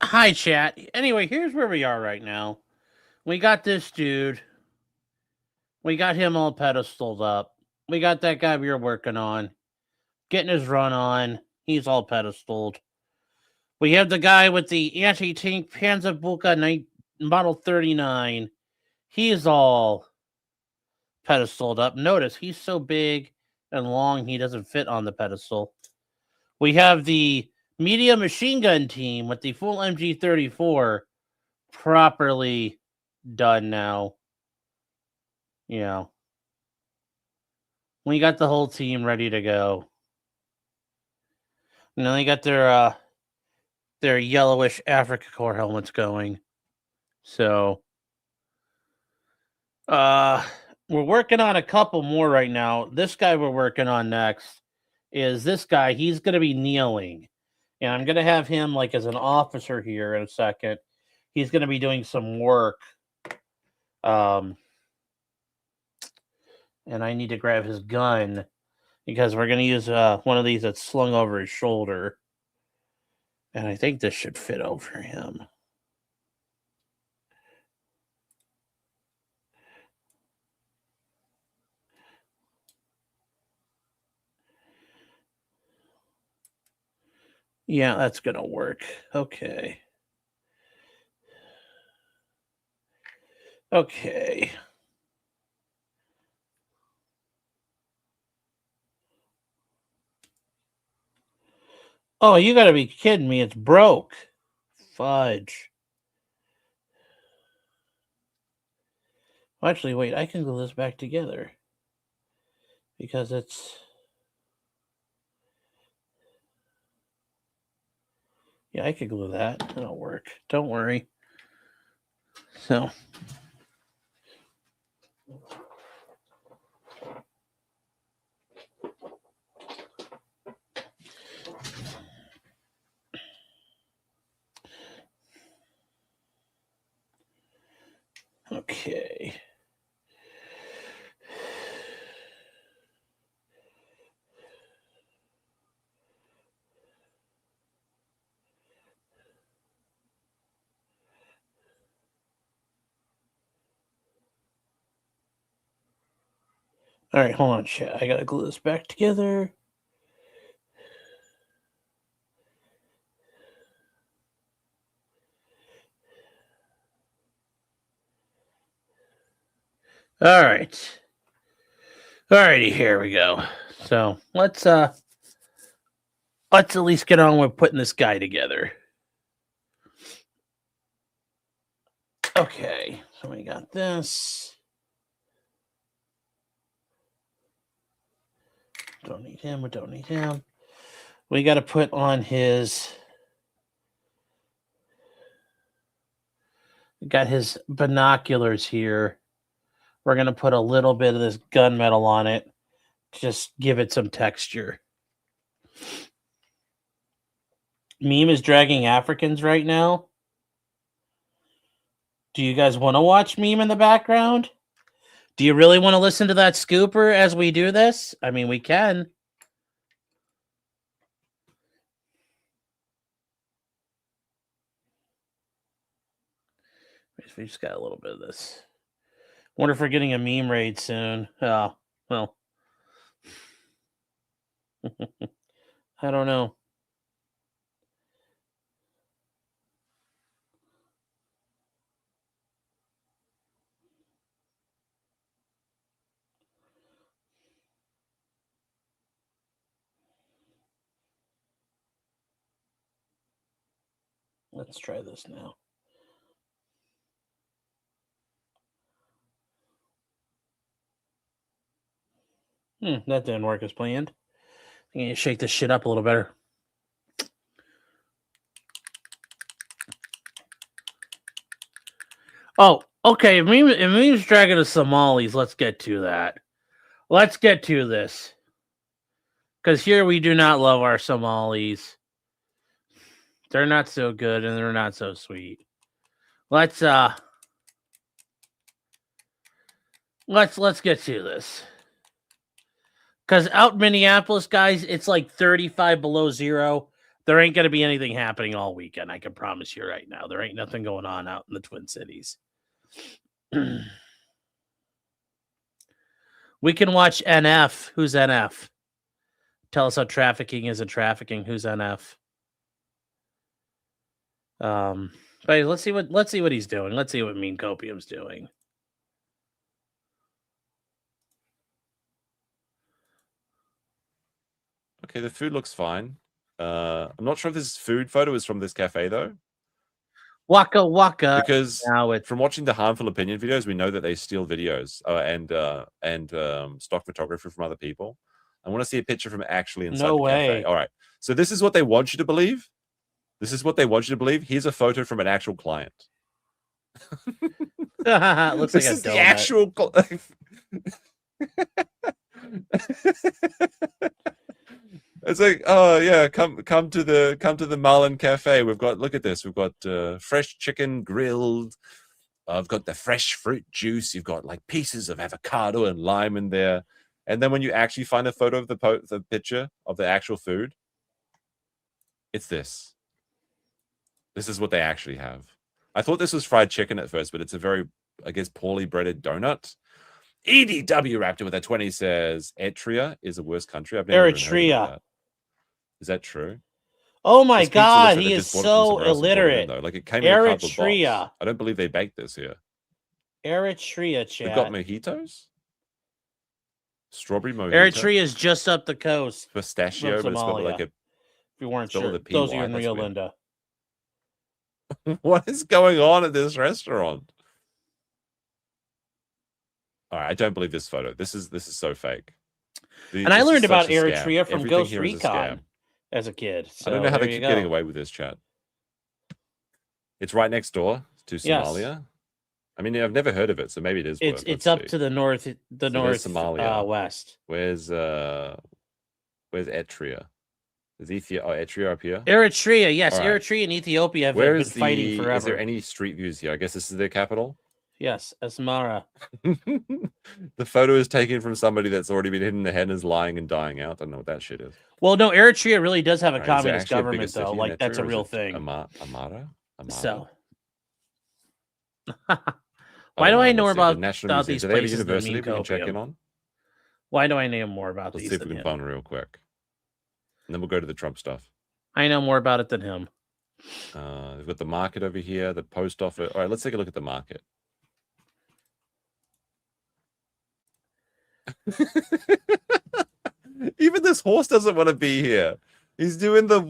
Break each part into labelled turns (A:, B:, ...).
A: Hi, chat. Anyway, here's where we are right now. We got this dude. We got him all pedestaled up. We got that guy we were working on, getting his run on. He's all pedestaled. We have the guy with the anti-tank Panzerbuka Model 39. He's all pedestaled up. Notice he's so big and long he doesn't fit on the pedestal. We have the medium machine gun team with the full MG34 properly done now. You know, we got the whole team ready to go. And then they got their yellowish Afrika Corps helmets going. So we're working on a couple more right now. This guy we're working on next is this guy. He's gonna be kneeling. And I'm gonna have him like as an officer here in a second. He's gonna be doing some work. And I need to grab his gun because we're going to use one of these that's slung over his shoulder. And I think this should fit over him. Yeah, that's going to work. Okay. Okay. Oh, you got to be kidding me. It's broke. Fudge. Actually, wait, I can glue this back together. Because it's... Yeah, I could glue that. That'll work. Don't worry. So... Okay. All right, hold on, chat. I gotta glue this back together. All right. Alrighty, here we go. So let's at least get on with putting this guy together. Okay, so we got this. Don't need him. We don't need him. We got to put on his. We got his binoculars here. We're gonna put a little bit of this gunmetal on it. Just give it some texture. Meme is dragging Africans right now. Do you guys want to watch Meme in the background? Do you really want to listen to that scooper as we do this? I mean, we can. We just got a little bit of this. Wonder if we're getting a meme raid soon. Oh, well. I don't know. Let's try this now. That didn't work as planned. I need to shake this shit up a little better. Oh, okay. If Meme's dragging the Somalis, let's get to that. Let's get to this. Because here we do not love our Somalis. They're not so good and they're not so sweet. Let's get to this. Because out in Minneapolis, guys, it's like 35 below zero. There ain't going to be anything happening all weekend. I can promise you right now. There ain't nothing going on out in the Twin Cities. We can watch NF. Who's NF? Tell us how trafficking isn't trafficking. Who's NF? But let's see what he's doing. Let's see what Mean Copium's doing.
B: Okay, the food looks fine. I'm not sure if this food photo is from this cafe though.
A: Waka Waka.
B: Because from watching the harmful opinion videos, we know that they steal videos and stock photography from other people. I want to see a picture from actually inside the cafe. All right. So this is what they want you to believe. This is what they want you to believe. Here's a photo from an actual client.
A: Looks
B: this
A: like
B: is the actual. It's like, oh yeah, come to the Marlin Cafe. Look at this. We've got fresh chicken grilled. I've got the fresh fruit juice. You've got like pieces of avocado and lime in there. And then when you actually find a photo of the picture of the actual food, it's this. This is what they actually have. I thought this was fried chicken at first, but it's a very, I guess, poorly breaded donut. EDW Raptor with a 20 says Eritrea is a worse country. I've never even heard about that. Is that true?
A: Oh my God, he is so illiterate.
B: Like it came in a cardboard box. I don't believe they baked this here.
A: Eritrea, chat.
B: They've got mojitos? Strawberry mojito?
A: Eritrea is just up the coast.
B: Pistachio, but it's got like a...
A: If you weren't sure, those are in Rio Linda.
B: What is going on at this restaurant? All right, I don't believe this photo. This is so fake.
A: And I learned about Eritrea from Ghost Recon as a kid. So
B: I don't know how they keep getting away with this, chat. It's right next door to Somalia. Yes. I mean, I've never heard of it, so maybe it is.
A: It's up to the north, Somalia west.
B: Where's Eritrea? Is Eritrea up here?
A: Eritrea, yes, right. Eritrea and Ethiopia have been fighting forever.
B: Is there any street views here? I guess this is their capital.
A: Yes, Asmara.
B: The photo is taken from somebody that's already been hit in the head and is lying and dying out. I don't know what that shit is.
A: Well, no, Eritrea really does have a communist government, though. Like, that's a real thing.
B: Amara?
A: So. Why do I know more about these places?
B: Do they have a university we can check in on?
A: Why do I know more about these?
B: Let's see if we can find real quick. And then we'll go to the Trump stuff.
A: I know more about it than him.
B: We've got the market over here, the post office. All right, let's take a look at the market. Even this horse doesn't want to be here. He's doing the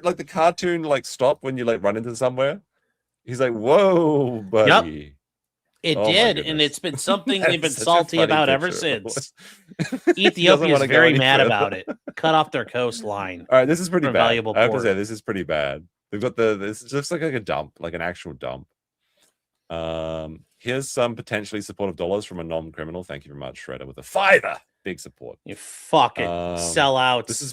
B: like the cartoon like stop when you like run into somewhere. He's like, whoa, buddy.
A: Yep. It did, and it's been something they've been salty about ever since. Ethiopia is very mad about it. Cut off their coastline.
B: All right, this is pretty bad. I have to say, this is pretty bad. They've got this just like a dump, like an actual dump. Here's some potentially supportive dollars from a non-criminal. Thank you very much, Shredder, with a $5. Big support.
A: You fucking sellouts.
B: This is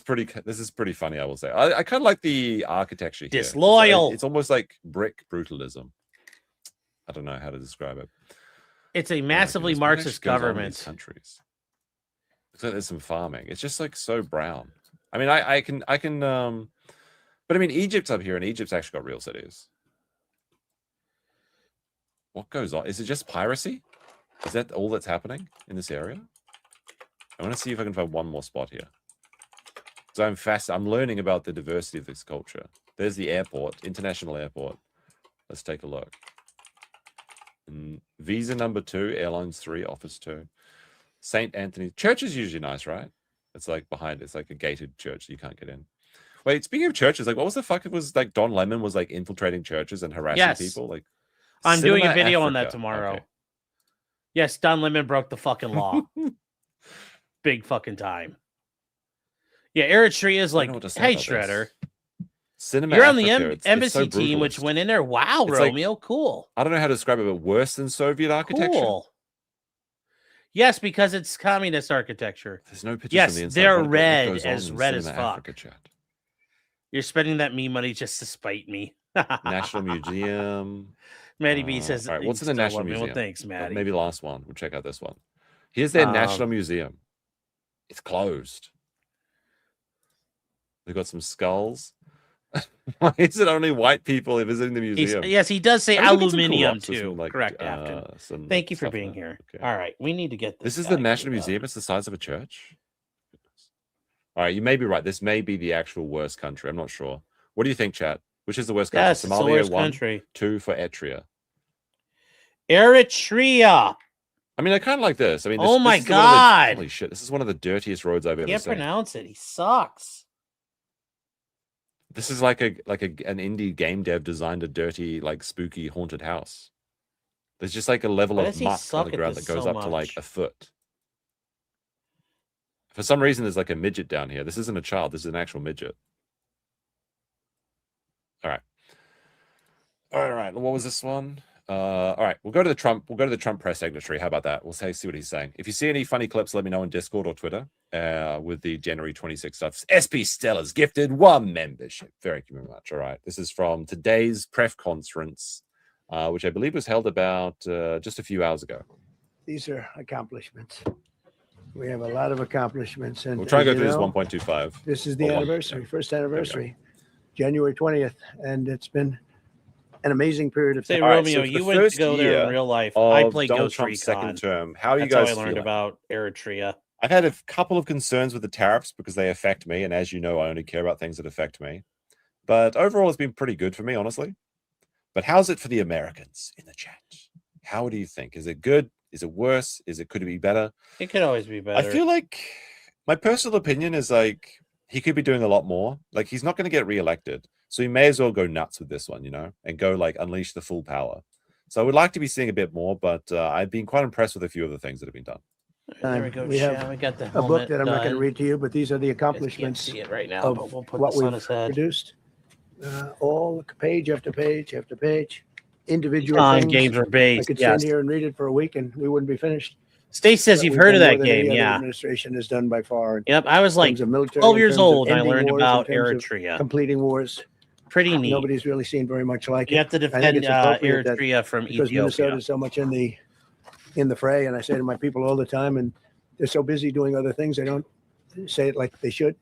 B: pretty funny, I will say. I kind of like the architecture here.
A: Disloyal.
B: It's almost like brick brutalism. I don't know how to describe it.
A: It's a massively Marxist government.
B: Countries. Looks like there's some farming. It's just like so brown. I mean, I can but I mean, Egypt's up here, and Egypt's actually got real cities. What goes on? Is it just piracy? Is that all that's happening in this area? I want to see if I can find one more spot here. So I'm learning about the diversity of this culture. There's the airport, international airport. Let's take a look. Visa number 2, Airlines 3, Office 2. St. Anthony. Church is usually nice, right? It's like behind. It's like a gated church. So you can't get in. Wait, speaking of churches, like what was the fuck? It was like Don Lemon was like infiltrating churches and harassing people. Like
A: I'm doing a video on that tomorrow. Okay. Yes, Don Lemon broke the fucking law. Big fucking time. Yeah, Eritrea is like, hey, Shredder. You're on the embassy team, which went in there. Wow, it's Romeo, like, cool.
B: I don't know how to describe it, but worse than Soviet architecture. Cool.
A: Yes, because it's communist architecture.
B: There's no pictures from the inside.
A: They're red as fuck. Africa, you're spending that me money just to spite me.
B: National Museum.
A: Maddie B says,
B: all right, what's in the National Museum?
A: Well, thanks, Maddie.
B: Maybe the last one. We'll check out this one. Here's their National Museum. It's closed. They've got some skulls. Why is it only white people visiting the museum?
A: Yes, he does say
B: I mean, they've got some cool
A: aluminium
B: rocks with
A: too.
B: some, like,
A: Correct, Captain.
B: some,
A: Thank
B: like,
A: you for
B: stuff in
A: being
B: it.
A: here.
B: Okay.
A: All right, we need to get this.
B: This is
A: guy
B: the National
A: cleaned up.
B: Museum. It's the size of a church. All right, you may be right. This may be the actual worst country. I'm not sure. What do you think, chat? Which is the worst country?
A: Yes, it's the
B: Somalia,
A: worst
B: 1,
A: country.
B: 2 for Eritrea.
A: Eritrea.
B: I mean, I kind of like this. I mean, this,
A: Oh my
B: this is one of the-
A: God.
B: holy shit! This is one of the dirtiest roads I've ever
A: Can't
B: seen.
A: pronounce it. He sucks.
B: This is like an indie game dev designed a dirty, like spooky haunted house. There's just like a level
A: Why
B: of
A: does he
B: muck on
A: suck
B: the
A: at
B: ground
A: this
B: that goes
A: so
B: up to like
A: much?
B: a foot. For some reason, there's like a midget down here. This isn't a child. This is an actual midget. All right. All right. What was this one? All right. We'll go to the Trump. We'll go to the Trump press secretary. How about that? We'll see what he's saying. If you see any funny clips, let me know on Discord or Twitter. With the January 26th stuff. SP Stella's gifted 1 membership. Very much. All right. This is from today's press conference, which I believe was held about just a few hours ago.
C: These are accomplishments. We have a lot of accomplishments, and
B: We'll try and go
C: as you
B: through
C: know,
B: this 1.25.
C: This is the
B: Or one,
C: anniversary,
B: yeah.
C: first anniversary, January 20th, and it's been an amazing period of
A: Say,
C: time.
B: All right,
A: Romeo,
B: so for the
A: you went to
B: first
A: go there in
B: year
A: real life. I
B: Of
A: played
B: Donald
A: Ghost
B: Trump's
A: Recon.
B: second term. How are you
A: That's how
B: guys
A: I learned
B: feeling?
A: about Eritrea.
B: I've had a couple of concerns with the tariffs because they affect me, and as you know, I only care about things that affect me. But overall, it's been pretty good for me, honestly. But how's it for the Americans in the chat? How do you think? Is it good? Is it worse? Could it be better?
A: It could always be better.
B: I feel like my personal opinion is like he could be doing a lot more. Like he's not going to get reelected, so he may as well go nuts with this one, and go like unleash the full power. So I would like to be seeing a bit more, but I've been quite impressed with a few of the things that have been done.
A: There we go.
C: We have
A: We got the
C: a book
A: helmet
C: that I'm not going to
A: done.
C: read to you, but these are the
A: You guys can't
C: accomplishments
A: see it right now,
C: of
A: but we'll put
C: what
A: this on
C: we've
A: his head.
C: produced. All page after page after page, individual
A: On
C: things.
A: games are
C: I
A: based.
C: could
A: Yes.
C: stand here and read it for a week, and we wouldn't be finished.
A: Stace says
C: But
A: you've
C: we've
A: heard of
C: done
A: that
C: more than any
A: game.
C: other
A: Yeah.
C: administration has done by far. In
A: Yep. I was like
C: terms of military,
A: 12
C: in
A: years
C: terms of
A: old and I
C: ending
A: learned
C: wars, in
A: about
C: terms of
A: Eritrea.
C: completing wars.
A: Pretty neat.
C: Nobody's really seen very much like
A: You
C: it.
A: have to
C: I think
A: defend
C: it's appropriate that
A: Eritrea from
C: because
A: Ethiopia.
C: Minnesota is so much in the fray, and I say to my people all the time, and they're so busy doing other things, they don't say it like they should.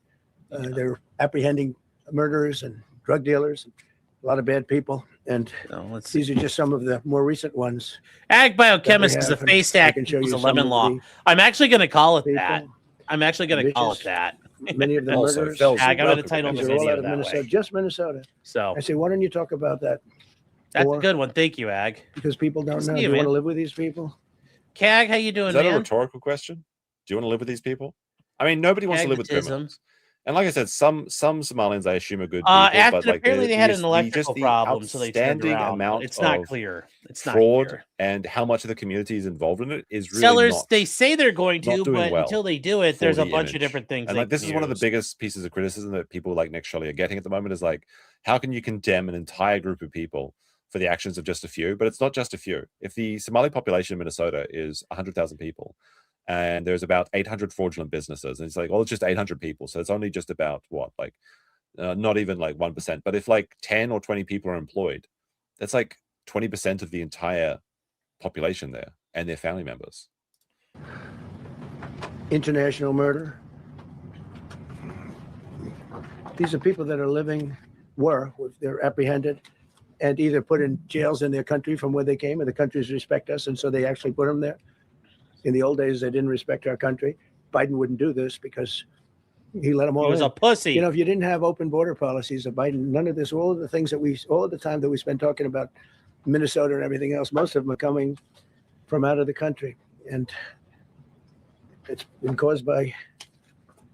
C: They're apprehending murderers and drug dealers, and a lot of bad people, and
A: Let's see.
C: these are just some of the more recent ones.
A: Ag Biochemist is a
C: have, and
A: face
C: I
A: act
C: can show you
A: equals
C: some
A: 11
C: of
A: law.
C: the
A: I'm actually going to call it that.
C: people,
A: I'm actually going to call it
C: vicious.
A: that.
C: Many of them
B: Also,
C: murderers.
B: Fells,
A: Ag, I'm going to
B: welcome.
A: title
C: These
A: the
C: are all
A: video
C: out of
A: that
C: Minnesota,
A: way.
C: just Minnesota.
A: So
C: I say, why don't you talk about that?
A: that's a
C: Or-
A: good one. Thank you, Ag.
C: Because people don't know.
A: See
C: Do
A: you,
C: you want to
A: man.
C: live with these people?
A: Cag, how you doing,
B: Is that a
A: man?
B: rhetorical question? Do you want to live with these people? I mean, nobody wants to live with
A: Magnetism.
B: criminals. And like I said, some Somalians I assume are good people,
A: After
B: but like
A: apparently they had an
B: the
A: electrical problem, so they turned
B: outstanding
A: around.
B: amount
A: It's not
B: of
A: clear. It's not
B: fraud
A: clear.
B: and how much of the community is involved in it is really
A: Sellers,
B: not.
A: they say they're going
B: not
A: to,
B: doing
A: but
B: well
A: until they do it,
B: for
A: there's a
B: the
A: bunch of
B: image.
A: different things.
B: And
A: they
B: like this
A: can
B: is one of the
A: use.
B: biggest pieces of criticism that people like Nick Shelley are getting at the moment is like, how can you condemn an entire group of people for the actions of just a few? But it's not just a few. If the Somali population in Minnesota is 100,000 people, and there's about 800 fraudulent businesses, and it's like, well, it's just 800 people, so it's only just about what, like, not even like 1%. But if like 10 or 20 people are employed, that's like 20% of the entire population there and their family members.
C: International murder. These are people that are they're apprehended and either put in jails in their country from where they came, and the countries respect us, and so they actually put them there. In the old days, they didn't respect our country. Biden wouldn't do this because he let them all
A: He was
C: in.
A: a pussy.
C: You know, if you didn't have open border policies of Biden, none of this, all of the things all of the time that we spend talking about Minnesota and everything else, most of them are coming from out of the country. And it's been caused by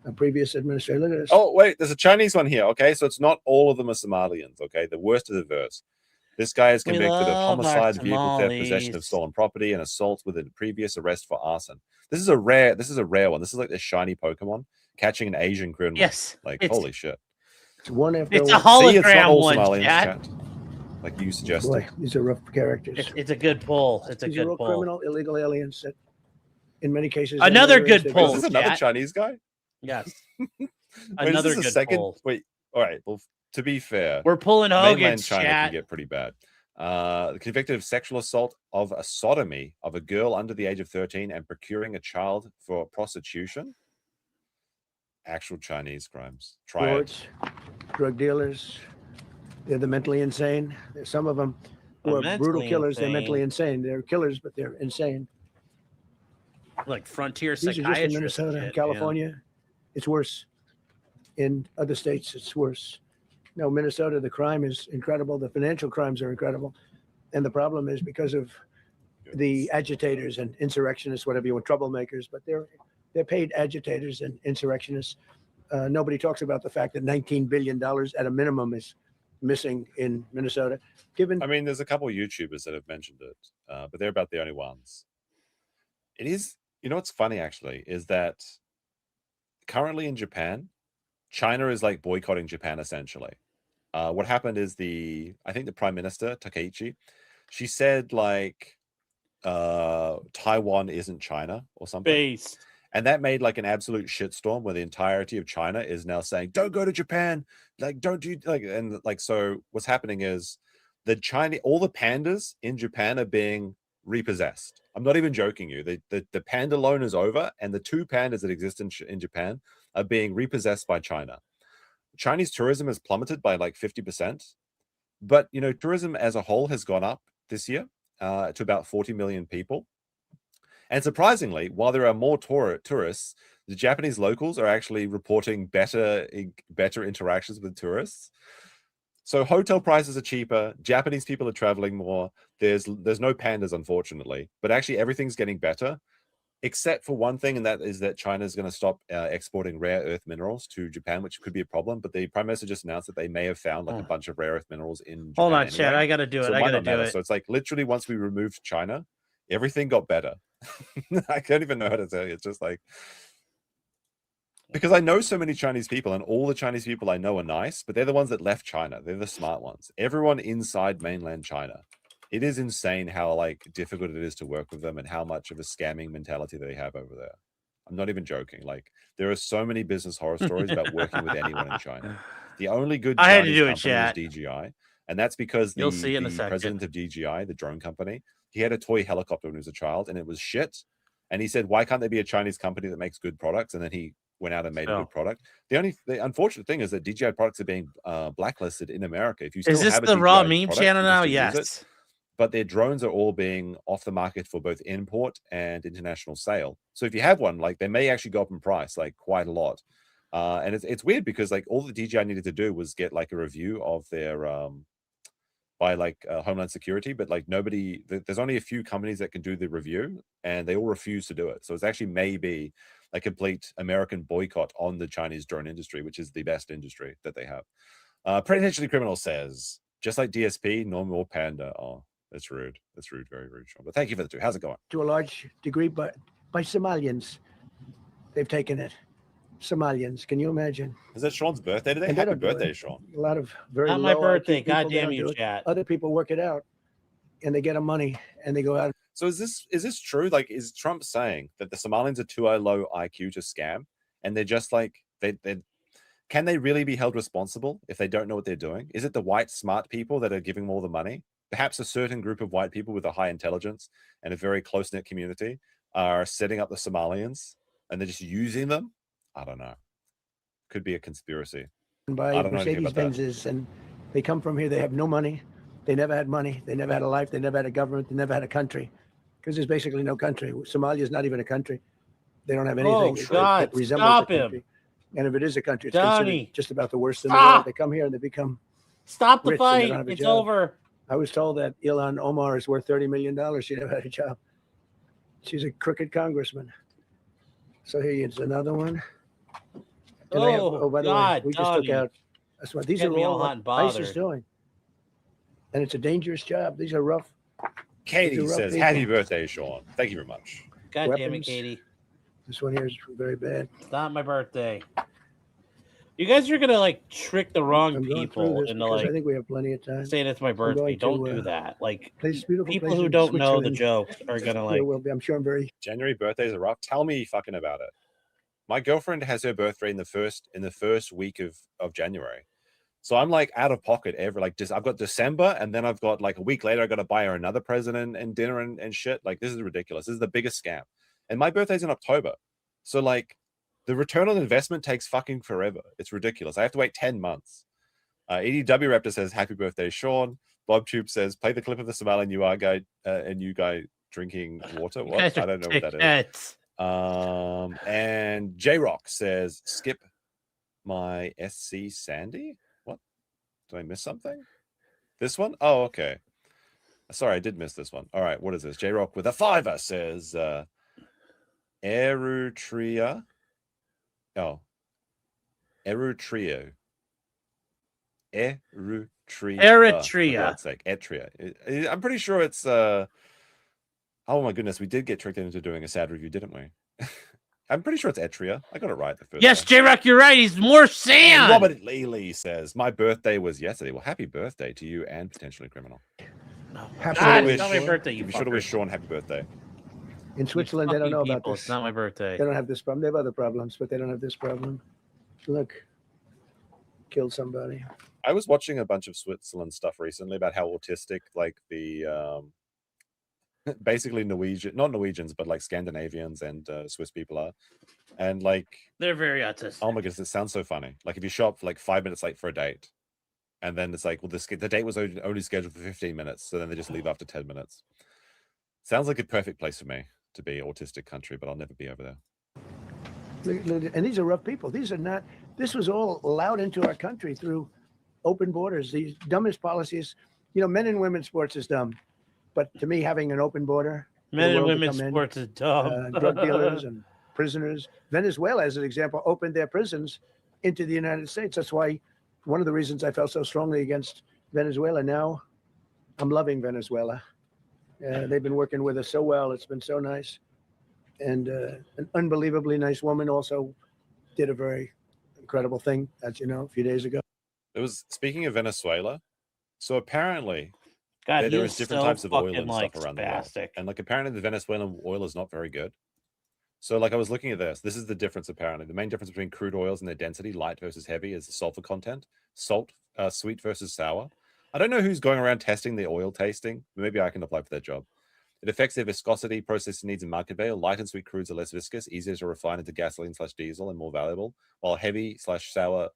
C: a previous administration. Look at this.
B: Oh, wait, there's a Chinese one here. Okay, so it's not all of them are Somalians. Okay, the worst of the verse. This guy is
A: We
B: convicted of
A: love our
B: homicide, vehicle theft, possession of
A: Somalis.
B: stolen property, and assault with a previous arrest for arson. This is a rare one. This is like the shiny Pokemon catching an Asian criminal.
A: Yes.
B: Like,
A: it's,
B: holy shit.
C: It's one after
A: it's a
C: one.
B: See, it's not
A: hologram
B: all
A: one,
B: Somalians,
A: Chad.
B: chat. Like you suggested.
C: Boy, these are rough characters.
A: It's a good pull. It's a
C: These are
A: good
C: all
A: pull.
C: criminal, illegal aliens that, in many cases,
A: Another
C: they're
A: good
C: murderers.
A: pull.
B: Wait, is this another
A: Chat.
B: Chinese guy?
A: Yes.
B: Wait, is
A: Another
B: this a
A: good
B: second?
A: pull.
B: Wait, all right. Well, to be fair,
A: We're pulling
B: mainland
A: Hogan's,
B: China
A: chat.
B: can get pretty bad. Convicted of sexual assault of a sodomy of a girl under the age of 13 and procuring a child for prostitution. actual Chinese crimes. Triad.
C: Lords, drug dealers. They're the mentally insane. There's some of them who are brutal
A: Mentally
C: killers. They're
A: insane.
C: mentally insane. They're killers, but they're insane.
A: Like frontier
C: These are just in
A: psychiatrists.
C: Minnesota,
A: shit,
C: California. It's worse. In other states, it's worse. No, Minnesota, the crime is incredible. The financial crimes are incredible. And the problem is because of the agitators and insurrectionists, whatever you want, troublemakers, but they're paid agitators and insurrectionists. Nobody talks about the fact that $19 billion at a minimum is missing in Minnesota.
B: I mean, there's a couple of YouTubers that have mentioned it, but they're about the only ones. It is, you know, what's funny actually is that currently in Japan, China is like boycotting Japan essentially. What happened is I think the Prime Minister, Takaichi, she said like Taiwan isn't China or something.
A: Based.
B: And that made like an absolute shitstorm where the entirety of China is now saying, don't go to Japan. Like, don't do like, and like, so what's happening is all the pandas in Japan are being repossessed. I'm not even joking you. The panda loan is over and the 2 pandas that exist in Japan are being repossessed by China. Chinese tourism has plummeted by like 50%. But, you know, tourism as a whole has gone up this year to about 40 million people. And surprisingly, while there are more tourists, the Japanese locals are actually reporting better interactions with tourists. So hotel prices are cheaper. Japanese people are traveling more. There's no pandas, unfortunately, but actually everything's getting better, except for one thing, and that is that China is going to stop exporting rare earth minerals to Japan, which could be a problem. But the Prime Minister just announced that they may have found like a bunch of rare earth minerals in Japan.
A: Hold on,
B: anyway.
A: Chad. I got to do it.
B: So
A: I got to do it.
B: So it's like literally once we removed China, everything got better. I can't even know how to tell you. It's just like, because I know so many Chinese people and all the Chinese people I know are nice, but they're the ones that left China. They're the smart ones. Everyone inside mainland China, it is insane how like difficult it is to work with them and how much of a scamming mentality they have over there. I'm not even joking. Like there are so many business horror stories about working with anyone in China. The only good Chinese company was DJI. And that's because the president of DJI, the drone company, he had a toy helicopter when he was a child and it was shit. And he said, why can't there be a Chinese company that makes good products? And then he went out and made a good product. The unfortunate thing is that DJI products are being blacklisted in America. If you still
A: is this
B: have a
A: the
B: DJI
A: raw meme
B: product,
A: channel now? Yes.
B: But their drones are all being off the market for both import and international sale. So if you have one, like they may actually go up in price, like quite a lot. And it's weird because like all the DJI needed to do was get like a review of their by like Homeland Security, but like there's only a few companies that can do the review and they all refuse to do it. So it's actually maybe a complete American boycott on the Chinese drone industry, which is the best industry that they have. Potentially Criminal says, just like DSP, no more panda. Oh, that's rude. That's rude. Very, very strong. But thank you for the two. How's it going?
C: To a large degree, by Somalians. They've taken it. Somalians. Can you imagine?
B: Is that Sean's birthday today? Happy birthday, Sean.
C: A lot of very
A: Not
C: low
A: my birthday.
C: IQ people,
A: Goddamn you, chat.
C: Other people work it out and they get them money and they go out.
B: So is this true? Like, is Trump saying that the Somalians are too low IQ to scam? And they're just like, can they really be held responsible if they don't know what they're doing? Is it the white smart people that are giving them all the money? Perhaps a certain group of white people with a high intelligence and a very close-knit community are setting up the Somalians and they're just using them? I don't know. Could be a conspiracy.
C: By Mercedes-Benzes, and they come from here. They have no money. They never had money. They never had a life. They never had a government. They never had a country, because there's basically no country. Somalia is not even a country. They don't have anything that resembles a country. And if it is a country, it's considered just about the worst in the world. They come here and they become
A: stop the fight. It's over.
C: I was told that Ilhan Omar is worth $30 million. She never had a job. She's a crooked congressman. So here's another one. By the way, we just took out. That's what these are all what ICE is doing, and it's a dangerous job. These are rough.
B: Katie says, "Happy birthday, Sean! Thank you very much."
A: God damn it, Katie.
C: This one here is very bad.
A: It's not my birthday. You guys are gonna like trick the wrong people into like.
C: I think we have plenty of time.
A: Saying it's my birthday. Don't do that. Like
C: people
A: who don't know the jokes are gonna like.
C: Will be. I'm sure I'm very.
B: January birthdays are rough. Tell me fucking about it. My girlfriend has her birthday in the first week of January. So I'm like out of pocket I've got December and then I've got like a week later I got to buy her another present and dinner and shit. Like this is ridiculous. This is the biggest scam. And my birthday's in October. So like The return on investment takes fucking forever. It's ridiculous. I have to wait 10 months. EDW Raptor says, happy birthday, Sean. Bob Tube says, play the clip of the Somali new guy drinking water. What? I don't know what that is. And J-Rock says, skip my SC Sandy? What? Did I miss something? This one? Oh, okay. Sorry, I did miss this one. All right, what is this? J-Rock with a $5 says, Eritrea. Oh. Eritrea.
A: Eritrea.
B: For God's sake. Eritrea. I'm pretty sure it's oh my goodness, we did get tricked into doing a sad review, didn't we? I'm pretty sure it's Eritrea. I got it right the first
A: Yes,
B: time.
A: J-Rock, you're right. He's more sand.
B: Robert Lee says, my birthday was yesterday. Well, happy birthday to you and potentially criminal.
C: Happy
A: God,
C: birthday.
A: it's not my birthday, you
B: be sure to wish
A: fucker.
B: Sean happy birthday.
C: In Switzerland, they don't know about this.
A: It's not my birthday.
C: They don't have this problem. They have other problems, but they don't have this problem. Look, killed somebody.
B: I was watching a bunch of Switzerland stuff recently about how autistic, like the basically not Norwegians, but like Scandinavians and Swiss people are, and like
A: They're very autistic.
B: oh my goodness, it sounds so funny. Like if you show up like 5 minutes late for a date, and then it's like, well, the date was only scheduled for 15 minutes, so then they just leave after 10 minutes. Sounds like a perfect place for me to be, autistic country, but I'll never be over there.
C: And these are rough people. These are not. This was all allowed into our country through open borders. These dumbest policies. You know, men and women's sports is dumb, but to me, having an open border,
A: Men and women's sports is dumb.
C: drug dealers and prisoners. Venezuela, as an example, opened their prisons into the United States. That's why one of the reasons I felt so strongly against Venezuela. Now, I'm loving Venezuela. They've been working with us so well. It's been so nice. And an unbelievably nice woman also did a very incredible thing, as you know, a few days ago.
B: It was, speaking of Venezuela, so apparently
A: God,
B: there is different types of oil and
A: like
B: stuff around the world.
A: spastic.
B: And like apparently the Venezuelan oil is not very good. So like I was looking at this. This is the difference apparently. The main difference between crude oils and their density, light versus heavy, is the sulfur content. Sweet versus sour. I don't know who's going around testing the oil tasting. Maybe I can apply for that job. It affects their viscosity, processing needs, and market value. Light and sweet crudes are less viscous, easier to refine into gasoline/diesel, and more valuable, while heavy/sour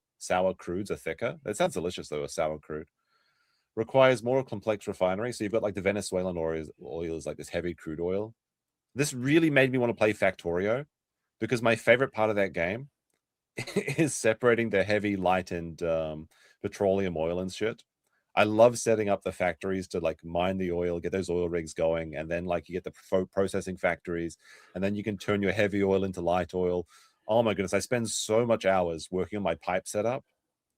B: crudes are thicker. That sounds delicious though, a sour crude. Requires more complex refinery. So you've got like the Venezuelan oil is like this heavy crude oil. This really made me want to play Factorio, because my favorite part of that game is separating the heavy, light, and petroleum oil and shit. I love setting up the factories to like mine the oil, get those oil rigs going, and then like you get the processing factories, and then you can turn your heavy oil into light oil. Oh my goodness, I spend so much hours working on my pipe setup.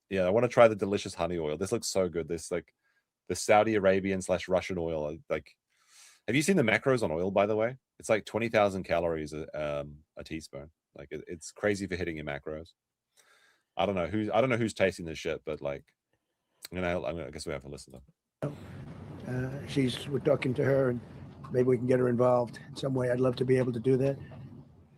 B: Yeah, I want to try the delicious honey oil. This looks so good. This like the Saudi Arabian/Russian oil. Like, have you seen the macros on oil, by the way? It's like 20,000 calories a teaspoon. Like it's crazy for hitting your macros. I don't know who's tasting this shit, but like, I guess we have to listen to them.
C: We're talking to her, and maybe we can get her involved in some way. I'd love to be able to do that.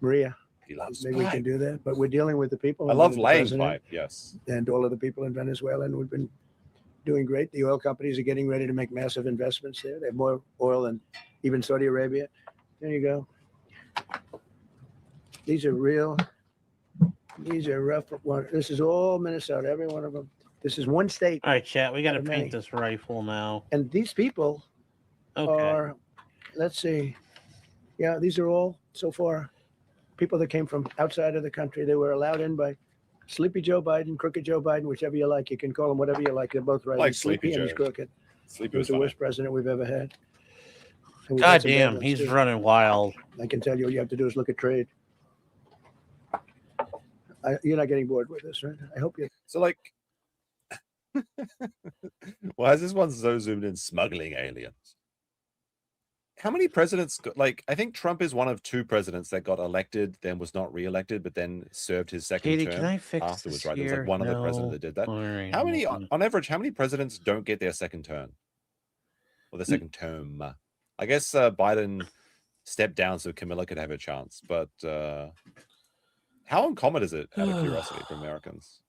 C: Maria, maybe we can do that. But we're dealing with the people.
B: I love laying pipe, yes.
C: And all of the people in Venezuela, and we've been doing great. The oil companies are getting ready to make massive investments there. They have more oil than even Saudi Arabia. There you go. These are real. These are rough. This is all Minnesota, every one of them. This is one state.
A: All right, chat. We got to paint this rifle now.
C: And these people are, let's see. Yeah, these are all so far people that came from outside of the country. They were allowed in by Sleepy Joe Biden, Crooked Joe Biden, whichever you like. You can call them whatever you like. They're both right.
B: Like
C: He's sleepy and he's crooked.
B: Sleepy
C: He was the worst president we've ever had.
A: God damn, he's running wild.
C: I can tell you, all you have to do is look at trade. You're not getting bored with this, right? I hope you.
B: So like, why is this one so zoomed in? Smuggling aliens. How many presidents like, I think Trump is one of 2 presidents that got elected, then was not reelected, but then served his second term
A: can I fix
B: afterwards,
A: this
B: right? There was like one other president that did that.
A: Right,
B: How many, on average, how many presidents don't get their second term? Or their second term? I guess Biden stepped down so Camilla could have a chance, but how uncommon is it, out of curiosity, for Americans?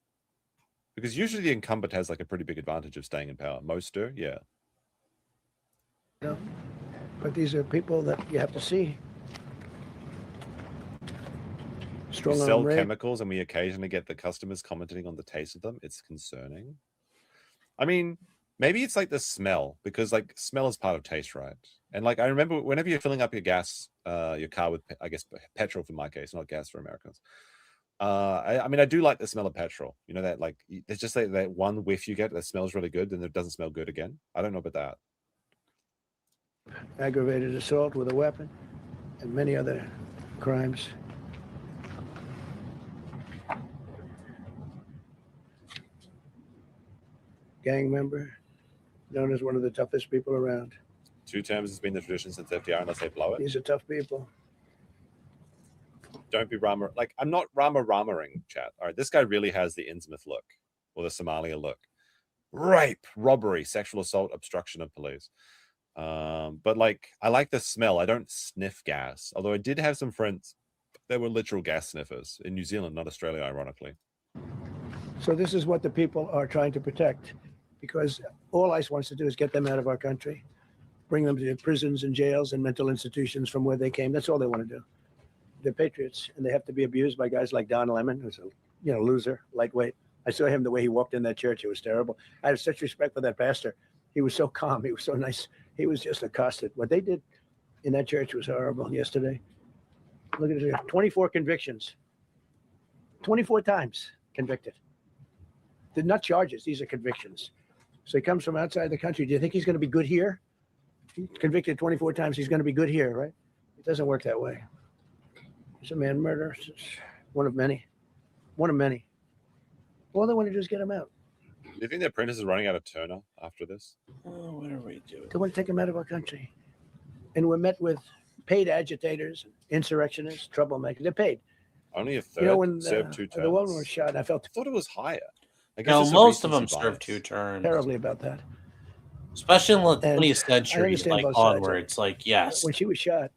B: Because usually the incumbent has like a pretty big advantage of staying in power. Most do, yeah.
C: No, but these are people that you have to see. Strong
B: sell
C: arm rape.
B: chemicals, and we occasionally get the customers commenting on the taste of them. It's concerning. I mean, maybe it's like the smell, because like smell is part of taste, right? And like I remember whenever you're filling up your gas, your car with, I guess, petrol for my case, not gas for Americans. I mean, I do like the smell of petrol. You know that, like, there's just like that one whiff you get that smells really good, and it doesn't smell good again. I don't know about that.
C: Aggravated assault with a weapon, and many other crimes. Gang member, known as one of the toughest people around.
B: 2 terms has been the tradition since FDR, unless they blow it.
C: These are tough people.
B: Don't be Rama. Like, I'm not Rama-ing, chat. All right, this guy really has the Innsmouth look, or the Somalia look. Rape, robbery, sexual assault, obstruction of police. But like, I like the smell. I don't sniff gas. Although I did have some friends that were literal gas sniffers in New Zealand, not Australia, ironically.
C: So this is what the people are trying to protect, because all ICE wants to do is get them out of our country, bring them to prisons and jails and mental institutions from where they came. That's all they want to do. They're patriots, and they have to be abused by guys like Don Lemon, who's a loser, lightweight. I saw him the way he walked in that church. It was terrible. I have such respect for that pastor. He was so calm. He was so nice. He was just accosted. What they did in that church was horrible yesterday. Look at it here. 24 convictions. 24 times convicted. They're not charges. These are convictions. So he comes from outside the country. Do you think he's going to be good here? He's convicted 24 times. He's going to be good here, right? It doesn't work that way. He's a man murderer. It's one of many. One of many. All they want to do is get him out.
B: Do you think the apprentice is running out of Turner after this?
A: Oh, what are we doing?
C: They want to take him out of our country. And we're met with paid agitators, insurrectionists, troublemakers. They're paid.
B: Only a third
C: You know, when
B: served 2 terms.
C: the woman was shot, I felt
B: I thought it was higher. I guess
A: No,
B: it's a
A: most of them
B: recency
A: serve
B: bias.
A: 2 terms.
C: terribly about that.
A: Especially in the
C: And
A: 20th century,
C: understand
A: like
C: both sides.
A: onwards. Like, yes.
C: When she was shot,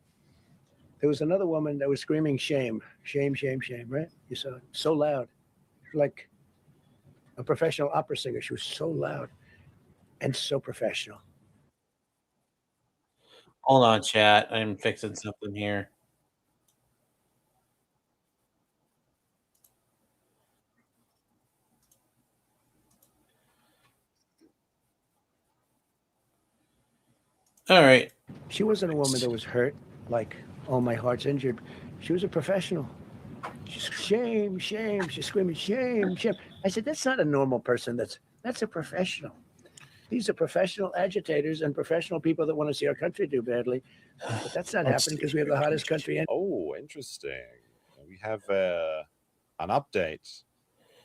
C: there was another woman that was screaming shame, shame, shame, shame, right? You saw it. So loud. Like a professional opera singer. She was so loud and so professional.
A: Hold on, chat. I'm fixing something here. All right.
C: She wasn't a woman that was hurt, like, oh, my heart's injured. She was a professional. She's shame, shame. She's screaming, shame, shame. I said, that's not a normal person. That's a professional. These are professional agitators and professional people that want to see our country do badly. But that's not happening because we have the hottest country in.
B: Oh, interesting. We have an update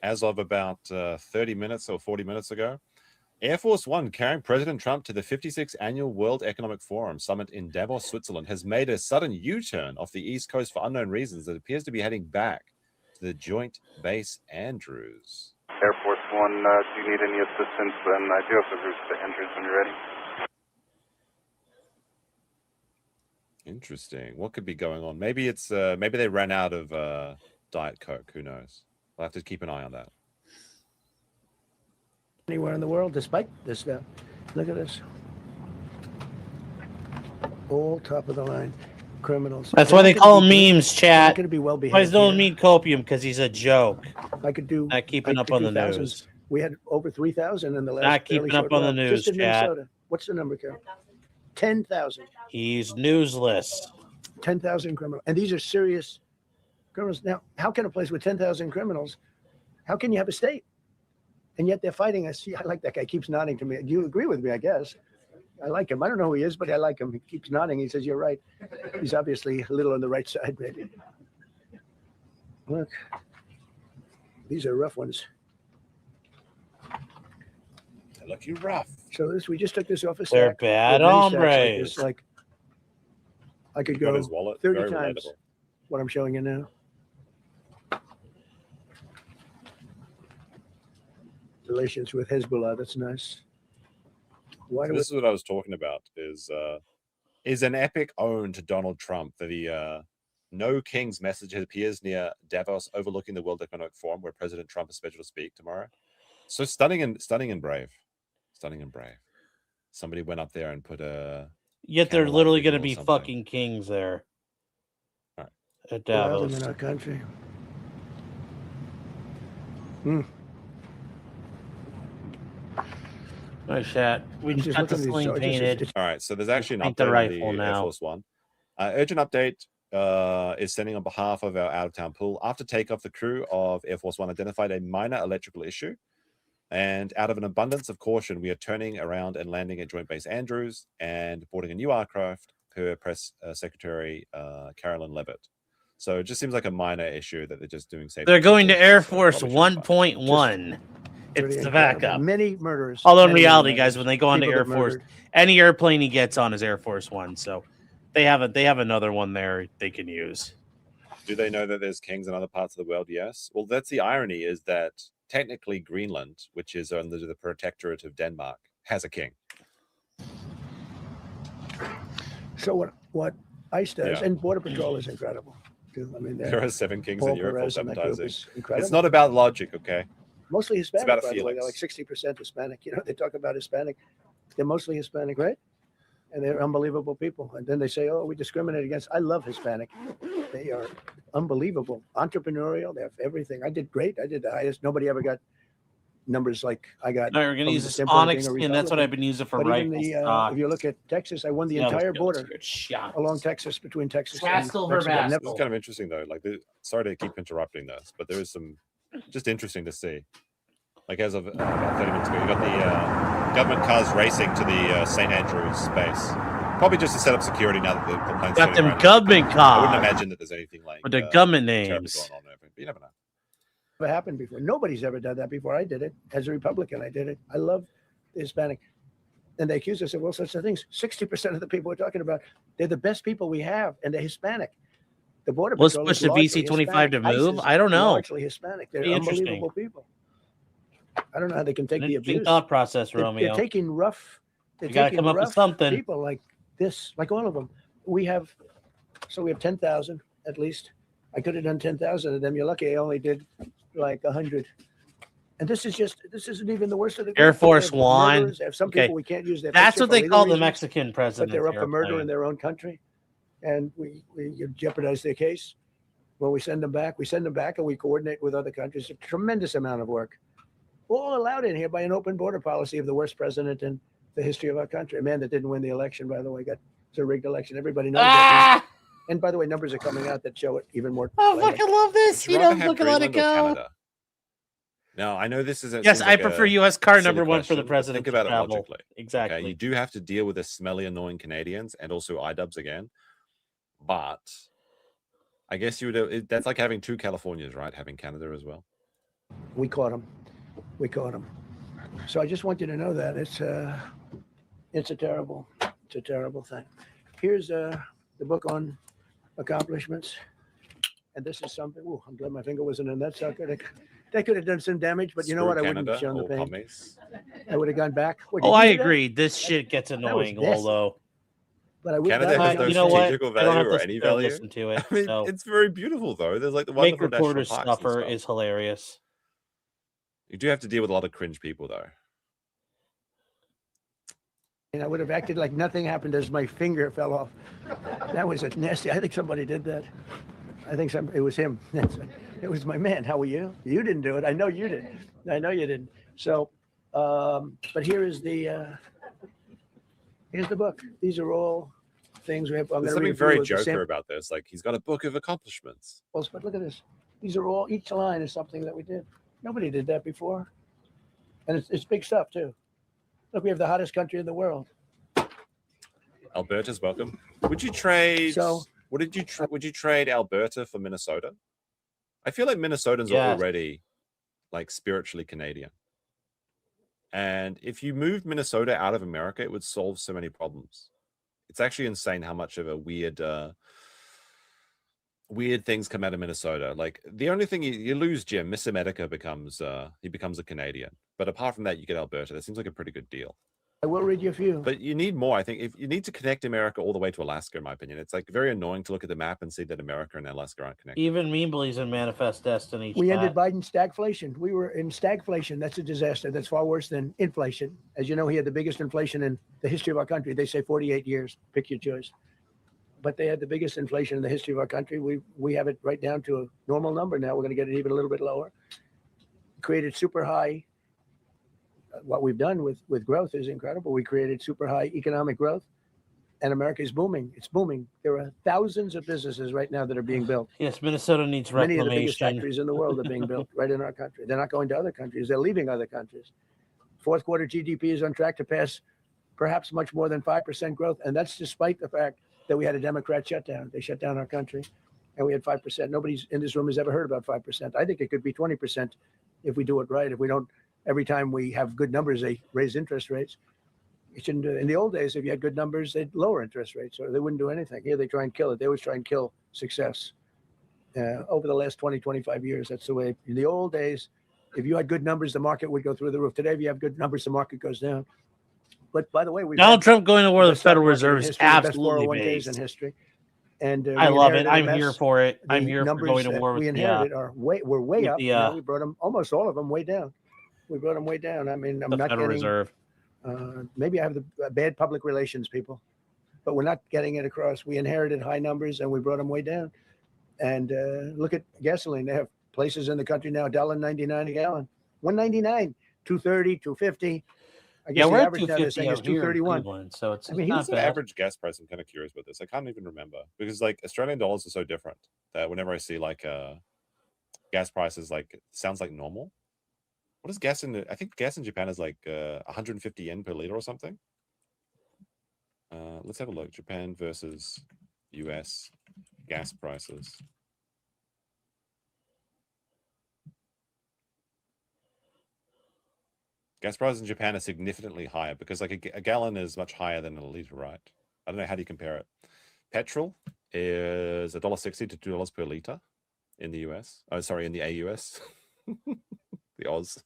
B: as of about 30 minutes or 40 minutes ago. Air Force One, carrying President Trump to the 56th Annual World Economic Forum Summit in Davos, Switzerland, has made a sudden U-turn off the East Coast for unknown reasons that appears to be heading back to the Joint Base Andrews.
D: Air Force One, do you need any assistance? And I do have the route to Andrews when you're ready.
B: Interesting. What could be going on? Maybe it's maybe they ran out of Diet Coke. Who knows? We'll have to keep an eye on that.
C: Anywhere in the world, despite this stuff. Look at this. All top of the line criminals.
A: That's
C: They're
A: why
C: not
A: they
C: gonna
A: call
C: be
A: him
C: good.
A: memes,
C: They're not
A: chat.
C: going to be well
A: Why
C: behaved.
A: don't mean copium? Because he's a joke.
C: I could do.
A: Not keeping
C: I
A: up
C: could
A: on
C: do
A: the
C: thousands.
A: news.
C: We had over 3,000 in the last.
A: Not
C: fairly
A: keeping up
C: short
A: on the
C: while.
A: news,
C: Just in
A: chat.
C: Minnesota. What's the number, Carol? 10,000.
A: He's newsless.
C: 10,000 criminals. And these are serious criminals. Now, how can a place with 10,000 criminals, how can you have a state? And yet they're fighting us. See, I like that guy. Keeps nodding to me. You agree with me, I guess. I like him. I don't know who he is, but I like him. He keeps nodding. He says, you're right. He's obviously a little on the right side, maybe. Look, these are rough ones.
B: They look you rough.
C: So we just took this off a
A: They're
C: stack.
A: bad
C: We have many stacks
A: hombres.
C: this, like I could
B: Got
C: go
B: his wallet.
C: 30
B: Very
C: times
B: relatable.
C: what I'm showing you now. Relations with Hezbollah, that's nice. Why do
B: This is what I was talking about. Is an epic ode to Donald Trump that the No King's message appears near Davos, overlooking the World Economic Forum, where President Trump is scheduled to speak tomorrow. So stunning and brave, stunning and brave. Somebody went up there and put a.
A: Yet they're
B: Candlelight
A: literally
B: visual
A: going to
B: or
A: be
B: something.
A: fucking kings there.
B: Right.
A: At
C: we have them
A: Davos.
C: in our country?
A: Nice shot. We
C: I'm
A: just got the
C: looking at these
A: sling
C: soldiers,
A: painted.
B: All right, so there's actually an
A: paint the
B: update on
A: rifle
B: the Air
A: now.
B: Force One. Urgent update is sending on behalf of our out-of-town pool. After takeoff, the crew of Air Force One identified a minor electrical issue, and out of an abundance of caution, we are turning around and landing at Joint Base Andrews and boarding a new aircraft, per Press Secretary Carolyn Levitt. So it just seems like a minor issue that they're just doing safety.
A: They're going to Air
B: precautions,
A: Force
B: probably shouldn't fire.
A: 1.1. It's
C: Pretty
A: the
C: incredible.
A: backup.
C: Many murders.
A: Although in
C: many
A: reality,
C: murders,
A: guys, when they go on to
C: people
A: Air
C: get
A: Force,
C: murdered.
A: any airplane he gets on is Air Force One. So they have another one there they can use.
B: Do they know that there's kings in other parts of the world? Yes. Well, that's the irony, is that technically Greenland, which is under the protectorate of Denmark, has a king.
C: So what ICE does,
B: Yeah.
C: and Border Patrol is incredible. Too. I mean,
B: There are 7 kings
C: Paul
B: in Europe for
C: Perez and that group
B: advertising.
C: is incredible.
B: It's not about logic, okay?
C: Mostly Hispanic,
B: about
C: by the way. They're like
B: feelings.
C: 60% Hispanic. You know, they talk about Hispanic. They're mostly Hispanic, right? And they're unbelievable people. And then they say, oh, we discriminate against. I love Hispanic. They are unbelievable. Entrepreneurial. They have everything. I did great. I did the highest. Nobody ever got numbers like I got.
A: No, we're going to
C: from
A: use
C: the
A: this
C: simple being
A: onyx
C: a
A: skin. That's what
C: Republican.
A: I've been using for
C: But even
A: rifles.
C: the, if you look at Texas, I won the entire border along Texas, between Texas and
A: Scottsdale,
C: Mexico.
A: Verbatim.
B: This is kind of interesting, though. Like, sorry to keep interrupting this, but there is some just interesting to see. Like, as of about 30 minutes ago, you got the government cars racing to the St. Andrews base. Probably just to set up security now that the plane's
A: Got
B: turning
A: them
B: around.
A: government
B: I wouldn't
A: cars
B: imagine that there's anything like
A: with the government
B: terrible
A: names.
B: going on there, but you never know.
C: Never happened before. Nobody's ever done that before. I did it as a Republican. I did it. I love the Hispanic. And they accuse us of all sorts of things. 60% of the people we're talking about, they're the best people we have, and they're Hispanic. The Border
A: Let's
C: Patrol
A: push
C: is
A: the
C: largely
A: VC-25 to
C: Hispanic. ICE
A: move.
C: is
A: I don't know.
C: Largely Hispanic. They're
A: Be interesting.
C: unbelievable people. I don't know how they can take
A: An
C: the
A: interesting
C: abuse.
A: thought process,
C: They're
A: Romeo.
C: taking rough. They're
A: You got to
C: taking
A: come up with
C: rough
A: something.
C: people like this, like all of them. We have 10,000 at least. I could have done 10,000 of them. You're lucky I only did like 100. And this isn't even the worst of the
A: Air
C: group.
A: Force
C: They have
A: One.
C: murderers. They have some
A: Okay.
C: people we can't use their
A: That's
C: picture
A: what
C: for
A: they
C: legal
A: call the
C: reasons,
A: Mexican
C: but
A: president.
C: they're up for murder in their own country. And we jeopardize their case. When we send them back and we coordinate with other countries. A tremendous amount of work. All allowed in here by an open border policy of the worst president in the history of our country. A man that didn't win the election, by the way, it's a rigged election. Everybody knows that. And by the way, numbers are coming out that show it even more.
A: Oh,
C: plainly.
A: fucking love this.
B: Would
A: You
B: rather
A: know,
B: have
A: fucking let it
B: Greenland or
A: go.
B: Canada? Now, I know this isn't.
A: Yes, I prefer U.S. car
B: silly
A: number one for the
B: question, but
A: president.
B: think about it
A: travel.
B: logically.
A: Exactly.
B: Okay, you do have to deal with the smelly, annoying Canadians and also iDubbbz again. But I guess you would. That's like having 2 Californias, right? Having Canada as well.
C: We caught him. So I just want you to know that it's a terrible thing. Here's the book on accomplishments, and this is something. Oh, I'm glad my finger wasn't in that sucker. That could have done some damage, but you know what? I wouldn't have shown the pain. I would have gone back. What,
A: Oh, I
C: did you do that?
A: agree. This shit gets annoying,
C: this.
A: although.
C: But I would
B: Canada
C: that
B: has
C: was
B: no
A: you know what?
B: strategical
A: I don't have
B: value or
A: to
B: any
A: sit there and
B: value.
A: listen to it.
B: I mean,
A: So.
B: it's very beautiful though. There's like the
A: Make
B: wonderful national
A: reporter
B: parks and
A: stuffer
B: stuff.
A: is hilarious.
B: You do have to deal with a lot of cringe people though.
C: And I would have acted like nothing happened as my finger fell off. That was a nasty. I think somebody did that. I think it was him. It was my man. How were you? You didn't do it. I know you did. I know you didn't. So, but here's the book. These are all things we have. I'm
B: There's
C: gonna
B: something
C: read
B: very
C: through the
B: Joker about this. Like he's got a book of accomplishments.
C: samples, but look at this. These are all, each line is something that we did. Nobody did that before. And it's big stuff too. Look, we have the hottest country in the world.
B: Alberta's welcome. Would you trade?
C: So-
B: what did you? Would you trade Alberta for Minnesota? I feel like Minnesotans are
A: Yes.
B: already like spiritually Canadian. And if you moved Minnesota out of America, it would solve so many problems. It's actually insane how much of a weird things come out of Minnesota. Like the only thing you lose Jim, Miss America becomes he becomes a Canadian. But apart from that, you get Alberta. That seems like a pretty good deal.
C: I will read you a few.
B: But you need more. I think if you need to connect America all the way to Alaska, in my opinion, it's like very annoying to look at the map and see that America and Alaska aren't connected.
A: Even me believes in manifest destiny.
C: We ended
A: chat.
C: Biden's stagflation. We were in stagflation. That's a disaster. That's far worse than inflation. As you know, he had the biggest inflation in the history of our country. They say 48 years. Pick your choice. But they had the biggest inflation in the history of our country. We have it right down to a normal number now. We're going to get it even a little bit lower. created super high. What we've done with growth is incredible. We created super high economic growth, and America is booming. It's booming. There are thousands of businesses right now that are being built.
A: Yes, Minnesota needs
C: Many of the biggest
A: reclamation.
C: factories in the world are being built right in our country. They're not going to other countries. They're leaving other countries. Fourth quarter GDP is on track to pass perhaps much more than 5% growth. And that's despite the fact that we had a Democrat shutdown. They shut down our country and we had 5%. Nobody's in this room has ever heard about 5%. I think it could be 20% if we do it right. If we don't, every time we have good numbers, they raise interest rates. You shouldn't do it. In the old days, if you had good numbers, they'd lower interest rates or they wouldn't do anything. Here, they try and kill it. They always try and kill success. Over the last 20, 25 years, that's the way. In the old days, if you had good numbers, the market would go through the roof. Today, if you have good numbers, the market goes down. But by the way,
A: Donald Trump going to war
C: the
A: with the Federal
C: stock market in
A: Reserve is
C: history, the best
A: absolutely
C: 401ks
A: based.
C: in history. And
A: I love it.
C: inherited a
A: I'm
C: mess.
A: here for it. I'm
C: The
A: here for
C: numbers
A: going to
C: that
A: war with
C: we
A: the
C: inherited are way
A: with
C: up.
A: the,
C: Now we brought them almost all of them way down. We brought them way down. I mean, I'm not
A: Federal
C: getting.
A: Reserve.
C: Maybe I have the bad public relations people, but we're not getting it across. We inherited high numbers and we brought them way down. And look at gasoline. They have places in the country now $1.99 a gallon, $1.99, $2.30, $2.50. I guess
A: Yeah,
C: the
A: we're at
C: average now they're
A: 250
C: saying is
A: out here in
C: $2.31.
A: Cleveland, so it's
C: I mean,
A: not
B: What's the
A: bad.
B: average gas price? I'm kind of curious about this. I can't even remember because like Australian dollars are so different that whenever I see like gas prices, like it sounds like normal. What is gas in? I think gas in Japan is like 150 yen per liter or something. Let's have a look. Japan versus US gas prices. Gas prices in Japan are significantly higher because like a gallon is much higher than a liter, right? I don't know, how do you compare it? Petrol is $1.60 to $2 per liter in the US. Oh, sorry, in the AUS. The Oz.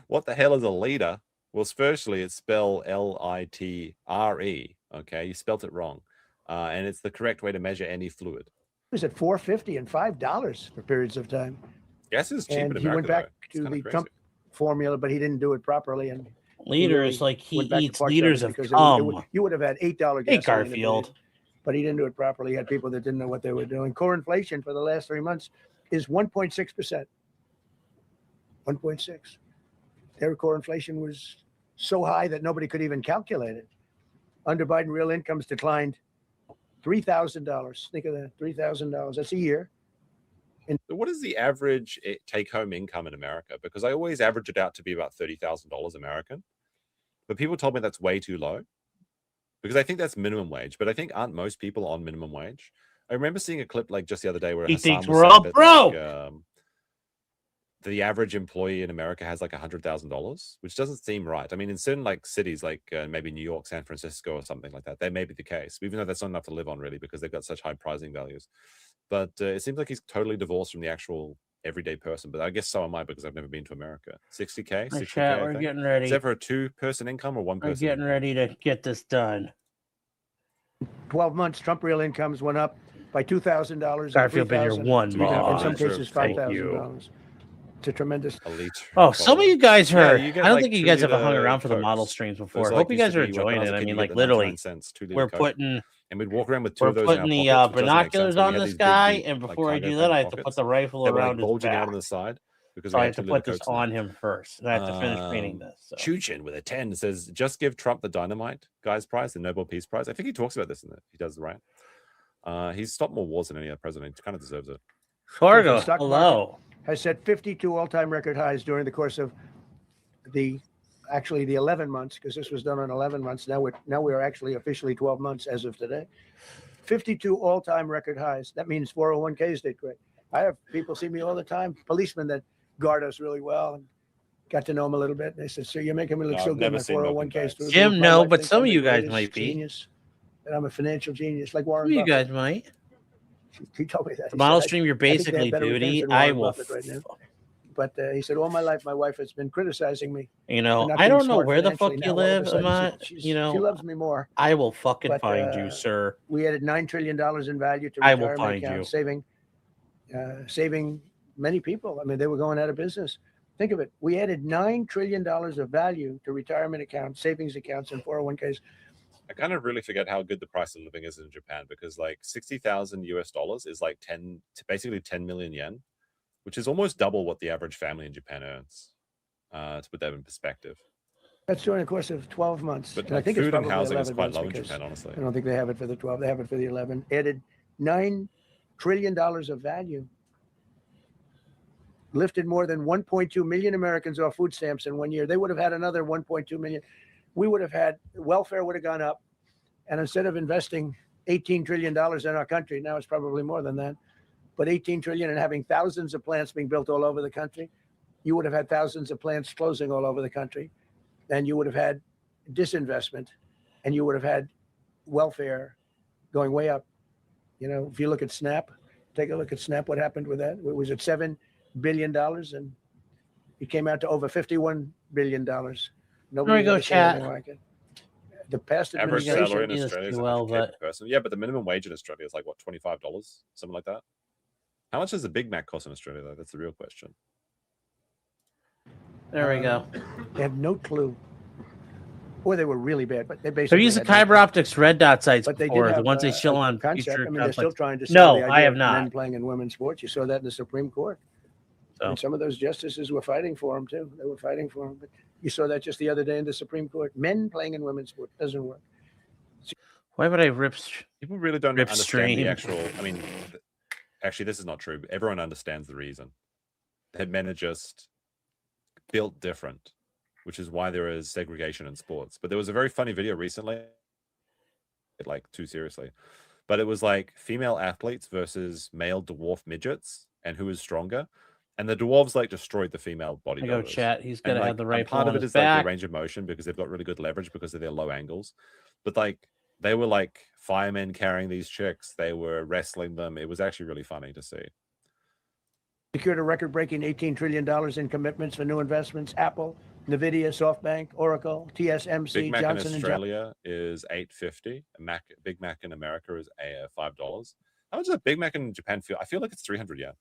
B: What the hell is a liter? Well, firstly, it's spelled L-I-T-R-E. Okay, you spelt it wrong. And it's the correct way to measure any fluid.
C: It was at $4.50 and $5 for periods of time.
B: Gas is cheap in
C: And
B: America,
C: he went back
B: though. It's
C: to
B: kinda
C: the
B: crazy.
C: Trump formula, but he didn't do it properly. And
A: Liters, like he
C: went back to
A: eats
C: parts
A: liters
C: it
A: of
C: because
A: cum.
C: you would have had $8
A: Hey,
C: gasoline.
A: Garfield.
C: But he didn't do it properly. He had people that didn't know what they were doing. Core inflation for the last 3 months is 1.6%. 1.6. Their core inflation was so high that nobody could even calculate it. Under Biden, real incomes declined $3,000. Think of that, $3,000. That's a year.
B: So what is the average take-home income in America? Because I always average it out to be about $30,000 American. But people told me that's way too low. Because I think that's minimum wage. But I think aren't most people on minimum wage? I remember seeing a clip like just the other day where
A: He
B: Hassan
A: thinks
B: was
A: we're
B: saying
A: all
B: that,
A: broke.
B: like, the average employee in America has like $100,000, which doesn't seem right. I mean, in certain like cities, like maybe New York, San Francisco, or something like that, may be the case, even though that's not enough to live on really, because they've got such high pricing values. But it seems like he's totally divorced from the actual everyday person. But I guess so am I, because I've never been to America. 60K, 60K.
A: Chat,
B: I
A: we're
B: think.
A: getting ready.
B: Is that for a two-person income or one
A: We're
B: person?
A: getting ready to get this done.
C: 12 months, Trump real incomes went up by $2,000.
A: Garfield been here one
B: To be fair,
A: month.
C: In some cases,
A: Thank
C: $5,000.
A: you.
C: It's a tremendous.
B: A liter.
A: Oh, some of you guys
B: Yeah,
A: are.
B: you get,
A: I don't
B: like,
A: think you
B: 2
A: guys have hung
B: liter
A: around for the
B: Cokes.
A: model streams before.
B: Those,
A: I
B: like,
A: hope you
B: used
A: guys
B: to
A: are
B: be, like, when I
A: enjoying
B: was
A: it.
B: a
A: I
B: kid,
A: mean,
B: you
A: like
B: get the 99
A: literally,
B: cents, 2 liter
A: we're
B: Coke.
A: putting
B: And we'd walk around with 2
A: we're
B: of those
A: putting
B: in
A: the
B: our pockets, which doesn't make sense,
A: binoculars
B: but we
A: on
B: had
A: this
B: these big,
A: guy,
B: deep,
A: and
B: like,
A: before I
B: cargo
A: do
B: kind
A: that,
B: of
A: I have to
B: pockets
A: put the rifle
B: that were, like,
A: around his
B: bulging out
A: back.
B: on the side because
A: So
B: we
A: I
B: had
A: have
B: 2
A: to
B: liter
A: put this
B: Cokes in
A: on
B: there.
A: him first, and I have to finish painting this. So.
B: Chuchin with a 10 says, just give Trump the dynamite guy's prize, the Nobel Peace Prize. I think he talks about this in it. He does, right? He's stopped more wars than any other president. He kind of deserves it.
A: Fargo,
C: The stock
A: hello.
C: has set 52 all-time record highs during the course of the 11 months, because this was done on 11 months. Now we're actually officially 12 months as of today. 52 all-time record highs. That means 401ks did great. I have people see me all the time, policemen that guard us really well, and got to know them a little bit. They said, "Sir, you're making me look
B: No,
C: so
B: I've
C: good.
B: never
C: My
B: seen Milton
C: 401ks
B: Bates.
C: through the
A: Jim,
C: roof. My
A: no,
C: wife
A: but
C: thinks
A: some
C: I'm
A: of
C: the
A: you guys
C: greatest
A: might be.
C: genius, and I'm a financial genius, like Warren
A: Some of you
C: Buffett.
A: guys might.
C: He told me that.
A: The
C: He
A: model
C: said,
A: stream, you're
C: think they have
A: basically
C: better returns
A: booty.
C: than
A: I
C: Warren
A: will.
C: Buffett right now. But he said, all my life, my wife has been criticizing me.
A: You
C: for
A: know,
C: not
A: I
C: being
A: don't know
C: smart
A: where the fuck
C: financially.
A: you
C: Now, all of a
A: live,
C: sudden,
A: Amat.
C: she
A: You know,
C: loves me more.
A: I will fucking
C: But,
A: find you, sir.
C: We added $9 trillion in value to
A: I will
C: retirement
A: find
C: accounts,
A: you.
C: saving many people. I mean, they were going out of business. Think of it. We added $9 trillion of value to retirement accounts, savings accounts, and 401ks.
B: I kind of really forget how good the price of living is in Japan, because like 60,000 US dollars is like basically 10 million yen, which is almost double what the average family in Japan earns. To put that in perspective.
C: That's during the course of 12 months.
B: But
C: And I
B: like,
C: think it's
B: food and
C: probably
B: housing is
C: 11
B: quite
C: months
B: low in
C: because
B: Japan, honestly.
C: I don't think they have it for the 12. They have it for the 11. Added $9 trillion of value. Lifted more than 1.2 million Americans off food stamps in 1 year. They would have had another 1.2 million. We would have had, welfare would have gone up. And instead of investing $18 trillion in our country, now it's probably more than that, but 18 trillion and having thousands of plants being built all over the country, you would have had thousands of plants closing all over the country. And you would have had disinvestment, and you would have had welfare going way up. You know, if you look at SNAP, take a look at SNAP, what happened with that? It was at $7 billion, and it came out to over $51 billion. Nobody
A: There we go,
C: ever said anything
A: chat.
C: like it. The past
B: Average
A: Administration
B: salary in
A: is
B: Australia is
A: too well,
B: 100K
A: but-
B: per person. Yeah, but the minimum wage in Australia is like what, $25, something like that. How much does a Big Mac cost in Australia, though? That's the real question.
A: There we go.
C: They have no clue. Or they were really bad, but they
A: Have
C: basically
A: you used the
C: had no clue.
A: fiber optics red dot sites
C: But they did
A: before? The
C: have
A: ones they show
C: a
A: on
C: concept.
A: future
C: I mean, they're still
A: conflicts?
C: trying to
A: No,
C: sell the
A: I
C: idea
A: have
C: of
A: not.
C: men playing in women's sports. You saw that in the Supreme Court.
A: So.
C: And some of those justices were fighting for them too. They were fighting for them. But you saw that just the other day in the Supreme Court. Men playing in women's sport doesn't work.
A: Why would I rip?
B: People really don't
A: Rip
B: understand
A: stream.
B: the actual. I mean, actually, this is not true. Everyone understands the reason that men are just built different, which is why there is segregation in sports. But there was a very funny video recently, like too seriously, but it was like female athletes versus male dwarf midgets, and who is stronger. And the dwarves like destroyed the female
A: I go
B: bodybuilders.
A: chat. He's
B: And
A: gonna
B: like,
A: have the
B: and
A: rifle
B: part
A: on
B: of it
A: his
B: is like
A: back.
B: their range of motion because they've got really good leverage because of their low angles. But like they were like firemen carrying these chicks. They were wrestling them. It was actually really funny to see.
C: Secured a record-breaking $18 trillion in commitments for new investments. Apple, Nvidia, SoftBank, Oracle, TSMC,
B: Big Mac
C: Johnson
B: in
C: and Johnson.
B: Australia is $8.50. Big Mac in America is $5. How much does a Big Mac in Japan feel? I feel like it's 300 yen.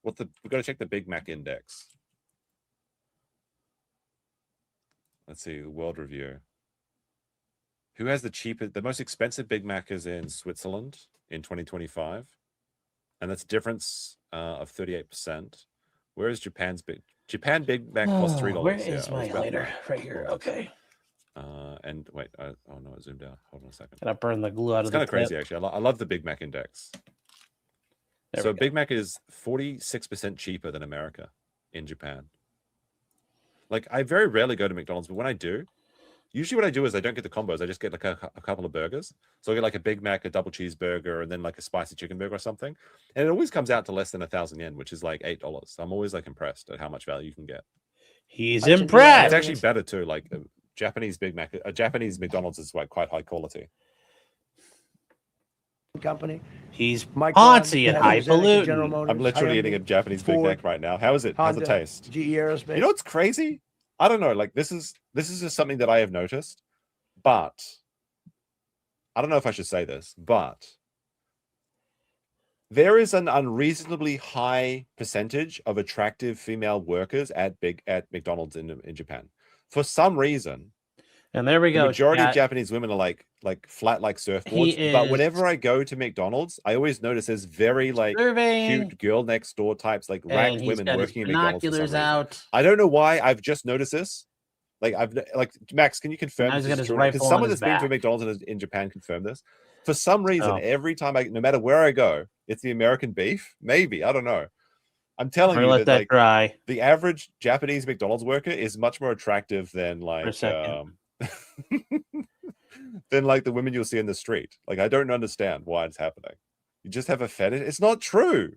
B: We've got to check the Big Mac index. Let's see, World Review. Who has the cheapest? The most expensive Big Mac is in Switzerland in 2025, and that's a difference of 38%. Where is Japan's Big Mac costs $3?
A: Where
B: Yeah,
A: is
B: I
A: my
B: was about
A: lighter?
B: right.
A: Right here. Okay.
B: And wait, oh no, it zoomed out. Hold on a second.
A: Gotta burn the glue out
B: It's
A: of
B: kind
A: the
B: of crazy,
A: clip.
B: actually. I love the Big Mac index.
A: There
B: So
A: we go.
B: Big Mac is 46% cheaper than America in Japan. Like, I very rarely go to McDonald's, but when I do, usually what I do is I don't get the combos. I just get like a couple of burgers. So I get like a Big Mac, a double cheeseburger, and then like a spicy chicken burger or something. And it always comes out to less than 1,000 yen, which is like $8. So I'm always like impressed at how much value you can get.
A: He's
C: Hudson,
A: impressed.
B: It's actually better too. Like a Japanese McDonald's is like quite high quality.
C: Company.
A: He's
C: Micron,
A: poncy and
C: General
A: highfalutin.
C: Motors,
B: I'm literally
C: IMD,
B: eating a Japanese Big
C: Ford,
B: Mac right now. How is it? How's
C: Honda,
B: it taste?
C: GE Aerospace.
B: You know what's crazy? I don't know. Like this is just something that I have noticed, but I don't know if I should say this, but there is an unreasonably high percentage of attractive female workers at McDonald's in Japan. For some reason,
A: And there we
B: the
A: go.
B: majority of
A: chat.
B: Japanese women are like flat like surfboards. But
A: is-
B: whenever I go to McDonald's, I always notice there's very like
A: Surveying,
B: cute girl next door types, like
A: and
B: racked
A: he's
B: women
A: got his
B: working at McDonald's. For some
A: binoculars
B: reason.
A: out.
B: I don't know why. I've just noticed this. Like Max, can you confirm
A: Now he's
B: this
A: got
B: is
A: his
B: true?
A: rifle
B: Because
A: on
B: someone
A: his
B: that's been to a
A: back.
B: McDonald's in Japan confirmed this. For some reason,
A: Oh.
B: every time no matter where I go, it's the American beef. Maybe I don't know. I'm telling
A: Or
B: you
A: let
B: that
A: that
B: like
A: dry
B: the average Japanese McDonald's worker is much more attractive than
A: for
B: like
A: a second.
B: than like the women you'll see in the street. Like I don't understand why it's happening. You just have a fetish. It's not true.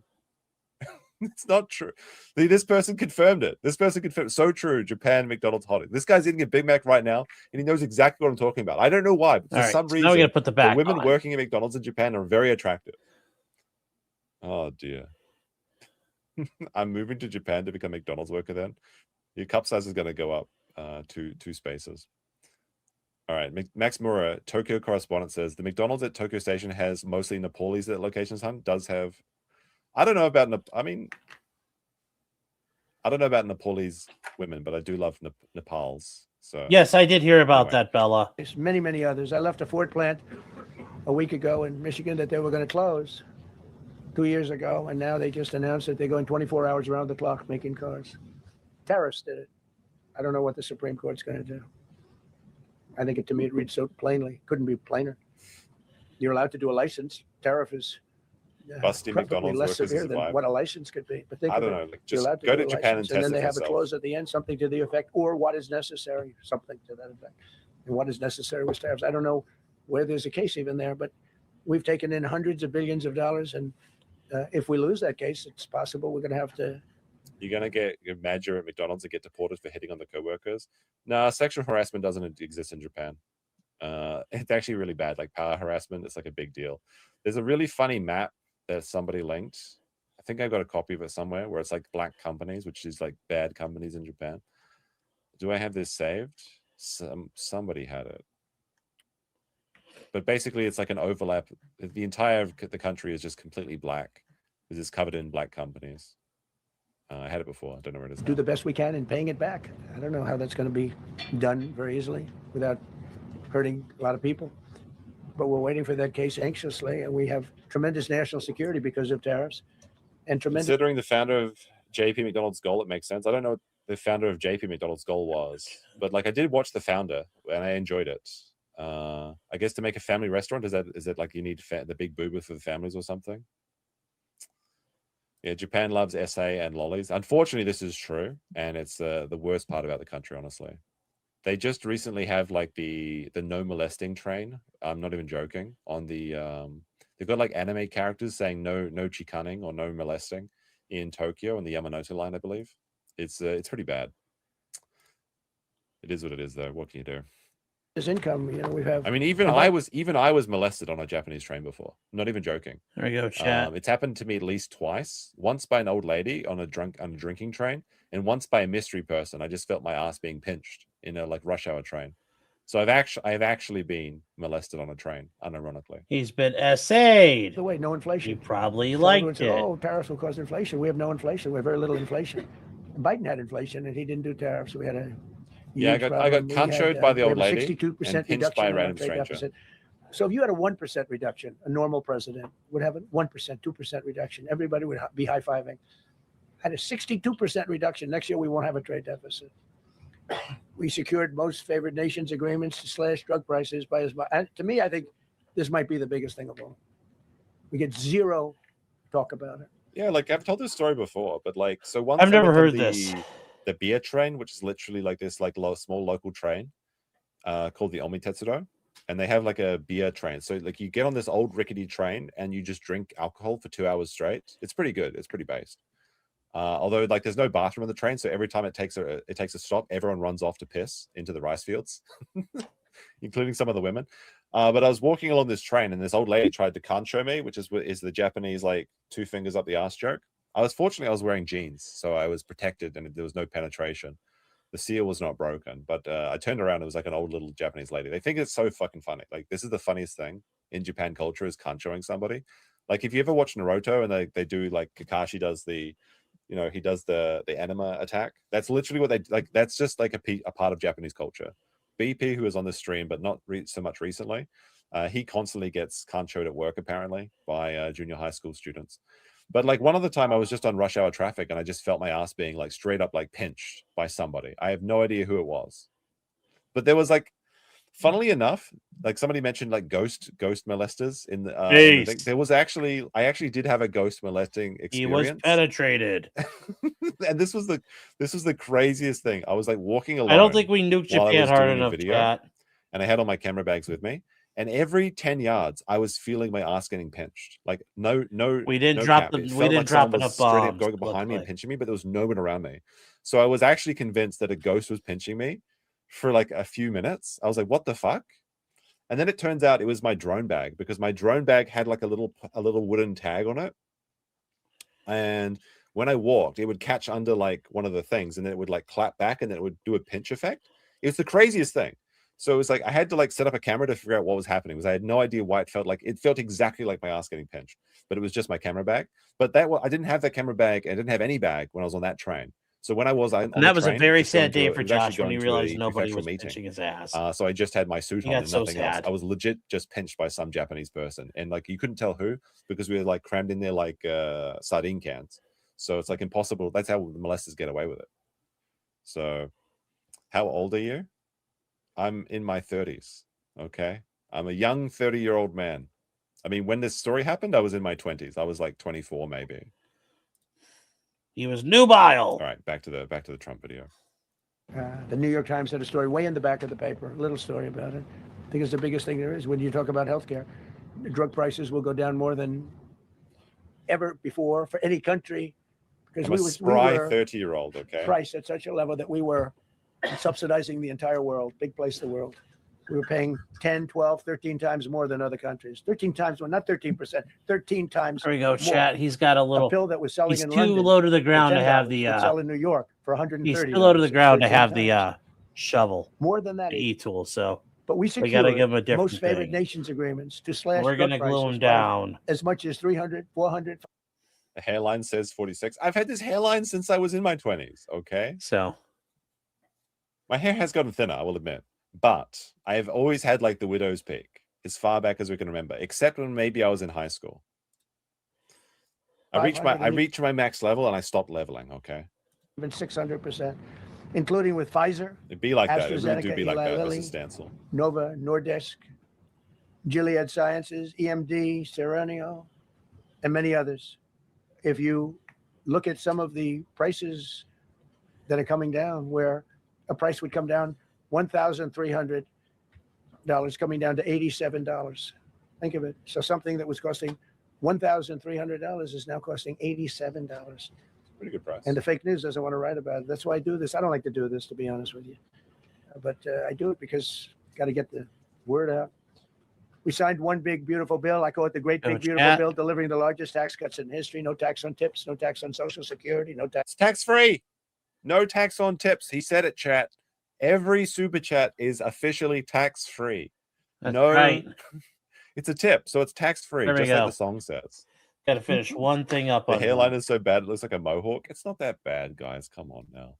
B: It's not true. This person confirmed it. This person confirmed. So true. Japan McDonald's hot. This guy's eating a Big Mac right now, and he knows exactly what I'm talking about. I don't know why, but for
A: All right,
B: some
A: so
B: reason,
A: now we gotta put the
B: the
A: back
B: women
A: on.
B: working at McDonald's in Japan are very attractive. Oh dear. I'm moving to Japan to become a McDonald's worker. Then your cup size is going to go up two spaces. All right, Max Mura, Tokyo correspondent says the McDonald's at Tokyo Station has mostly Nepalese at locations. Does have. I don't know about Nepalese women, but I do love Nepal's. So
A: Yes, I did hear about
B: Anyway.
A: that, Bella.
C: There's many others. I left a Ford plant a week ago in Michigan that they were going to close. 2 years ago, and now they just announced that they're going 24 hours around the clock making cars. Tariffs did it. I don't know what the Supreme Court's going to do. I think to me it reads so plainly. Couldn't be plainer. You're allowed to do a license. Tariff is
B: Busting
C: probably
B: McDonald's
C: less
B: workers
C: severe
B: is
C: than
B: vibe.
C: what a license could be. But think
B: I
C: of
B: don't
C: it.
B: know. Like,
C: You're
B: just
C: allowed to
B: go
C: do
B: to
C: a
B: Japan and
C: license,
B: test
C: and then
B: it
C: they
B: for
C: have a
B: yourself.
C: clause at the end, something to the effect, or what is necessary, something to that effect. And what is necessary with tariffs? I don't know where there's a case even there, but we've taken in hundreds of billions of dollars, and if we lose that case, it's possible we're going to have to.
B: You're gonna get your manager at McDonald's and get deported for hitting on the coworkers. No, sexual harassment doesn't exist in Japan. It's actually really bad. Like power harassment, it's like a big deal. There's a really funny map that somebody linked. I think I got a copy of it somewhere where it's like black companies, which is like bad companies in Japan. Do I have this saved? Somebody had it. But basically, it's like an overlap. The entire the country is just completely black. It's just covered in black companies. I had it before. I don't know where it is.
C: Do the best we can in paying it back. I don't know how that's going to be done very easily without hurting a lot of people. But we're waiting for that case anxiously, and we have tremendous national security because of tariffs, and tremendous.
B: Considering the founder of JP McDonald's goal, it makes sense. I don't know what the founder of JP McDonald's goal was, but like I did watch the founder and I enjoyed it. I guess to make a family restaurant, is it like you need the big boober for the families or something? Yeah, Japan loves SA and lollies. Unfortunately, this is true, and it's the worst part about the country, honestly. They just recently have like the no molesting train. I'm not even joking. On the they've got like anime characters saying no chicaning or no molesting in Tokyo on the Yamanote line, I believe. It's pretty bad. It is what it is, though. What can you do?
C: His income, we have.
B: I mean, even I was molested on a Japanese train before. I'm not even joking.
A: There we go, chat.
B: It's happened to me at least twice. Once by an old lady on a drinking train, and once by a mystery person. I just felt my ass being pinched in a like rush hour train. So I've actually been molested on a train, unironically.
A: He's been essayed.
C: The way, no inflation.
A: You probably
C: So
A: liked
C: everyone said,
A: it.
C: oh, tariffs will cause inflation. We have no inflation. We have very little inflation. Biden had inflation, and he didn't do tariffs. We had a
B: Yeah, I got conchoed by the old lady
C: 62%
B: and pinched by a
C: reduction in our
B: random
C: trade
B: stranger.
C: deficit. So if you had a 1% reduction, a normal president would have a 1%, 2% reduction. Everybody would be high-fiving. Had a 62% reduction. Next year, we won't have a trade deficit. We secured most favored nations agreements to slash drug prices by as much. And to me, I think this might be the biggest thing of all. We get zero talk about it.
B: Yeah, like I've told this story before, but like so once
A: I've
B: I
A: never
B: went on
A: heard this.
B: the beer train, which is literally like this like small local train called the Omitetsudo, and they have like a beer train. So like you get on this old rickety train and you just drink alcohol for 2 hours straight. It's pretty good. It's pretty based. Although like there's no bathroom on the train, so every time it takes a stop, everyone runs off to piss into the rice fields, including some of the women. But I was walking along this train, and this old lady tried to kancho me, which is the Japanese like 2 fingers up the ass joke. I was wearing jeans, so I was protected, and there was no penetration. The seal was not broken, but I turned around. It was like an old little Japanese lady. They think it's so fucking funny. Like this is the funniest thing in Japan culture is kanchoing somebody. Like if you ever watch Naruto and they do like Kakashi does the he does the anima attack. That's literally what they like. That's just like a part of Japanese culture. BP, who is on the stream, but not so much recently, he constantly gets kanchoed at work, apparently, by junior high school students. But like one other time I was just on rush hour traffic and I just felt my ass being like straight up like pinched by somebody. I have no idea who it was. But there was like, funnily enough, like somebody mentioned like ghost molesters in the thing. There was I actually did have a ghost molesting experience.
A: He was penetrated.
B: And this was the craziest thing. I was like walking along.
A: I don't think we nuked Japan hard enough, chat.
B: And I had all my camera bags with me. And every 10 yards, I was feeling my ass getting pinched. Like no.
A: We didn't
B: no
A: drop
B: cap.
A: we didn't drop enough bombs.
B: Going behind me and pinching me, but there was no one around me. So I was actually convinced that a ghost was pinching me for like a few minutes. I was like, what the fuck? And then it turns out it was my drone bag, because my drone bag had like a little wooden tag on it. And when I walked, it would catch under like one of the things, and then it would like clap back, and then it would do a pinch effect. It was the craziest thing. So it was like I had to like set up a camera to figure out what was happening, because I had no idea why it felt exactly like my ass getting pinched, but it was just my camera bag. But I didn't have that camera bag. I didn't have any bag when I was on that train. So when I was on
A: And
B: the
A: that was a
B: train,
A: very
B: just going
A: sad day
B: to
A: for
B: it was actually
A: Josh when he
B: going to
A: realized
B: a
A: nobody
B: prefectural
A: was
B: meeting.
A: pinching his ass.
B: So I just had my suit
A: He
B: on
A: got
B: and
A: so
B: nothing else.
A: sad.
B: I was legit just pinched by some Japanese person, and like you couldn't tell who because we were like crammed in there like sardine cans. So it's like impossible. That's how the molesters get away with it. So, how old are you? I'm in my 30s. Okay, I'm a young 30-year-old man. I mean, when this story happened, I was in my 20s. I was like 24, maybe.
A: He was nubile.
B: All right, back to the Trump video.
C: The New York Times had a story way in the back of the paper, a little story about it. I think it's the biggest thing there is when you talk about healthcare. Drug prices will go down more than ever before for any country because
B: I'm a spry 30-year-old. Okay,
C: priced at such a level that we were subsidizing the entire world, big place in the world. We were paying 10, 12, 13 times more than other countries. 13 times, well, not 13%, 13 times
A: There we go,
C: more.
A: chat. He's got a
C: A
A: little.
C: pill that was selling
A: He's
C: in
A: too
C: London
A: low to the
C: for
A: ground to have
C: $10
A: the.
C: would sell in New York for $130.
A: He's too low to the
C: It's
A: ground to
C: 13
A: have the
C: times.
A: shovel,
C: More than that.
A: the e-tool. So
C: But we
A: we
C: secured
A: got to give him a different
C: most favored
A: thing.
C: nations agreements to slash
A: We're
C: drug
A: gonna glue
C: prices
A: him
C: by
A: down.
C: as much as 300, 400.
B: the hairline says 46. I've had this hairline since I was in my 20s. Okay,
A: So
B: my hair has gotten thinner, I will admit, but I have always had like the widow's peak as far back as we can remember, except when maybe I was in high school. I reached my max level and I stopped leveling. Okay,
C: Even 600%, including with Pfizer,
B: it'd be like that. It really
C: AstraZeneca,
B: do be like
C: Eli
B: that,
C: Lilly,
B: Mr. Stancil.
C: Nova, Nordisk, Gilead Sciences, EMD, Serenio, and many others. If you look at some of the prices that are coming down, where a price would come down $1,300 coming down to $87. Think of it. So something that was costing $1,300 is now costing $87.
B: Pretty good price.
C: And the fake news doesn't want to write about it. That's why I do this. I don't like to do this, to be honest with you. But I do it because got to get the word out. We signed one big, beautiful bill. I call it the Great Big, Beautiful Bill, delivering the largest tax cuts in history. No tax on tips, no tax on Social Security, no tax.
B: It's tax-free. No tax on tips. He said it, chat. Every super chat is officially tax-free.
A: that's
B: No,
A: right.
B: it's a tip, so it's tax-free,
A: There we
B: just like
A: go.
B: the song says.
A: Got to finish one thing up
B: The
A: on
B: hairline
A: him.
B: is so bad, it looks like a mohawk. It's not that bad, guys. Come on now.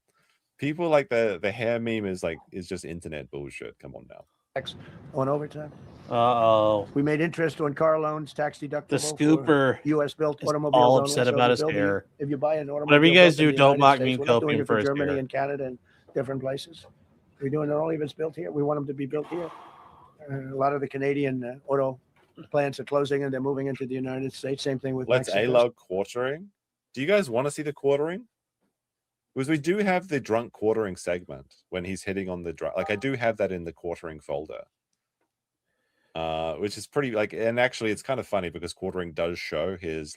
B: People like the hair meme is just internet bullshit. Come on now.
C: Tax on overtime.
A: Uh-oh.
C: We made interest on car loans, tax deductible.
A: The scooper
C: U.S. built
A: is
C: automobiles.
A: all
C: only.
A: upset
C: So
A: about
C: if
A: his
C: you build
A: hair.
C: If you buy an automobile,
A: Whatever you guys
C: built in
A: do,
C: the
A: don't
C: United
A: mock
C: States,
A: me and
C: we're not doing
A: copium
C: it
A: for
C: for
A: his
C: Germany
A: hair.
C: and Canada and different places. We're doing it all if it's built here. We want them to be built here. A lot of the Canadian auto plants are closing and they're moving into the United States. Same thing with
B: Let's
C: Mexico.
B: A-log quartering. Do you guys want to see the quartering? Because we do have the drunk quartering segment when he's hitting on the drunk. Like I do have that in the quartering folder. Which is pretty and actually it's kind of funny because quartering does show his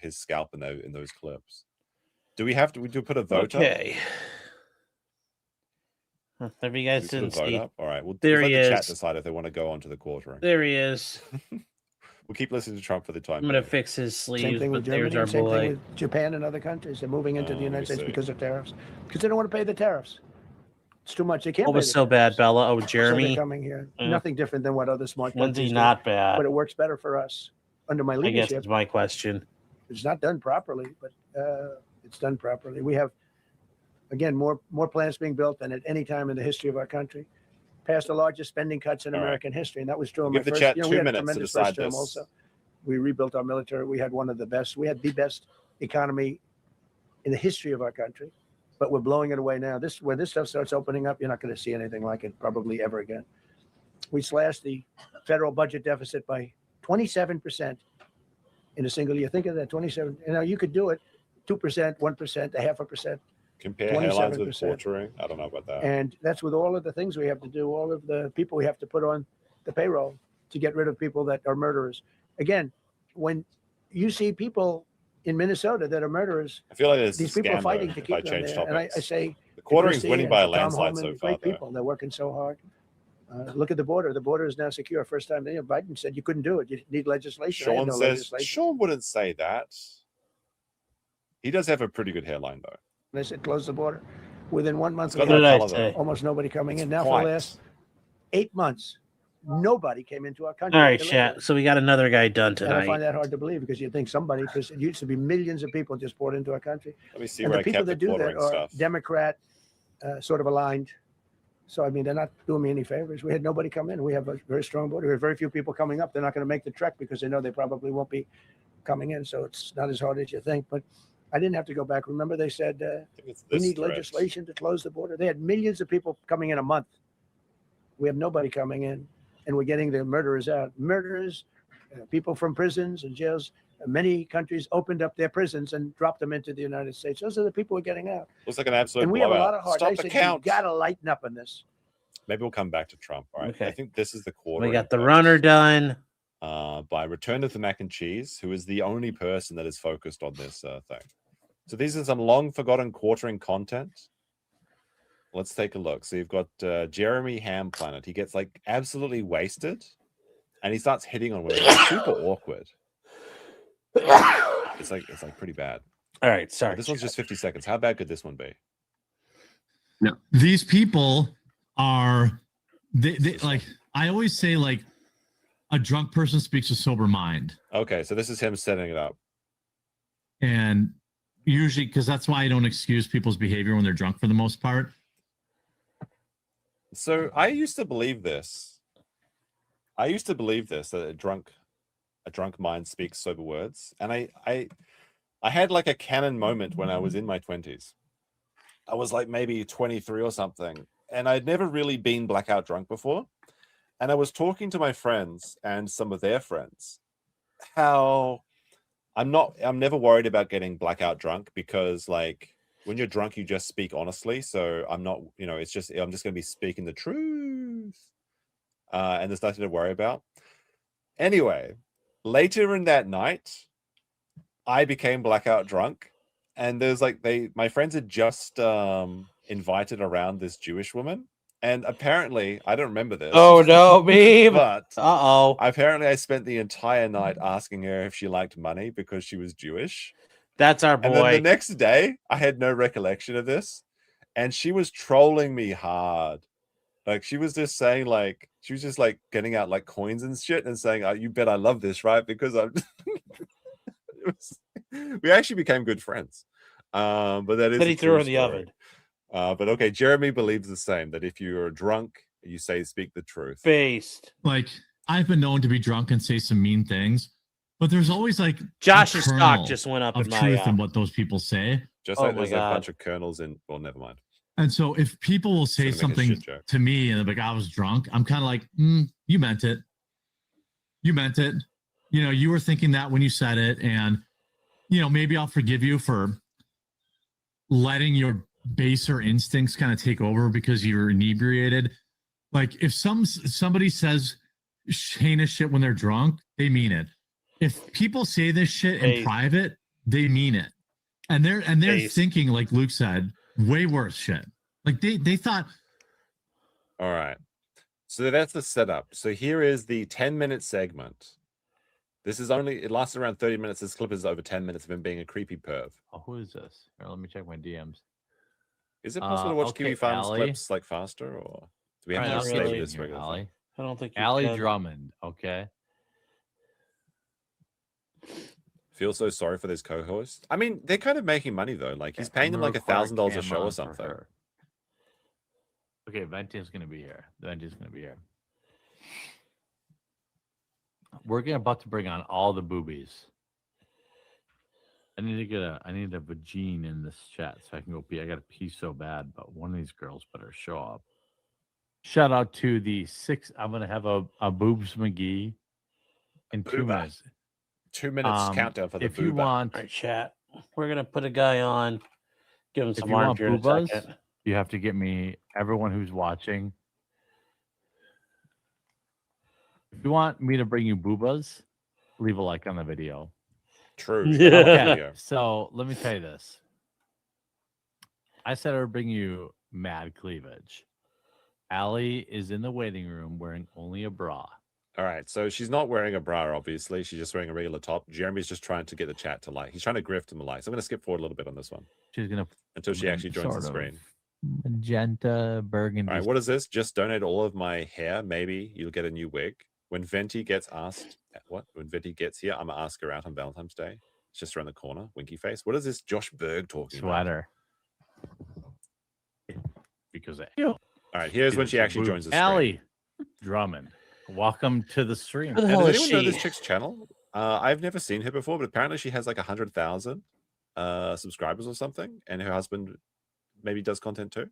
B: his scalp in those clips. Do we put a vote up?
A: Okay. If you guys
B: Do we
A: didn't
B: put a vote
A: see,
B: up? All right. We'll
A: there
B: let
A: he
B: the chat
A: is.
B: decide if they want to go on to the quartering.
A: There he is.
B: We'll keep listening to Trump for the time
A: I'm gonna
B: being.
A: fix his
C: Same
A: sleeves,
C: thing
A: but
C: with
A: there's
C: Germany,
A: our
C: and same thing
A: boy.
C: with Japan and other countries. They're moving into the
B: let me
C: United States
B: see.
C: because of tariffs. Because they don't want to pay the tariffs. It's too much. They can't
A: What
C: pay
A: was
C: the
A: so bad,
C: tariffs.
A: Bella? Oh,
C: So
A: Jeremy.
C: they're coming here.
A: Yeah.
C: Nothing different than what other smart
A: When's he
C: countries do.
A: not bad?
C: But it works better for us under my
A: I guess
C: leadership.
A: is my question.
C: It's not done properly, but it's done properly. We have, again, more plants being built than at any time in the history of our country. Passed the largest spending cuts in
B: All right.
C: American history, and that was during
B: Give
C: my
B: the
C: first.
B: chat
C: we
B: 2
C: had a
B: minutes to
C: tremendous
B: decide
C: first term
B: this.
C: also. We rebuilt our military. We had one of the best. We had the best economy in the history of our country, but we're blowing it away now. When this stuff starts opening up, you're not going to see anything like it probably ever again. We slashed the federal budget deficit by 27% in a single year. Think of that, 27. You could do it, 2%, 1%, 0.5%.
B: Compare hairlines with
C: 27%.
B: quartering. I don't know about that.
C: And that's with all of the things we have to do, all of the people we have to put on the payroll to get rid of people that are murderers. Again, when you see people in Minnesota that are murderers,
B: I feel like it's
C: these
B: a
C: people are
B: scam,
C: fighting
B: though,
C: to
B: if I
C: keep them
B: change
C: there.
B: topics.
C: And I say,
B: The quartering's
C: Christie
B: winning
C: and
B: by a
C: Tom
B: landslide
C: Homan,
B: so far,
C: great
B: though.
C: people. They're working so hard. Look at the border. The border is now secure. First time Biden said you couldn't do it. You need legislation. I had
B: Sean
C: no
B: says
C: legislation.
B: Sean wouldn't say that. He does have a pretty good hairline, though.
C: They said close the border. Within 1 month,
B: It's got
C: we
A: What
C: had
A: did I
B: color, though.
A: say?
C: almost nobody coming
B: It's
C: in. Now for
B: white.
C: the last 8 months, Nobody came into our country.
A: All right,
C: illegally.
A: chat. So we got another guy done
C: And I find
A: tonight.
C: that hard to believe because you'd think somebody, because it used to be millions of people just poured into our country.
B: Let me see
C: And
B: where
C: the
B: I
C: people
B: kept the
C: that do that
B: quartering
C: are
B: stuff.
C: Democrat sort of aligned. So, I mean, they're not doing me any favors. We had nobody come in. We have a very strong border. We have very few people coming up. They're not going to make the trek because they know they probably won't be coming in. So it's not as hard as you think. But I didn't have to go back. Remember, they said
B: I think it's
C: we
B: this
C: need
B: thread.
C: legislation to close the border. They had millions of people coming in a month. We have nobody coming in, and we're getting the murderers out. Murderers, people from prisons and jails. Many countries opened up their prisons and dropped them into the United States. Those are the people we're getting out.
B: Looks like an absolute
C: And we
B: blowout.
C: have a lot of heart.
B: Stop
C: I
B: the
C: said,
B: count.
C: you got to lighten up on this.
B: Maybe we'll come back to Trump. All right.
A: Okay.
B: I think this is the quartering.
A: We got the
B: first.
A: runner done.
B: By Return of the Mac and Cheese, who is the only person that is focused on this thing. So these are some long forgotten quartering content. Let's take a look. So you've got Jeremy Ham Planet. He gets like absolutely wasted, and he starts hitting on women. It's super awkward. It's like pretty bad.
A: All right, sorry.
B: This one's just 50 seconds. How bad could this one be?
E: No, these people are they like I always say, like, a drunk person speaks a sober mind.
B: Okay, so this is him setting it up.
E: And usually, because that's why I don't excuse people's behavior when they're drunk for the most part.
B: So I used to believe this. That a drunk mind speaks sober words. And I had like a canon moment when I was in my 20s. I was like maybe 23 or something, and I'd never really been blackout drunk before. And I was talking to my friends and some of their friends how I'm never worried about getting blackout drunk because, like, when you're drunk, you just speak honestly. So I'm not, I'm just going to be speaking the truth. And there's nothing to worry about. Anyway, later in that night, I became blackout drunk. And there's like, my friends had just invited around this Jewish woman. And apparently, I don't remember this.
A: Oh no, babe.
B: But
A: Uh-oh.
B: apparently I spent the entire night asking her if she liked money because she was Jewish.
A: That's our
B: And then the
A: boy.
B: next day, I had no recollection of this. And she was trolling me hard. Like, she was just saying, like, she was just like getting out like coins and shit and saying, oh, you bet I love this, right? Because we actually became good friends. But that is
A: Then he
B: a
A: threw her
B: true
A: in the
B: story.
A: oven.
B: But okay, Jeremy believes the same, that if you're drunk, you speak the truth.
A: Based.
E: Like, I've been known to be drunk and say some mean things, but there's always like
A: Josh's
E: a
A: stock
E: kernel
A: just went up
E: of
A: in my
E: truth in what those people say.
B: Just
A: Oh
B: like
A: my
B: there's a
A: God.
B: bunch of kernels in, well, never mind.
E: And so if people will say
B: It's gonna make a
E: something
B: shit joke.
E: to me and they're like, I was drunk, I'm kind of like, you meant it. You meant it. You were thinking that when you said it. And, maybe I'll forgive you for letting your baser instincts kind of take over because you're inebriated. Like, if somebody says heinous shit when they're drunk, they mean it. If people say this shit in
A: Hey.
E: private, they mean it. And they're
A: Hey.
E: thinking, like Luke said, way worse shit. Like they thought.
B: All right. So that's the setup. So here is the 10-minute segment. It lasts around 30 minutes. This clip is over 10 minutes of him being a creepy perv.
F: Oh, who is this? Here, let me check my DMs.
B: Is it possible to watch
F: Okay,
B: Kiwi Farms
F: Allie.
B: clips like faster, or do we have
F: All right,
B: to
F: I'll
B: stay
A: really-
B: with
F: get
B: this
F: in here,
B: regular thing?
F: Allie.
A: I don't think you
F: Allie
A: can.
F: Drummond. Okay.
B: Feel so sorry for this co-host. I mean, they're kind of making money though. Like, he's paying them
F: I'm
B: like
F: gonna
B: $1,000 a
F: record
B: show
F: camera
B: or
F: for
B: something.
F: her. Okay, Venti's gonna be here. Venti's gonna be here. We're about to bring on all the boobies. I need a vagine in this chat so I can go pee. I gotta pee so bad, but one of these girls better show up. Shout out to the 6. I'm gonna have a boobs McGee in 2
B: Booba.
F: minutes.
B: 2 minutes countdown for the
F: If you
B: booba.
F: want,
A: All right, chat. We're gonna put a guy on. Give him
F: if
A: some
F: you want
A: arms here in a
F: boobas,
A: second.
F: you have to get me everyone who's watching. If you want me to bring you boobas, leave a like on the video.
B: True.
A: Yeah.
F: Okay,
B: Video.
F: so let me tell you this. I said I would bring you mad cleavage. Allie is in the waiting room wearing only a bra.
B: All right, so she's not wearing a bra, obviously. She's just wearing a regular top. Jeremy's just trying to get the chat to like. He's trying to grift him a like. So I'm going to skip forward a little bit on this one
F: She's gonna
B: until she actually joins the
F: sort of
B: screen.
F: magenta, burgundy.
B: All right, what is this? Just donate all of my hair. Maybe you'll get a new wig. When Venti gets asked, when Venti gets here, I'm gonna ask her out on Valentine's Day. It's just around the corner. Winky face. What is this Josh Berg talking about?
F: Sweater. Because
B: All right, here's when she actually joins the stream.
F: Allie Drummond, welcome to the stream.
A: Who the
B: Now,
A: hell
B: does
A: is
B: anyone know
A: she?
B: this chick's channel? I've never seen her before, but apparently she has like 100,000 subscribers or something, and her husband maybe does content too.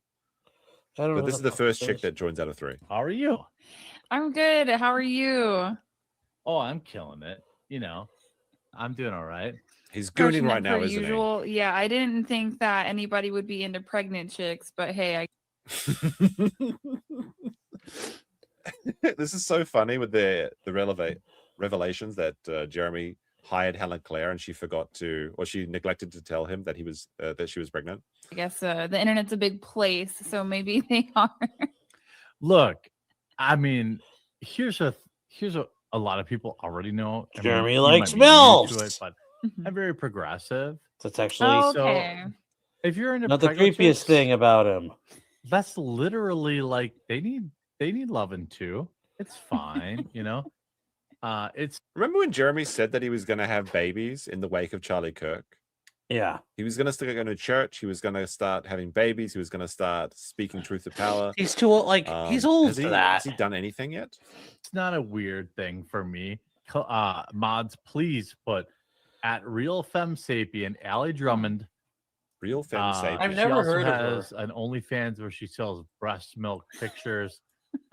A: I don't know.
B: But this is the first chick that joins out of 3.
F: How are you?
G: I'm good. How are you?
F: Oh, I'm killing it. You know, I'm doing all right.
B: He's gooning
G: Crushing
B: right
G: it
B: now,
G: per
B: isn't
G: usual. Yeah, I didn't think that anybody would be into pregnant chicks, but hey, I
B: he? This is so funny with the revelations that Jeremy hired Helen Claire and she forgot to, or she neglected to tell him that he was that she was pregnant.
G: guess the internet's a big place, so maybe they are.
F: Look, I mean, here's a lot of people already know. I mean,
A: Jeremy
F: you
A: likes
F: might be new to
A: MILFs.
F: it, but I'm very progressive.
A: That's actually
G: Oh,
F: So
G: okay.
F: if you're into
A: not the
F: pregnant
A: creepiest
F: chicks,
A: thing about him.
F: that's literally like they need loving too. It's fine, you know. It's
B: Remember when Jeremy said that he was going to have babies in the wake of Charlie Kirk?
A: Yeah.
B: He was going to start going to church. He was going to start having babies. He was going to start speaking truth to power.
A: He's too old. Like, he's old
B: has
A: for
B: he,
A: that.
B: Has he done anything yet?
F: it's not a weird thing for me. Mods, please put at Real Femme Sapien Allie Drummond.
B: Real femme sapien.
A: I've
F: She
A: never
F: also
A: heard of her.
F: has an OnlyFans where she sells breast milk pictures,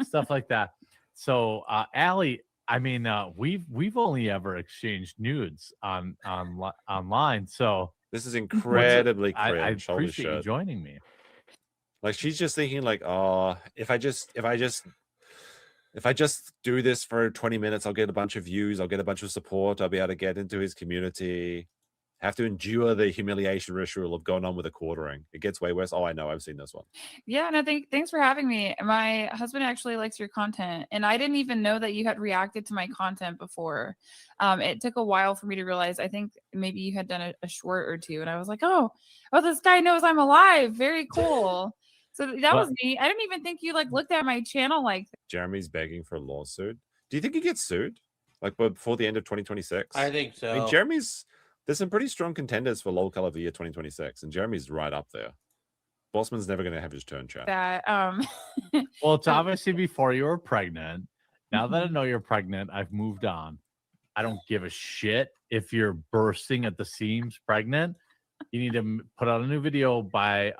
F: stuff like that. So, Allie, I mean, we've only ever exchanged nudes online. So
B: This is incredibly
F: I
B: cringe. Holy
F: appreciate you
B: shit.
F: joining me.
B: Like she's just thinking like, oh, if I just do this for 20 minutes, I'll get a bunch of views, I'll get a bunch of support, I'll be able to get into his community. Have to endure the humiliation ritual of going on with a quartering. It gets way worse. Oh, I know. I've seen this one.
G: Yeah, no, thanks for having me. My husband actually likes your content, and I didn't even know that you had reacted to my content before. It took a while for me to realize. I think maybe you had done a short or two, and I was like, oh, this guy knows I'm alive. Very cool. So that was me. I didn't even think you like looked at my channel like that.
B: Jeremy's begging for a lawsuit. Do you think he gets sued? Like before the end of 2026?
A: I think so.
B: I mean, there's some pretty strong contenders for Lol Color of the Year 2026, and Jeremy's right up there. Bossman's never going to have his turn, chat.
F: Well, it's obviously before you were pregnant. Now that I know you're pregnant, I've moved on. I don't give a shit if you're bursting at the seams pregnant. You need to put out a new video by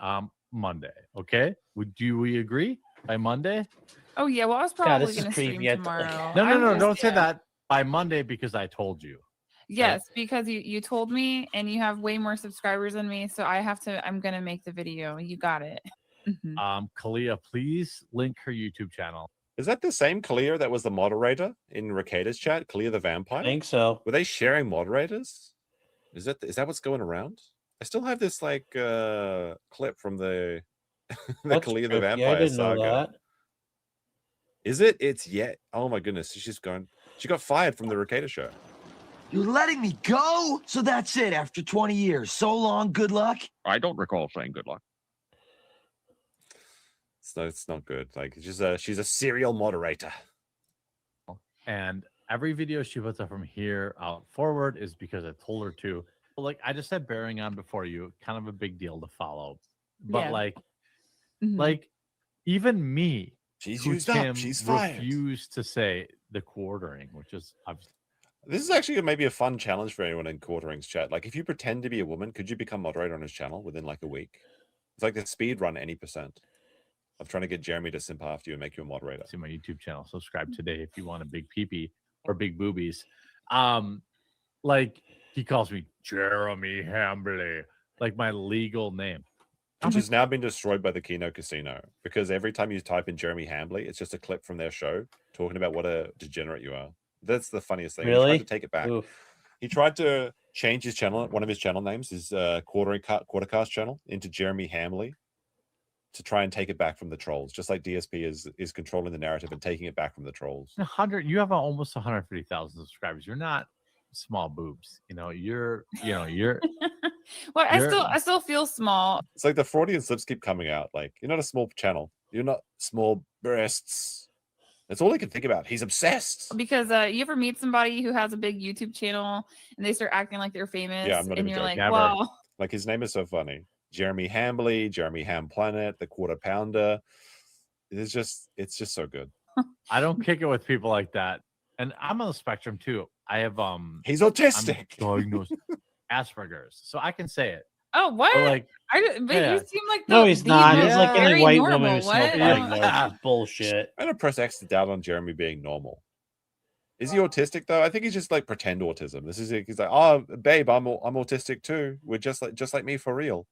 F: Monday. Okay? Do we agree by Monday?
G: Oh yeah, well I was
A: God,
G: probably
A: this is
G: going to stream
A: creepy. I-
G: tomorrow.
F: No,
G: I'm just-
F: don't say
G: yeah.
F: that by Monday because I told you.
G: Yes, because you told me, and you have way more subscribers than me, so I'm gonna make the video. You got it. Mhm.
F: Kalia, please link her YouTube channel.
B: Is that the same Kalia that was the moderator in Ricada's chat? Kalia the Vampire?
A: I think so.
B: Were they sharing moderators? Is that what's going around? I still have this like clip from the
A: That's
B: Kalia the
A: trippy.
B: Vampire
A: I didn't
B: saga.
A: know that.
B: Is it? It's yet. Oh my goodness. She's gone. She got fired from the Ricada show.
H: You're letting me go? So that's it after 20 years. So long, good luck.
I: I don't recall saying good luck.
B: It's not good. Like she's a serial moderator.
F: And every video she puts up from here out forward is because I told her to. Like I just said, bearing on before you, kind of a big deal to follow. But
G: Yeah. Mhm.
F: like even me,
B: She's
F: who
B: used
F: Tim
B: up. She's fired.
F: refused to say the quartering, which is obviously
B: This is actually maybe a fun challenge for anyone in Quartering's chat. Like, if you pretend to be a woman, could you become moderator on his channel within like a week? It's like the speed run any percent of trying to get Jeremy to simp after you and make you a moderator.
F: see my YouTube channel. Subscribe today if you want a big peepee or big boobies. Like he calls me Jeremy Hambley, like my legal name.
B: Which has now been destroyed by the Kino Casino because every time you type in Jeremy Hambley, it's just a clip from their show talking about what a degenerate you are. That's the funniest thing. He
A: Really?
B: tried to take it back.
A: Oof.
B: He tried to change his channel, one of his channel names, his Quartercast channel, into Jeremy Hamley to try and take it back from the trolls, just like DSP is controlling the narrative and taking it back from the trolls.
F: 100. You have almost 150,000 subscribers. You're not small boobs. You're
G: Well,
F: You're-
G: I still feel small.
B: It's like the Freudian slips keep coming out. Like, you're not a small channel. You're not small breasts. That's all he can think about. He's obsessed.
G: Because you ever meet somebody who has a big YouTube channel and they start acting like they're famous,
B: Yeah, I'm not
G: and
B: even
G: you're like,
B: joking.
F: Never.
G: wow.
B: Like, his name is so funny. Jeremy Hambley, Jeremy Ham Planet, the Quarter Pounder. It's just so good.
F: I don't kick it with people like that. And I'm on the spectrum too. I have
B: He's
F: I'm
B: autistic.
F: diagnosed Asperger's, so I can say it.
G: Oh, what?
F: But like,
G: But
F: yeah.
G: you seem like
A: No, he's not. He's like any
G: very
A: white
G: normal.
A: woman who's
G: What?
A: self-diagnosed. Bullshit.
B: I'm gonna press X to doubt on Jeremy being normal. Is he autistic though? I think he's just like pretend autism. He's like, oh babe, I'm autistic too. We're just like me for real.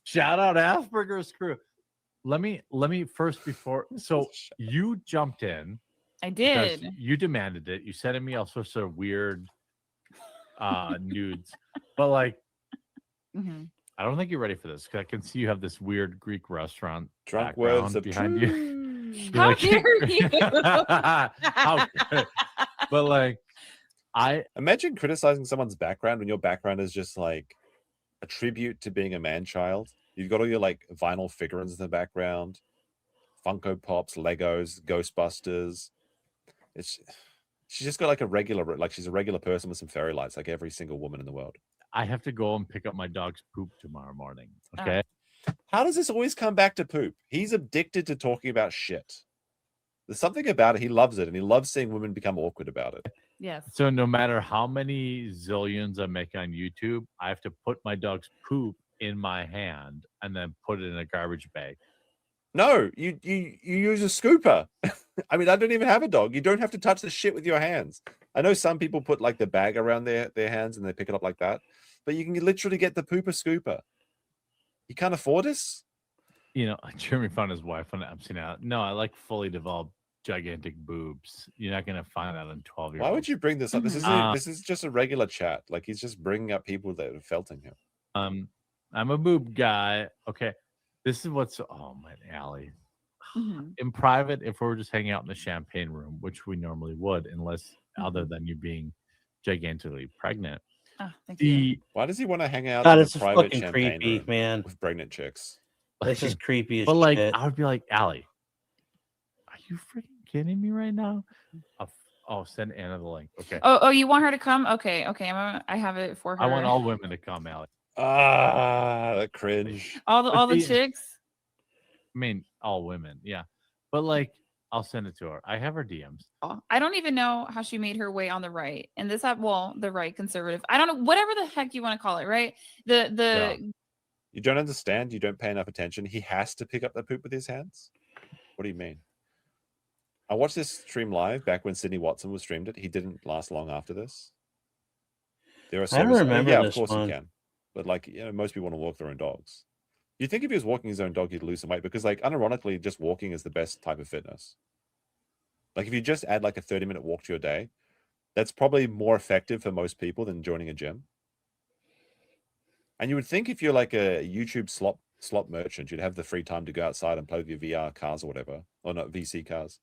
F: shout out Asperger's crew. Let me first before. So you jumped in.
G: I
F: because
G: did.
F: you demanded it. You sent me all sorts of weird nudes, but like,
G: Mhm.
F: I don't think you're ready for this because I can see you have this weird Greek restaurant
B: Drunk words
F: background
B: of
F: behind you.
B: truth.
F: You're
G: How
F: like-
G: dare you?
F: How good. But like, I
B: Imagine criticizing someone's background when your background is just like a tribute to being a man-child. You've got all your like vinyl figurines in the background, Funko Pops, Legos, Ghostbusters. She's just got like she's a regular person with some fairy lights, like every single woman in the world.
F: I have to go and pick up my dog's poop tomorrow morning.
G: Oh.
F: Okay.
B: How does this always come back to poop? He's addicted to talking about shit. There's something about it. He loves it, and he loves seeing women become awkward about it.
G: Yes.
F: So no matter how many zillions I make on YouTube, I have to put my dog's poop in my hand and then put it in a garbage bag.
B: No, you use a scooper. I mean, I don't even have a dog. You don't have to touch the shit with your hands. I know some people put like the bag around their hands and they pick it up like that, but you can literally get the pooper scooper. You can't afford this?
F: You know, Jeremy found his wife on Epstein out. No, I like fully developed gigantic boobs. You're not gonna find that in 12-year-olds.
B: Why would you bring this up? This is
F: Mhm.
B: this is just a regular chat. Like, he's just bringing up people that have felting him.
F: I'm a boob guy. Okay. This is what's my Allie.
G: Mhm.
F: In private, if we were just hanging out in the champagne room, which we normally would, unless other than you being gigantically pregnant.
G: Oh, thank you.
B: Why does he want to hang out
A: God,
B: in
A: it's
B: a private
A: fucking
B: champagne
A: creepy,
B: room
A: man.
B: with pregnant chicks?
A: This is creepy as
F: But like,
A: shit.
F: I would be like, Allie, are you freaking kidding me right now? Send Anna the link. Okay.
G: Oh, you want her to come? Okay. I have it for her.
F: I want all women to come, Allie.
B: That cringe.
G: all the
F: the-
G: chicks.
F: I mean, all women, yeah. But like, I'll send it to her. I have her DMs.
G: I don't even know how she made her way on the right. And this the right conservative. I don't know, whatever the heck you want to call it, right?
B: You don't understand. You don't pay enough attention. He has to pick up the poop with his hands. What do you mean? I watched this stream live back when Sydney Watson was streamed it. He didn't last long after this. There are
A: I don't remember
B: yeah, of
A: this
B: course
A: one.
B: you can. But like, most people want to walk their own dogs. You'd think if he was walking his own dog, he'd lose some weight because, like, unironically, just walking is the best type of fitness. Like, if you just add like a 30-minute walk to your day, that's probably more effective for most people than joining a gym. And you would think if you're like a YouTube slot merchant, you'd have the free time to go outside and play with your VR cars or whatever, or not VC cars.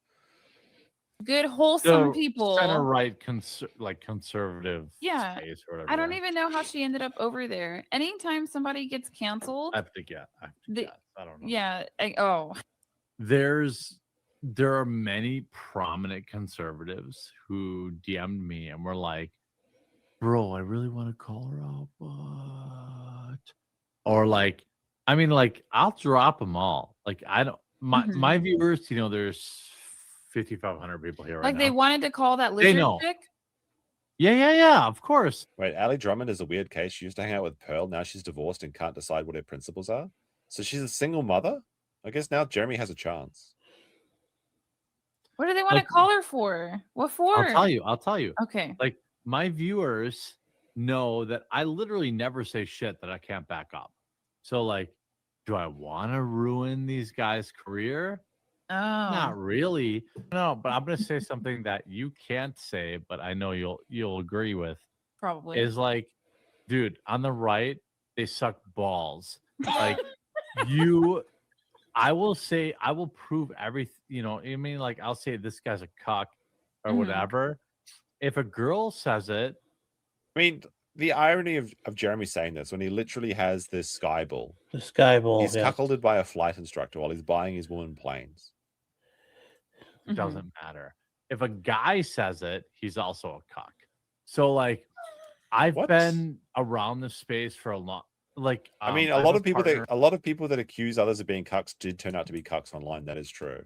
G: good wholesome people.
F: Center right, conservative.
G: Yeah.
F: Space or whatever.
G: I don't even know how she ended up over there. Anytime somebody gets canceled,
F: I have to guess. I don't know.
G: yeah.
F: There are many prominent conservatives who DM'd me and were like, bro, I really want to call her out, but or like, I mean, like, I'll drop them all. Like, I don't my viewers, there's 5,500 people here right
G: like
F: now.
G: they wanted to call that lizard
F: know.
G: chick.
F: Yeah, of course.
B: Wait, Ali Drummond is a weird case. She used to hang out with Pearl. Now she's divorced and can't decide what her principles are. So she's a single mother. I guess now Jeremy has a chance.
G: What do they want to call her for? What for?
F: I'll tell you.
G: Okay.
F: Like, my viewers know that I literally never say shit that I can't back up. So like, do I want to ruin these guys' career?
G: Oh.
F: Not really. No, but I'm gonna say something that you can't say, but I know you'll agree with.
G: Probably.
F: Is like, dude, on the right, they suck balls. Like I will prove everything, I mean, like, I'll say this guy's a cuck or whatever. If a girl says it,
B: I mean, the irony of Jeremy saying this when he literally has this sky bull.
A: The sky bull.
B: He's
A: Yeah.
B: cuckolded by a flight instructor while he's buying his woman planes.
F: It doesn't matter. If a guy says it, he's also a cuck. So like, I've
B: What?
F: been around this space for a long. Like,
B: I mean,
F: I
B: a lot
F: have
B: of people
F: partner
B: that a lot of people that accuse others of being cucks did turn out to be cucks online. That is true.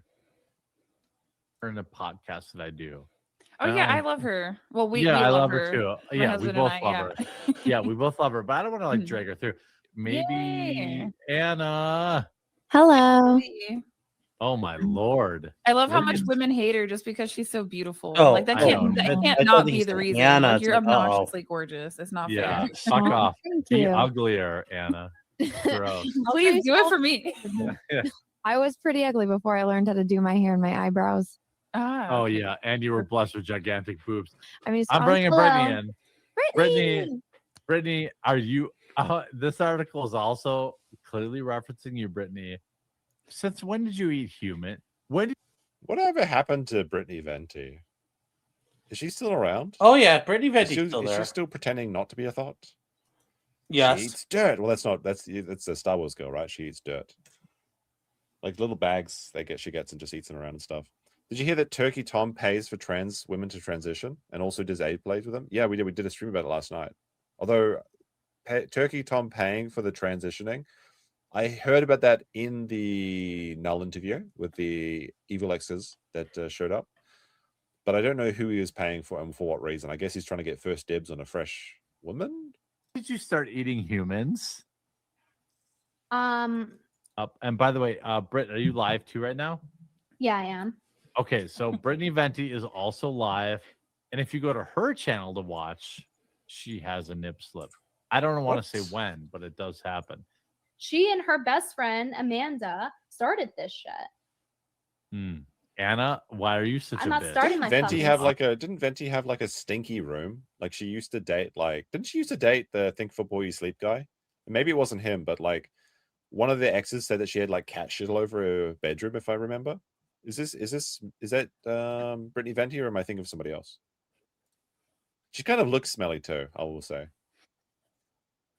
F: in a podcast that I do.
G: Oh yeah, I love her. Well, we
F: I
G: love
F: love her too.
G: My
F: Yeah, we
G: husband
F: both
G: and
F: love
G: I,
F: her. Yeah, we both love her, but I don't want to like
G: Mhm.
F: drag her through. Maybe
G: Yay.
F: Anna.
J: Hello.
G: Hey.
F: Oh my lord!
G: I love how much
F: Brilliant.
G: women hate her just because she's so beautiful.
A: Oh,
G: like that
F: I
G: can't
F: know.
G: that
A: I
G: can't
A: thought
G: not
A: he
G: be the
A: said
G: reason.
A: Anna,
G: Like
A: it's
G: you're
A: like, uh-oh.
G: obnoxiously gorgeous. It's not
F: Yeah,
G: fair.
F: fuck off.
J: Thank
F: Be
J: you.
F: uglier, Anna. Gross.
G: Please do it for me.
F: Yeah.
J: I was pretty ugly before I learned how to do my hair and my eyebrows.
G: Ah,
F: Oh
G: okay.
F: yeah, and you were blessed with gigantic boobs.
J: I mean,
F: I'm bringing Brittany in.
J: Brittany.
F: Brittany, are you? This article is also clearly referencing you, Brittany. Since when did you eat human? When did
B: Whatever happened to Brittany Venti? Is she still around?
A: Oh yeah, Brittany
B: Is
A: Venti's
B: she,
A: still
B: is
A: there.
B: she still pretending not to be a thought?
A: Yes.
B: She eats dirt. Well, that's not. That's a Star Wars girl, right? She eats dirt. Like little bags she gets and just eats them around and stuff. Did you hear that Turkey Tom pays for trans women to transition and also does aid plays with them? Yeah, we did. We did a stream about it last night. Although Turkey Tom paying for the transitioning, I heard about that in the Null interview with the Evil X's that showed up. But I don't know who he was paying for and for what reason. I guess he's trying to get first dibs on a fresh woman.
F: you start eating humans?
J: Um,
F: And by the way, Britt, are you live too right now?
J: yeah, I am.
F: Okay, so Brittany Venti is also live, and if you go to her channel to watch, she has a nip slip. I don't want to say when, but it does happen.
K: She and her best friend Amanda started this shit.
F: Anna, why are you such
K: I'm
F: a
K: not
F: bitch?
K: starting my
B: Venti
K: fucking
B: have
K: shit.
B: like a didn't Venti have like a stinky room? Like she used to date didn't she used to date the Think Football You Sleep guy? Maybe it wasn't him, but like one of the exes said that she had like cat shit all over her bedroom, if I remember. Is that Brittany Venti, or am I thinking of somebody else? She kind of looks smelly too, I will say.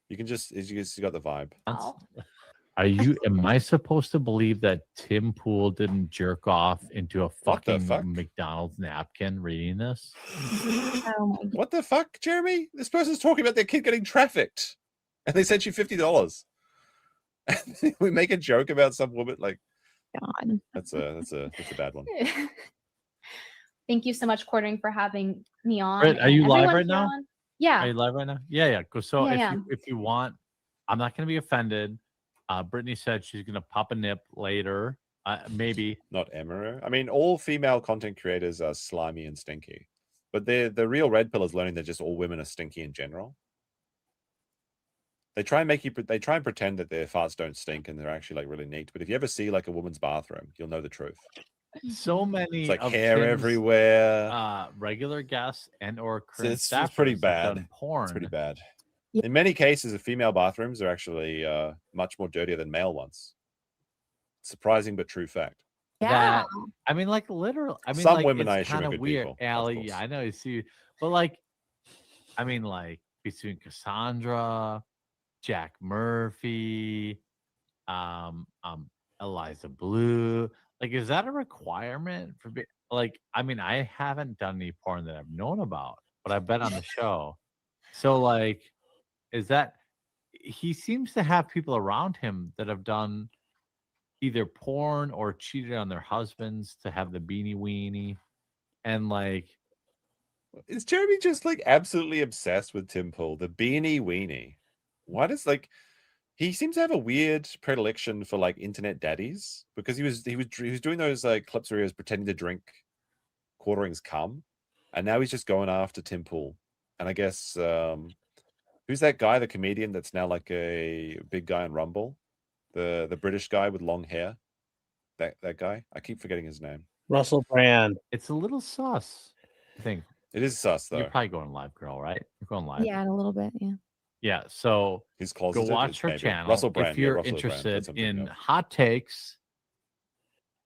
B: You got the vibe.
K: Oh.
F: Am I supposed to believe that Tim Pool didn't jerk off into a
B: What the
F: fucking
B: fuck?
F: McDonald's napkin reading this?
J: Oh my god.
B: What the fuck, Jeremy? This person's talking about their kid getting trafficked, and they sent you $50. We make a joke about some woman like
J: God.
B: that's a bad one.
K: Thank you so much, Quartering, for having me on.
F: Britt, are
K: and
F: you live
K: everyone
F: right
K: here
F: now?
K: on. Yeah.
F: Are you live right now? Yeah. So
K: Yeah,
F: if you want, I'm not going to be offended. Brittany said she's going to pop a nip later. Maybe.
B: Not Emma. I mean, all female content creators are slimy and stinky, but the real red pill is learning that just all women are stinky in general. They try and pretend that their farts don't stink and they're actually like really neat. But if you ever see like a woman's bathroom, you'll know the truth.
F: So many
B: It's like
F: of
B: hair
F: Tim's,
B: everywhere.
F: regular guests and or current
B: It's
F: staffers
B: pretty
F: have
B: bad.
F: done porn.
B: It's pretty bad.
J: Yeah.
B: In many cases, the female bathrooms are actually much more dirtier than male ones. Surprising but true fact.
J: Yeah.
F: I mean, like literal. I mean,
B: Some
F: like,
B: women,
F: it's
B: I assume, are
F: kinda
B: good
F: weird.
B: people, of
F: Allie,
B: course.
F: yeah, I know you see, but like, I mean, like between Cassandra, Jack Murphy, Eliza Blue, like, is that a requirement for like? I mean, I haven't done any porn that I've known about, but I've been on the show. So, like, is that he seems to have people around him that have done either porn or cheated on their husbands to have the beanie weenie, and like,
B: Is Jeremy just like absolutely obsessed with Tim Pool, the beanie weenie? Why does he seems to have a weird predilection for like internet daddies, because he was doing those like clips where he was pretending to drink Quartering's cum, and now he's just going after Tim Pool. And I guess who's that guy, the comedian that's now like a big guy on Rumble, the British guy with long hair, that guy, I keep forgetting his name.
A: Russell Brand.
F: it's a little sus. I think
B: It is sus though.
F: you're probably going live, girl, right? You're going live.
J: Yeah, in a little bit. Yeah.
F: Yeah. So
B: He's
F: go
B: closeted.
F: watch her
B: Maybe.
F: channel
B: Russell Brand.
F: if you're
B: Russell Brand, that's
F: interested
B: something
F: in
B: else.
F: hot takes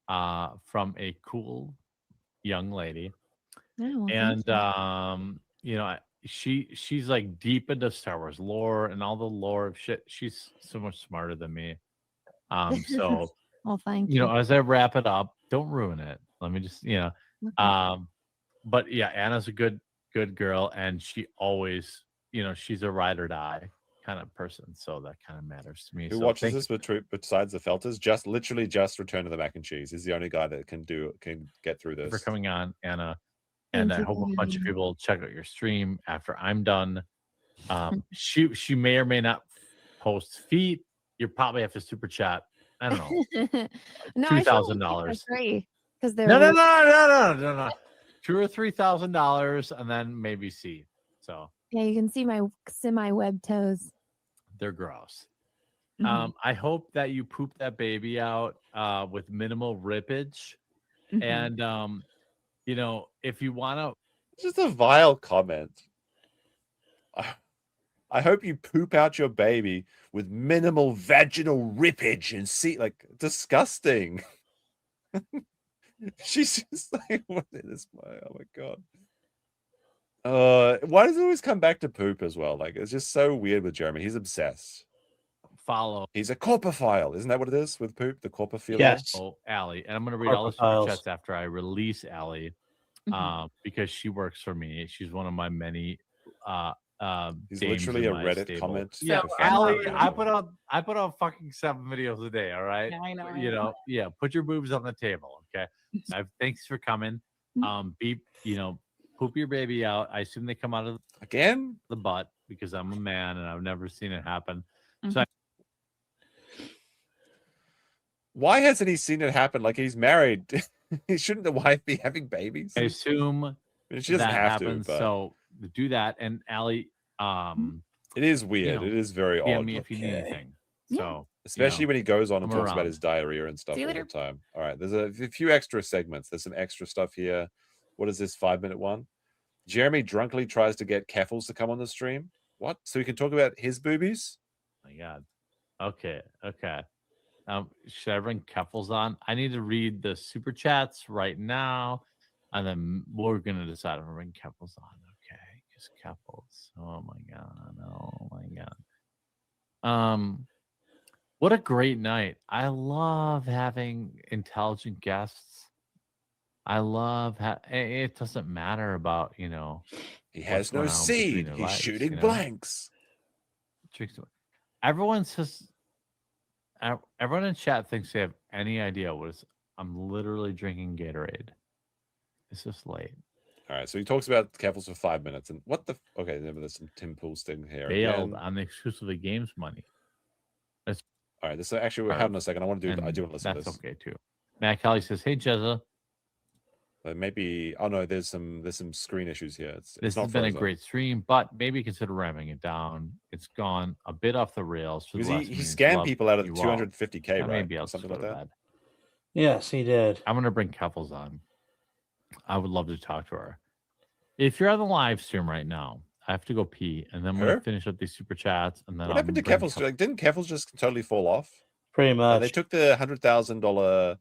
F: from a cool young lady.
J: Oh, well,
F: And
J: thank you.
F: she's like deep into Star Wars lore and all the lore of shit. She's so much smarter than me. So
J: Well, thank
F: you
J: you.
F: know, as I wrap it up, don't ruin it. Let me just,
J: Okay.
F: but yeah, Anna's a good girl, and she always, you know, she's a ride or die kind of person, so that kind of matters to me.
B: Who
F: So
B: watches
F: thank
B: this besides the Felters? Just literally just Return to the Mac and Cheese. He's the only guy that can get through
F: you
B: this.
F: for coming on, Anna. And
J: Thank
F: I
J: you
F: hope
J: for
F: a bunch of
J: having me.
F: people check out your stream after I'm done. She may or may not post feet. You probably have to super chat. I don't know,
J: No, I feel like
F: $2,000.
J: free because they're
F: No. $2,000 or $3,000, and then maybe see. So
J: yeah, you can see my semi-web toes.
F: they're gross.
J: Mhm.
F: I hope that you poop that baby out with minimal rippage,
J: Mhm.
F: and you know, if you want to,
B: Just a vile comment. I hope you poop out your baby with minimal vaginal rippage and see, like, disgusting. She's just like, what is my, oh my god. Why does it always come back to poop as well? Like, it's just so weird with Jeremy. He's obsessed.
F: follow.
B: He's a corpophile, isn't that what it is with poop? The corpophilia.
A: Yes.
F: Oh, Allie, and I'm going to read all the super
A: Corpophiles.
F: chats after I release Allie, because she works for me. She's one of my many.
B: He's
F: dames
B: literally
F: in
B: a
F: my
B: Reddit
F: stable.
B: comment.
F: Yeah,
G: So
F: Allie, I put out fucking 7 videos a day. All right,
G: Yeah, I know, I
F: you
G: know.
F: know, yeah. Put your boobs on the table, okay? Thanks for coming. Poop your baby out. I assume they come out of
B: Again
F: the butt because I'm a man and I've never seen it happen. So
B: Why hasn't he seen it happen? Like, he's married. Shouldn't the wife be having babies?
F: I assume
B: She doesn't
F: that
B: have
F: happens.
B: to, but
F: So do that. And Allie,
B: it is weird.
F: know,
B: it is very
F: DM
B: odd.
F: me if you need anything. So
B: Especially when he goes on and
F: I'm
B: talks about
F: around.
B: his diarrhea and stuff
G: See you
B: all the
G: later.
B: time. All right, there's a few extra segments. There's some extra stuff here. What is this 5-minute one? Jeremy drunkenly tries to get Keffels to come on the stream. What? So we can talk about his boobies?
F: My God. Okay. Should I bring Keffels on? I need to read the super chats right now, and then we're gonna decide if I bring Keffels on. Okay, because Keffels. Oh my God. What a great night. I love having intelligent guests. I love it doesn't matter about, you know,
B: He has no
F: going on between
B: seed.
F: their
B: He's
F: lives,
B: shooting
F: you know?
B: blanks.
F: Everyone says, everyone in chat thinks they have any idea what is. I'm literally drinking Gatorade. It's just late.
B: All right, so he talks about Keffels for 5 minutes. And what the... Okay, there's some Tim Pool's thing here.
F: Bailed
B: again.
F: on the exclusively games money.
B: All right, this actually, we're having a second. I do want to listen to this.
F: That's okay too. Matt Kelly says, "Hey Jezza,
B: maybe. Oh no, there's some screen issues here.
F: this has been a great stream, but maybe consider ramming it down. It's gone a bit off the rails. For the
B: Because
F: last
B: he
F: minute.
B: scammed
F: Love
B: people out of
F: you
B: the
F: all.
B: 250K, right?
F: Maybe I'll
B: Or something
F: just
B: like
F: go to
B: that.
F: bed.
A: Yes, he did.
F: I'm gonna bring Keffels on. I would love to talk to her. If you're on the live stream right now, I have to go pee, and then I'm gonna finish up these super chats, and then
B: What happened to Keffels? Like, didn't Keffels just totally fall off?
A: Pretty much.
B: They took the $100,000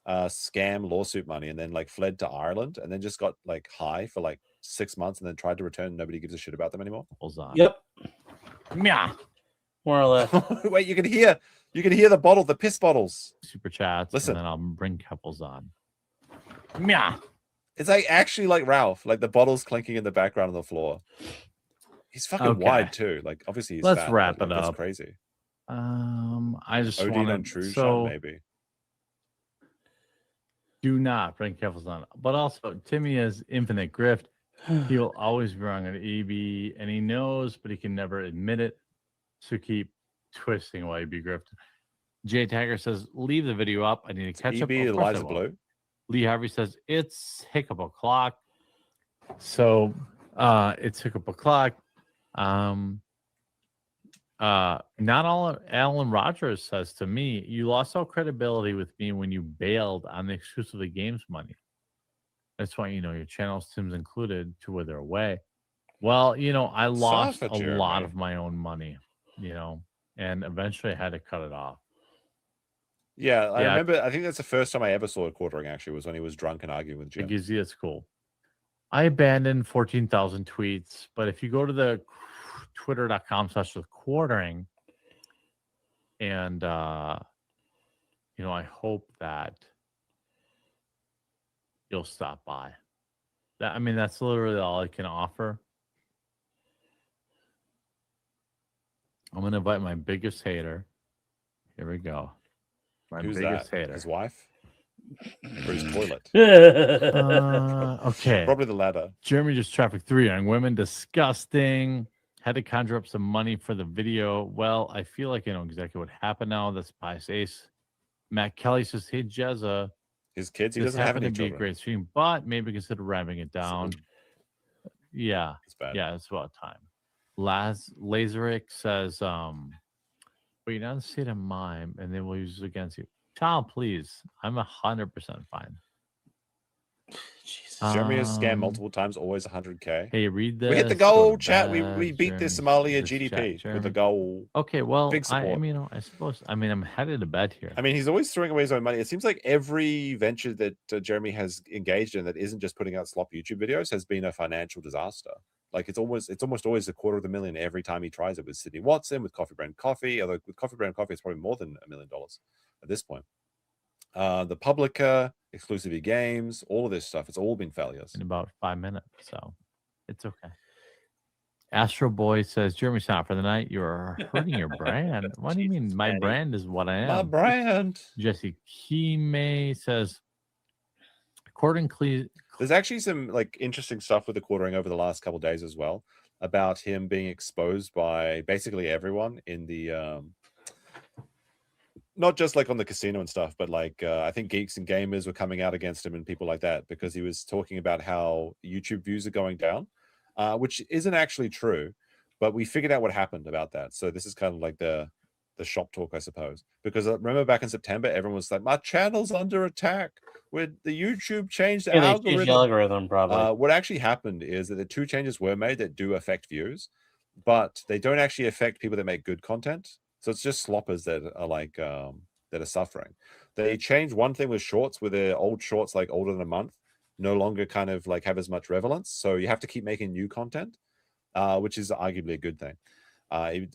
B: scam lawsuit money and then like fled to Ireland and then just got like high for like 6 months and then tried to return. Nobody gives a shit about them anymore.
A: Yep.
F: Yeah.
A: More or less.
B: Wait, you can hear the bottle, the piss bottles.
F: Super chats.
B: Listen.
F: And then I'll bring Keffels on. Yeah.
B: It's like actually like Ralph, like the bottles clinking in the background on the floor. He's fucking wide too. Like obviously he's
F: Let's
B: fat,
F: wrap
B: but,
F: it
B: like,
F: up.
B: That's crazy.
F: I just
B: Odin
F: want
B: on
F: to
B: True Shot, maybe.
F: Do not bring Keffels on. But also, Timmy has infinite grift. He will always be wrong at EB, and he knows, but he can never admit it. So keep twisting while you be grifted. Jay Tagger says, leave the video up. I need to catch up.
B: EB
F: Of course I
B: Eliza
F: will.
B: Blue.
F: Lee Harvey says, it's hiccup o'clock. So it's hiccup o'clock. Not all Alan Rogers says to me, you lost all credibility with me when you bailed on the exclusively games money. That's why, your channel Tim's included to wither away. Well, I lost
B: Suffer,
F: a
B: Jeremy.
F: lot of my own money, and eventually I had to cut it off.
B: Yeah, I remember. I think that's the first time I ever saw a quartering. Actually, was when he was drunk and arguing with Jim.
F: It gives you it's cool. I abandoned 14,000 tweets, but if you go to the twitter.com/quartering, and you know, I hope that you'll stop by. That, I mean, that's literally all I can offer. I'm gonna invite my biggest hater. Here we go. My
B: Who's
F: biggest
B: that?
F: hater.
B: His wife? Or his toilet?
F: Okay.
B: Probably the latter.
F: Jeremy just traffic 3 on women. Disgusting. Had to conjure up some money for the video. Well, I feel like I know exactly what happened now. That's Pious Ace. Matt Kelly says, hey, Jezza.
B: His kids, he
F: This
B: doesn't have
F: happened
B: any
F: to be a
B: children.
F: great stream, but maybe consider wrapping it down. Yeah.
B: It's bad.
F: Yeah, it's about time. Laseric says, but you're not in a state of mind, and they will use it against you. Child, please. I'm 100% fine.
B: Jeremy has scammed multiple times, always 100K.
F: Hey, read this.
B: We hit the goal, chat. We beat the Somalia
F: this
B: GDP
F: chat,
B: with the goal.
F: Okay, well,
B: Big
F: I
B: support.
F: mean, you know, I suppose. I mean, I'm headed to bed here.
B: I mean, he's always throwing away his own money. It seems like every venture that Jeremy has engaged in that isn't just putting out slop YouTube videos has been a financial disaster. Like it's almost always $250,000 every time he tries it with Sydney Watson, with Coffee Brand Coffee. Although with Coffee Brand Coffee, it's probably more than $1 million at this point. The Publica, exclusive games, all of this stuff. It's all been failures.
F: In about 5 minutes, so it's okay. Astro Boy says, Jeremy, stop for the night. You're hurting your brand. What do you mean? My brand is what I am.
B: My brand.
F: Jesse Kime says, accordingly,
B: there's actually some like interesting stuff with the quartering over the last couple of days as well about him being exposed by basically everyone in the not just like on the casino and stuff, but like I think Geeks and Gamers were coming out against him and people like that because he was talking about how YouTube views are going down, which isn't actually true, but we figured out what happened about that. So this is kind of like the shop talk, I suppose, because remember back in September, everyone was like, my channel's under attack. With the YouTube changed the algorithm.
A: Changed the algorithm, probably.
B: What actually happened is that the 2 changes were made that do affect views, but they don't actually affect people that make good content. So it's just sloppers that are like that are suffering. They changed one thing with shorts, where their old shorts, like older than a month, no longer kind of like have as much relevance. So you have to keep making new content, which is arguably a good thing.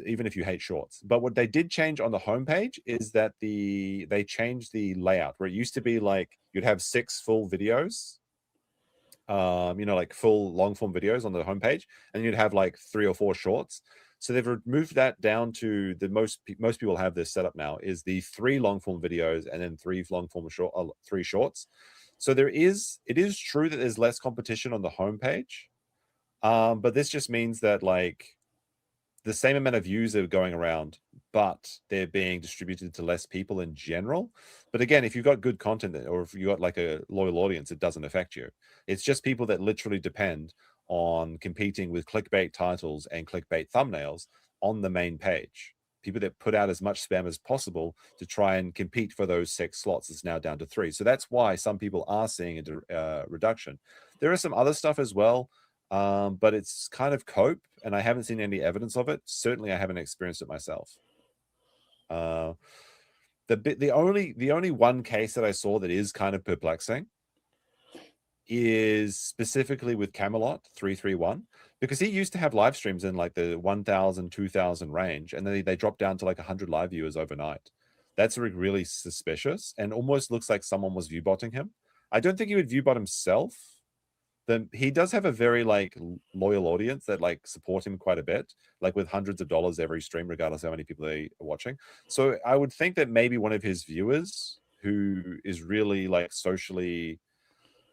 B: Even if you hate shorts. But what they did change on the homepage is that they changed the layout, where it used to be like you'd have 6 full videos, you know, like full long form videos on the homepage, and you'd have like 3 or 4 shorts. So they've moved that down to the most people have this set up now is the 3 long form videos and then 3 long form 3 shorts. So it is true that there's less competition on the homepage, but this just means that like the same amount of views are going around, but they're being distributed to less people in general. But again, if you've got good content or if you've got like a loyal audience, it doesn't affect you. It's just people that literally depend on competing with clickbait titles and clickbait thumbnails on the main page. People that put out as much spam as possible to try and compete for those 6 slots is now down to 3. So that's why some people are seeing a reduction. There is some other stuff as well. But it's kind of cope, and I haven't seen any evidence of it. Certainly, I haven't experienced it myself. The only one case that I saw that is kind of perplexing is specifically with Camelot 331, because he used to have live streams in like the 1,000, 2,000 range, and then they dropped down to like 100 live viewers overnight. That's really suspicious, and almost looks like someone was viewbotting him. I don't think he would viewbot himself. Then he does have a very like loyal audience that like support him quite a bit, like with hundreds of dollars every stream, regardless of how many people they are watching. So I would think that maybe one of his viewers who is really like socially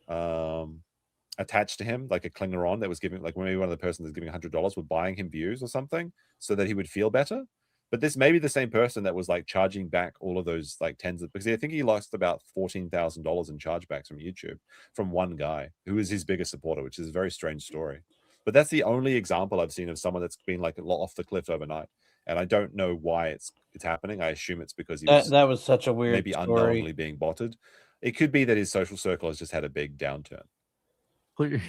B: attached to him, like a clinger on that was giving, like maybe one of the persons that's giving $100 were buying him views or something so that he would feel better. But this may be the same person that was like charging back all of those like tens of, because I think he lost about $14,000 in chargebacks from YouTube from one guy who is his biggest supporter, which is a very strange story. But that's the only example I've seen of someone that's been like off the cliff overnight. And I don't know why it's happening. I assume it's because he was
A: that was such a weird
B: maybe
A: story.
B: unknowingly being botted. It could be that his social circle has just had a big downturn.
F: Clear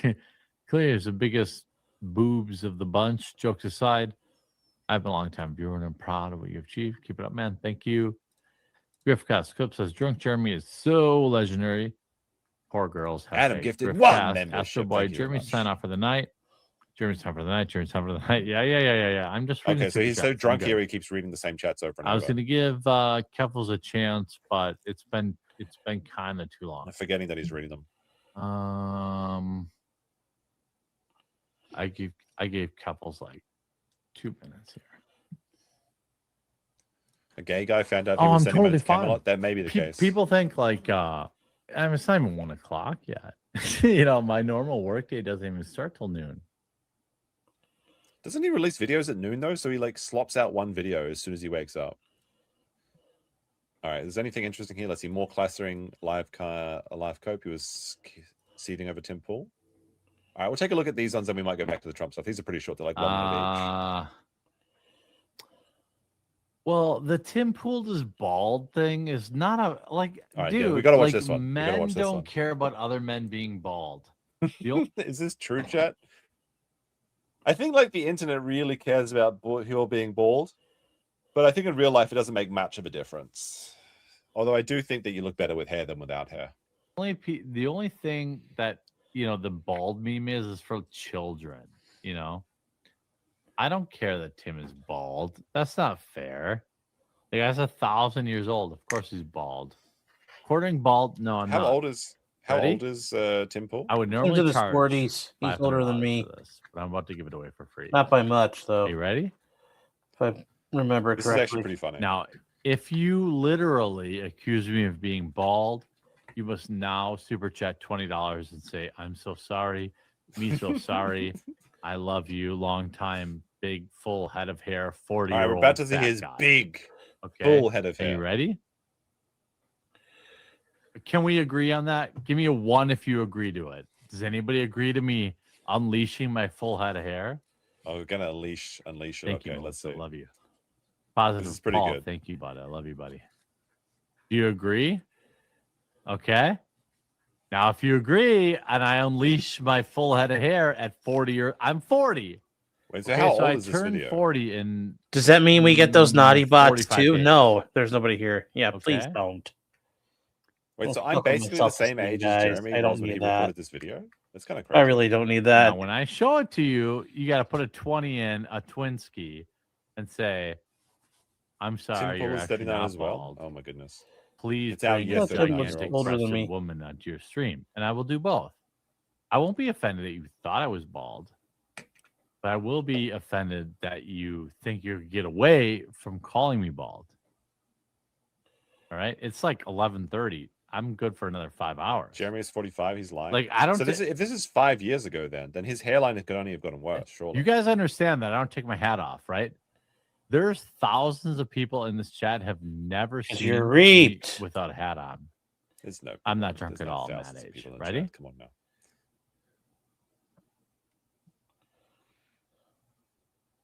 F: is the biggest boobs of the bunch. Jokes aside, I've been a long time viewer and I'm proud of what you've achieved. Keep it up, man. Thank you. Griffcast Clip says Drunk Jeremy is so legendary. Poor girls. Have
B: Adam
F: faith.
B: gifted
F: Griff
B: one
F: Cast,
B: membership.
F: Astro Boy,
B: Thank you very
F: Jeremy,
B: much.
F: sign off for the night. Jeremy's time for the night. Jeremy's time for the night. Yeah. I'm just reading
B: Okay, so
F: super
B: he's so
F: chats.
B: drunk
F: I'm
B: here
F: good.
B: he keeps reading the same chats over and
F: I was
B: over.
F: going to give Keffels a chance, but it's been kind of too long.
B: I'm forgetting that he's reading them.
F: I gave Keffels like 2 minutes here.
B: A gay guy found out he
F: Oh,
B: was
F: I'm
B: sending
F: totally
B: to
F: fine.
B: Camelot. That may be the case.
F: People think like I mean, it's not even 1 o'clock yet. My normal workday doesn't even start till noon.
B: Doesn't he release videos at noon though? So he like slops out one video as soon as he wakes up. All right, is there anything interesting here? Let's see. More classering live cope. He was seeding over Tim Pool. All right, we'll take a look at these ones, and we might go back to the Trump stuff. These are pretty short. They're like 1 minute each.
F: Well, the Tim Pool is bald thing is not a like,
B: All right,
F: dude.
B: yeah, we gotta watch
F: like,
B: this one. We gotta
F: Men
B: watch this
F: don't
B: one.
F: care about other men being bald.
B: Is this true, chat? I think like the internet really cares about people being bald, but I think in real life it doesn't make much of a difference. Although I do think that you look better with hair than without hair.
F: The only thing that the bald meme is for children. I don't care that Tim is bald. That's not fair. The guy's 1,000 years old. Of course he's bald. Quartering bald? No, I'm
B: How
F: not.
B: old is Tim Pool?
F: I would
A: Into
F: normally
A: the
F: charge
A: 40s. He's older than
F: $500
A: me.
F: for this, but I'm about to give it away for free.
A: Not by much, though.
F: Are you ready?
A: If I remember
B: This
A: correctly.
B: is actually pretty funny.
F: Now, if you literally accuse me of being bald, you must now super chat $20 and say, "I'm so sorry. Me so sorry. I love you. Long time, big, full head of hair, 40-year-old
B: All right, we're about to see
F: fat
B: his
F: guy."
B: big,
F: Okay.
B: full head of
F: Are
B: hair.
F: you ready? Can we agree on that? Give me a 1 if you agree to it. Does anybody agree to me unleashing my full head of hair?
B: Oh, we're gonna unleash it.
F: Thank
B: Okay,
F: you.
B: let's
F: I
B: see.
F: love you. Positive.
B: This is pretty
F: Paul,
B: good.
F: Thank you, buddy. I love you, buddy. Do you agree? Okay. Now, if you agree, and I unleash my full head of hair at 40, I'm 40.
B: Wait, so
F: Okay,
B: how
F: so
B: old
F: I
B: is this
F: turned
B: video?
F: 40 in.
A: Does that mean we get those naughty bots
F: 45
A: too?
F: days.
A: No, there's nobody here. Yeah, please
F: Okay.
A: don't.
B: Wait, so
A: Well,
B: I'm
A: fuck with
B: basically
A: my
B: the same
A: self-esteem,
B: age
A: guys.
B: as Jeremy
A: I don't
B: was when he
A: need that.
B: recorded this video? That's kind of crazy.
A: I really don't need that.
F: Now, when I show it to you, you got to put a 20 in, a Twinski, and say, "I'm
B: Tim
F: sorry,
B: Pool
F: you're
B: is
F: actually
B: 39
F: not
B: as well.
F: bald.
B: Oh my goodness.
F: Please
B: It's out
F: bring
B: yet,
F: a
B: 39-year-olds.
F: gigantic
A: older than
F: breasted
A: me.
F: woman onto your stream." And I will do both. I won't be offended that you thought I was bald, but I will be offended that you think you could get away from calling me bald. All right? It's like 11:30. I'm good for another 5 hours.
B: Jeremy is 45. He's lying.
F: Like, I don't
B: So if this is 5 years ago, then his hairline could only have gotten worse. Surely.
F: You guys understand that I don't take my hat off, right? There's thousands of people in this chat have never seen
A: you're
F: me
A: reaped.
F: without a hat on.
B: There's no.
F: I'm not drunk
B: there's
F: at
B: no
F: all,
B: thousands
F: Matt
B: of
F: H.
B: people in
F: Ready?
B: chat. Come on now.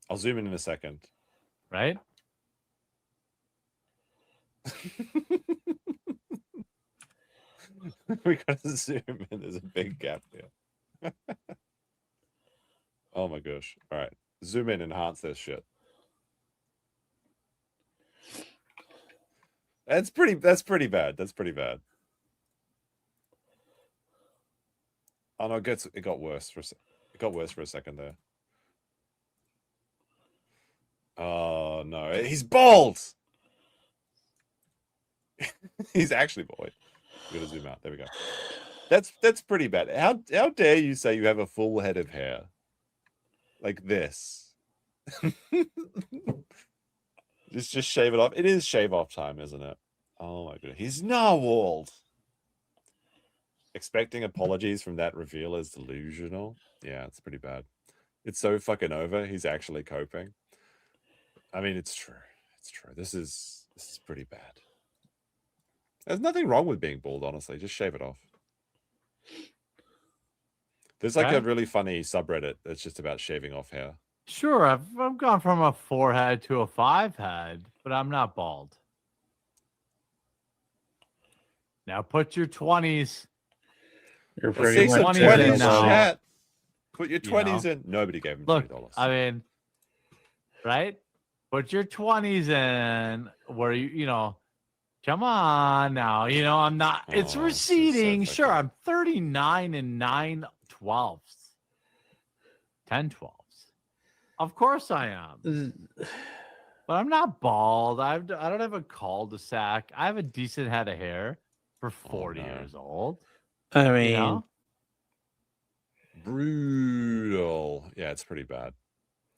B: I'll zoom in a second.
F: Right?
B: We gotta zoom in. There's a big gap there. Oh my gosh! All right, zoom in, enhance this shit. That's pretty bad. That's pretty bad. Oh no, it got worse for it got worse for a second there. Oh no, he's bald. He's actually bald. We gotta zoom out. There we go. That's pretty bad. How dare you say you have a full head of hair like this? Just shave it off. It is shave off time, isn't it? Oh my goodness, he's narwhaled. Expecting apologies from that reveal is delusional. Yeah, it's pretty bad. It's so fucking over. He's actually coping. I mean, it's true. It's true. This is pretty bad. There's nothing wrong with being bald, honestly. Just shave it off. There's like a really funny subreddit that's just about shaving off hair.
F: Sure, I've gone from a 4-head to a 5-head, but I'm not bald. Now put your 20s.
A: You're
B: Let's see some
F: 20s
B: 20s
F: in now.
B: chat. Put your
F: You
B: 20s
F: know?
B: in. Nobody gave him
F: Look,
B: $20.
F: I mean, right? Put your 20s in where you know, Come on now. You know, I'm not. It's
B: Oh, this is so
F: receding. Sure,
B: fucking-
F: I'm 39 and 9/12. 10/12. Of course I am. But I'm not bald. I don't have a cul-de-sac. I have a decent head of hair for 40
B: no.
F: years old.
A: I
F: You
A: mean,
F: know?
B: Brutal. Yeah, it's pretty bad.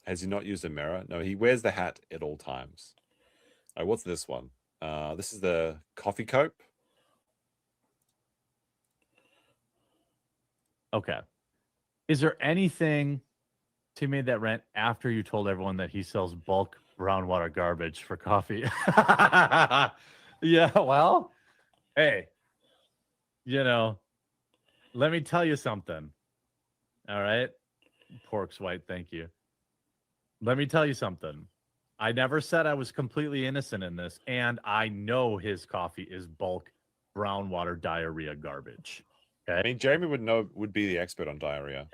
B: Has he not used a mirror? No, he wears the hat at all times. All right, what's this one? This is the coffee cope.
F: Okay. Is there anything to made that rent after you told everyone that he sells bulk brown water garbage for coffee? Yeah, well, hey, you know, let me tell you something. All right. Pork's white, thank you. Let me tell you something. I never said I was completely innocent in this, and I know his coffee is bulk brown water diarrhea garbage. Okay.
B: I mean, Jeremy would be the expert on diarrhea.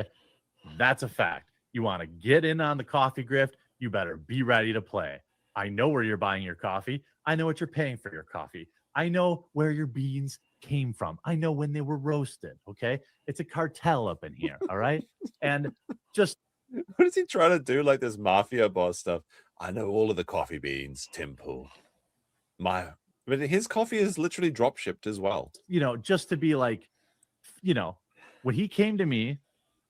F: That's a fact. You want to get in on the coffee grift, you better be ready to play. I know where you're buying your coffee. I know what you're paying for your coffee. I know where your beans came from. I know when they were roasted. Okay. It's a cartel up in here. All right. And just
B: What is he trying to do? Like this mafia boss stuff. I know all of the coffee beans, Tim Pool. But his coffee is literally drop shipped as well.
F: you know, just to be like, you know, when he came to me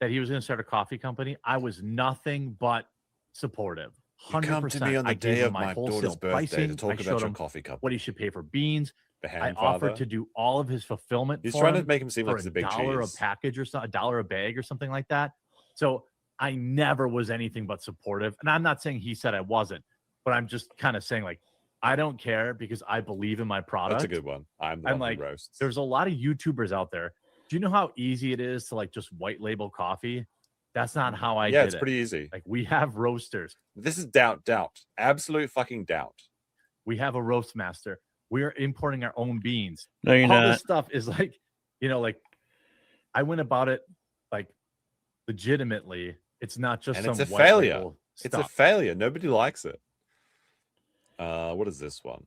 F: that he was going to start a coffee company, I was nothing but supportive. 100%.
B: You come to me on the
F: I gave
B: day
F: him
B: of my daughter's
F: wholesale
B: birthday
F: pricing.
B: to talk
F: I
B: about
F: showed
B: your
F: him
B: coffee cup.
F: what he should pay for beans.
B: The
F: I
B: hand
F: offered
B: father.
F: to do all of his fulfillment.
B: He's
F: for
B: trying to
F: him
B: make him seem
F: for
B: like he's a big
F: $1
B: cheese.
F: a package or something, $1 a bag or something like that. So I never was anything but supportive. And I'm not saying he said I wasn't, but I'm just kind of saying like, I don't care because I believe in my product.
B: That's a good one. I'm the
F: I'm
B: one
F: like,
B: who roasts.
F: there's a lot of YouTubers out there. Do you know how easy it is to like just white label coffee? That's not how I
B: Yeah,
F: did
B: it's
F: it.
B: pretty easy.
F: Like we have roasters.
B: This is doubt. Absolute fucking doubt.
F: We have a roast master. We're importing our own beans.
A: no, you're
F: All
A: not.
F: this stuff is like, you know, like I went about it like legitimately. It's not just
B: And
F: some
B: it's a
F: white
B: failure.
F: label
B: It's a
F: stuff.
B: failure. Nobody likes it. What is this one?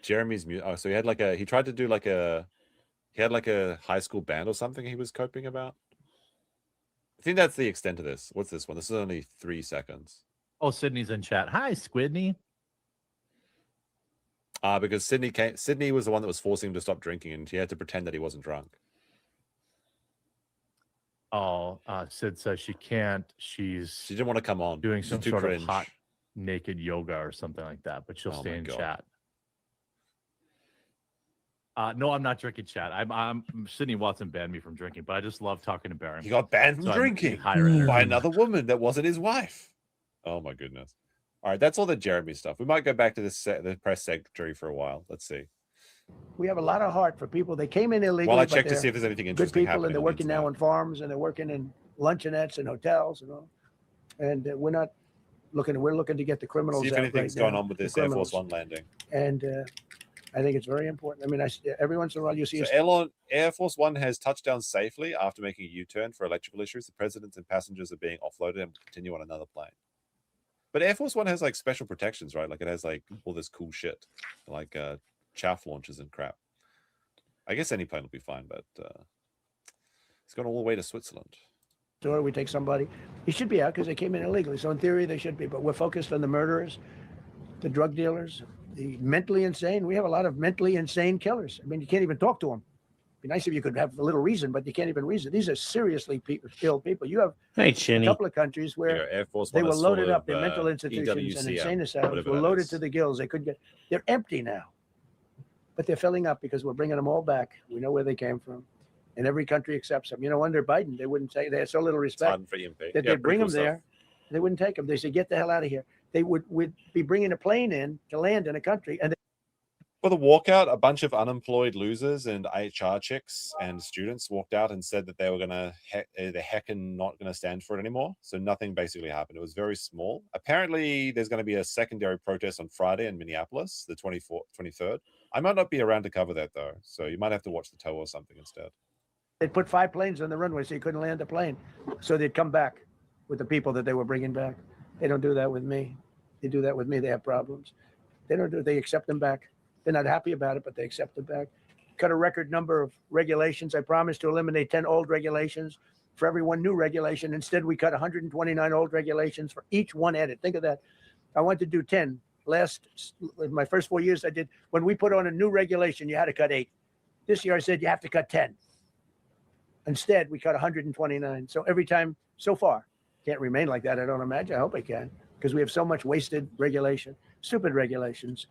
B: Jeremy's music. Oh, so he tried to do he had like a high school band or something he was coping about. I think that's the extent of this. What's this one? This is only 3 seconds.
F: Oh, Sydney's in chat. Hi, Squidney.
B: Because Sydney was the one that was forcing him to stop drinking, and he had to pretend that he wasn't drunk.
F: Oh, Sid says she can't.
B: She didn't want to come on.
F: Doing
B: She's
F: some
B: too
F: sort
B: cringe.
F: of hot naked yoga or something like that, but she'll
B: Oh
F: stay
B: my
F: in
B: God.
F: chat. No, I'm not drinking chat. I'm Sydney Watson banned me from drinking, but I just love talking to Barry.
B: He got banned from
F: So I'm
B: drinking
F: higher energy.
B: by another woman that wasn't his wife. Oh my goodness. All right, that's all the Jeremy stuff. We might go back to the press secretary for a while. Let's see.
C: We have a lot of heart for people. They came in illegally.
B: While I
C: but
B: check to
C: they're
B: see if there's anything
C: good
B: interesting
C: people, and
B: happening
C: they're
B: on the
C: working now
B: internet.
C: on farms, and they're working in luncheonettes and hotels and all. And we're not looking. We're looking to get the criminals
B: See if
C: out
B: anything's
C: right
B: going
C: now,
B: on with
C: the
B: this Air
C: criminals.
B: Force One landing.
C: And I think it's very important. I mean, every once in a while you see.
B: So Air Force One has touched down safely after making a U-turn for electrical issues. The president and passengers are being offloaded and will continue on another plane. But Air Force One has like special protections, right? Like it has like all this cool shit, like chaff launchers and crap. I guess any plane will be fine, but it's gone all the way to Switzerland.
C: Or we take somebody, he should be out because they came in illegally. So in theory they should be, but we're focused on the murderers, the drug dealers, the mentally insane. We have a lot of mentally insane killers. I mean, you can't even talk to them. It'd be nice if you could have a little reason, but you can't even reason. These are seriously ill people. You have
A: Hey,
C: a
A: Chinny.
C: couple of countries where
B: Air Force
C: they
B: One
C: were
B: is
C: loaded
B: full
C: up.
B: of,
C: Their mental institutions and
B: EWCM,
C: insane asylums
B: whatever
C: were
B: that
C: loaded
B: is.
C: to the gills. They couldn't get. They're empty now, but they're filling up because we're bringing them all back. We know where they came from, and every country accepts them. You know, under Biden, they wouldn't say they had so little respect
B: Pardon for EMP.
C: that
B: Yeah,
C: they'd bring
B: pretty
C: them
B: cool
C: there.
B: stuff.
C: They wouldn't take them. They said, "Get the hell out of here." They would be bringing a plane in to land in a country, and
B: For the walkout, a bunch of unemployed losers and HR chicks and students walked out and said that they were gonna the heckin' not gonna stand for it anymore. So nothing basically happened. It was very small. Apparently, there's going to be a secondary protest on Friday in Minneapolis, the 23rd. I might not be around to cover that though, so you might have to watch the tow or something instead.
C: they'd put 5 planes on the runway so you couldn't land a plane. So they'd come back with the people that they were bringing back. They don't do that with me. They do that with me. They have problems. They don't do it. They accept them back. They're not happy about it, but they accept them back. Cut a record number of regulations. I promised to eliminate 10 old regulations for every one new regulation. Instead, we cut 129 old regulations for each one added. Think of that. I wanted to do 10. My first 4 years, I did. When we put on a new regulation, you had to cut 8. This year, I said you have to cut 10. Instead, we cut 129. So every time, so far, can't remain like that. I don't imagine. I hope I can, because we have so much wasted regulation, stupid regulations,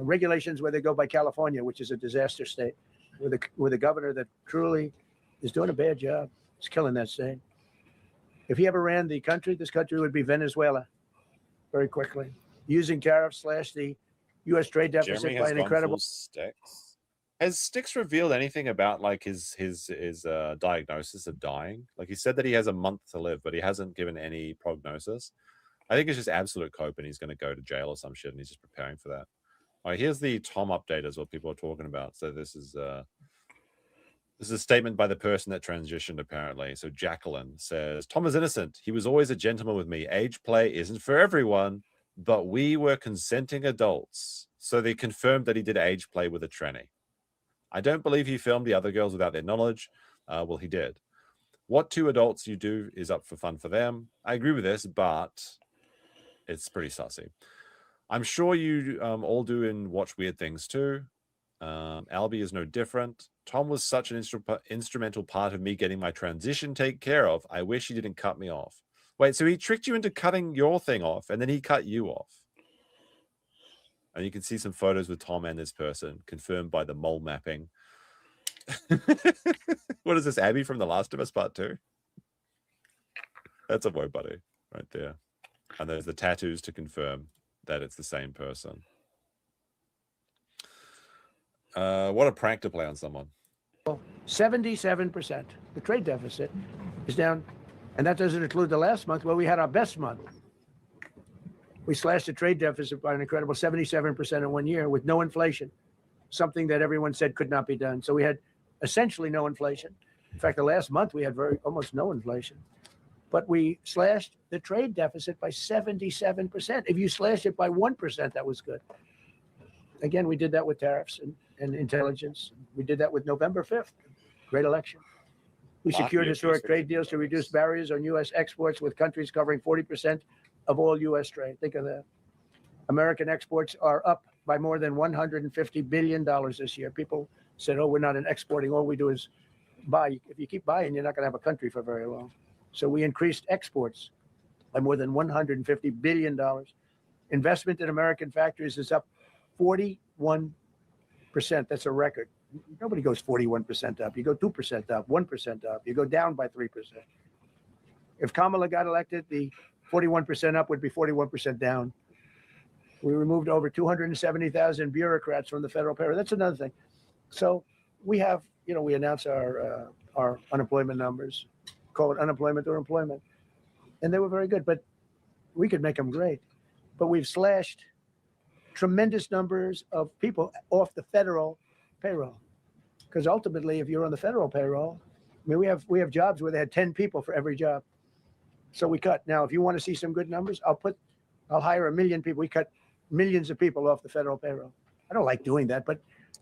C: regulations where they go by California, which is a disaster state, with a governor that truly is doing a bad job. He's killing that state. If he ever ran the country, this country would be Venezuela very quickly. Using tariffs / the U.S. trade deficit
B: Jeremy
C: by
B: has
C: an
B: gone
C: incredible.
B: full Sticks. Has Sticks revealed anything about like his diagnosis of dying? Like he said that he has a month to live, but he hasn't given any prognosis. I think it's just absolute cope, and he's going to go to jail or some shit, and he's just preparing for that. All right, here's the Tom update, is what people are talking about. So this is a statement by the person that transitioned, apparently. So Jacqueline says, Tom is innocent. He was always a gentleman with me. Age play isn't for everyone, but we were consenting adults. So they confirmed that he did age play with a tranny. I don't believe he filmed the other girls without their knowledge. Well, he did. What 2 adults you do is up for fun for them. I agree with this, but it's pretty sussy. I'm sure you all do and watch weird things too. Albie is no different. Tom was such an instrumental part of me getting my transition taken care of. I wish he didn't cut me off. Wait, so he tricked you into cutting your thing off, and then he cut you off. And you can see some photos with Tom and this person, confirmed by the mole mapping. What is this, Abby from The Last of Us Part 2? That's a boy buddy right there. And there's the tattoos to confirm that it's the same person. What a prank to play on someone.
C: 77%. The trade deficit is down, and that doesn't include the last month where we had our best month. We slashed the trade deficit by an incredible 77% in 1 year with no inflation, something that everyone said could not be done. So we had essentially no inflation. In fact, the last month we had almost no inflation. But we slashed the trade deficit by 77%. If you slash it by 1%, that was good. Again, we did that with tariffs and intelligence. We did that with November 5th, great election. We secured historic trade deals to reduce barriers on U.S. exports with countries covering 40% of all U.S. trade. Think of that. American exports are up by more than $150 billion this year. People said, oh, we're not exporting. All we do is buy. If you keep buying, you're not going to have a country for very long. So we increased exports by more than $150 billion. Investment in American factories is up 41%. That's a record. Nobody goes 41% up. You go 2% up, 1% up. You go down by 3%. If Kamala got elected, the 41% up would be 41% down. We removed over 270,000 bureaucrats from the federal payroll. That's another thing. So we have, we announce our unemployment numbers, call it unemployment or employment. And they were very good, but we could make them great. But we've slashed tremendous numbers of people off the federal payroll. Because ultimately, if you're on the federal payroll, I mean, we have jobs where they had 10 people for every job. So we cut. Now, if you want to see some good numbers, I'll hire 1 million people. We cut millions of people off the federal payroll. I don't like doing that, but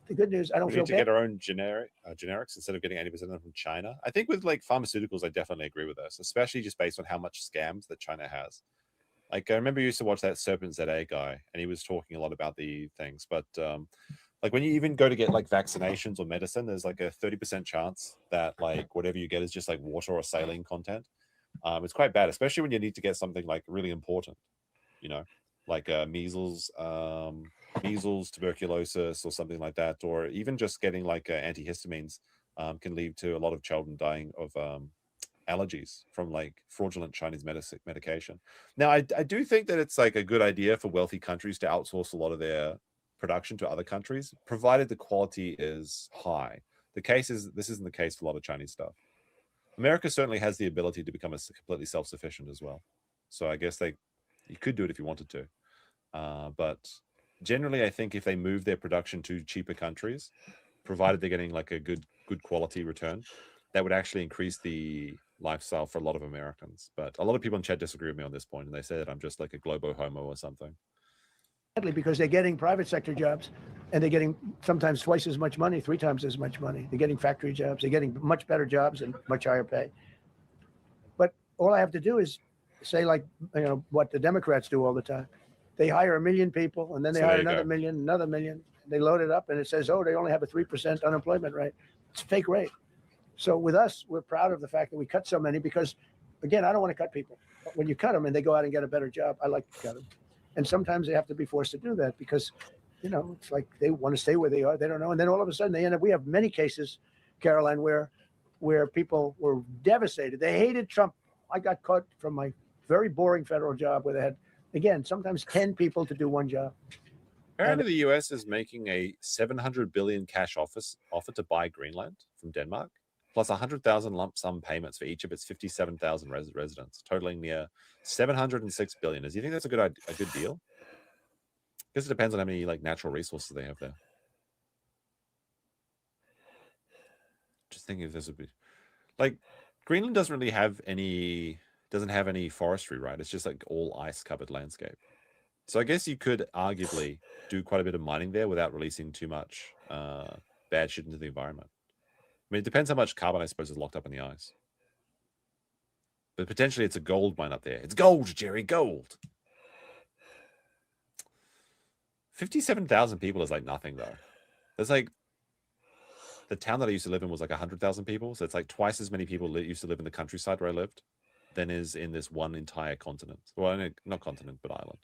C: the good news, I don't
B: we
C: feel
B: need to
C: bad.
B: get our own generics instead of getting 80% of them from China. I think with like pharmaceuticals, I definitely agree with this, especially just based on how much scams that China has. Like I remember you used to watch that Serpent ZA guy, and he was talking a lot about the things. But like when you even go to get like vaccinations or medicine, there's like a 30% chance that like whatever you get is just like water or saline content. It's quite bad, especially when you need to get something like really important, like measles, tuberculosis, or something like that, or even just getting like antihistamines can lead to a lot of children dying of allergies from like fraudulent Chinese medication. Now, I do think that it's like a good idea for wealthy countries to outsource a lot of their production to other countries, provided the quality is high. This isn't the case for a lot of Chinese stuff. America certainly has the ability to become completely self-sufficient as well. So I guess you could do it if you wanted to. But generally, I think if they move their production to cheaper countries, provided they're getting like a good quality return, that would actually increase the lifestyle for a lot of Americans. But a lot of people in chat disagree with me on this point, and they say that I'm just like a globo homo or something.
C: because they're getting private sector jobs and they're getting sometimes twice as much money, 3 times as much money. They're getting factory jobs. They're getting much better jobs and much higher pay. But all I have to do is say, like, what the Democrats do all the time. They hire 1 million people and then they hire another million. They load it up and it says, oh, they only have a 3% unemployment rate. It's a fake rate. So with us, we're proud of the fact that we cut so many because, again, I don't want to cut people. But when you cut them and they go out and get a better job, I like to cut them. And sometimes they have to be forced to do that because, it's like they want to stay where they are. They don't know. And then all of a sudden they end up, we have many cases, Caroline, where people were devastated. They hated Trump. I got caught from my very boring federal job where they had, again, sometimes 10 people to do one job.
B: Apparently, the US is making a $700 billion cash offer to buy Greenland from Denmark, plus 100,000 lump sum payments for each of its 57,000 residents, totaling near $706 billion. Do you think that's a good deal? I guess it depends on how many natural resources they have there. Just thinking if this would be Greenland doesn't really have any forestry, right? It's just all ice covered landscape. So I guess you could arguably do quite a bit of mining there without releasing too much bad shit into the environment. I mean, it depends how much carbon, I suppose, is locked up in the ice. But potentially it's a gold mine up there. It's gold, Jerry, gold. 57,000 people is nothing, though. There's the town that I used to live in was 100,000 people. So it's twice as many people used to live in the countryside where I lived than is in this one entire continent. Well, not continent, but island.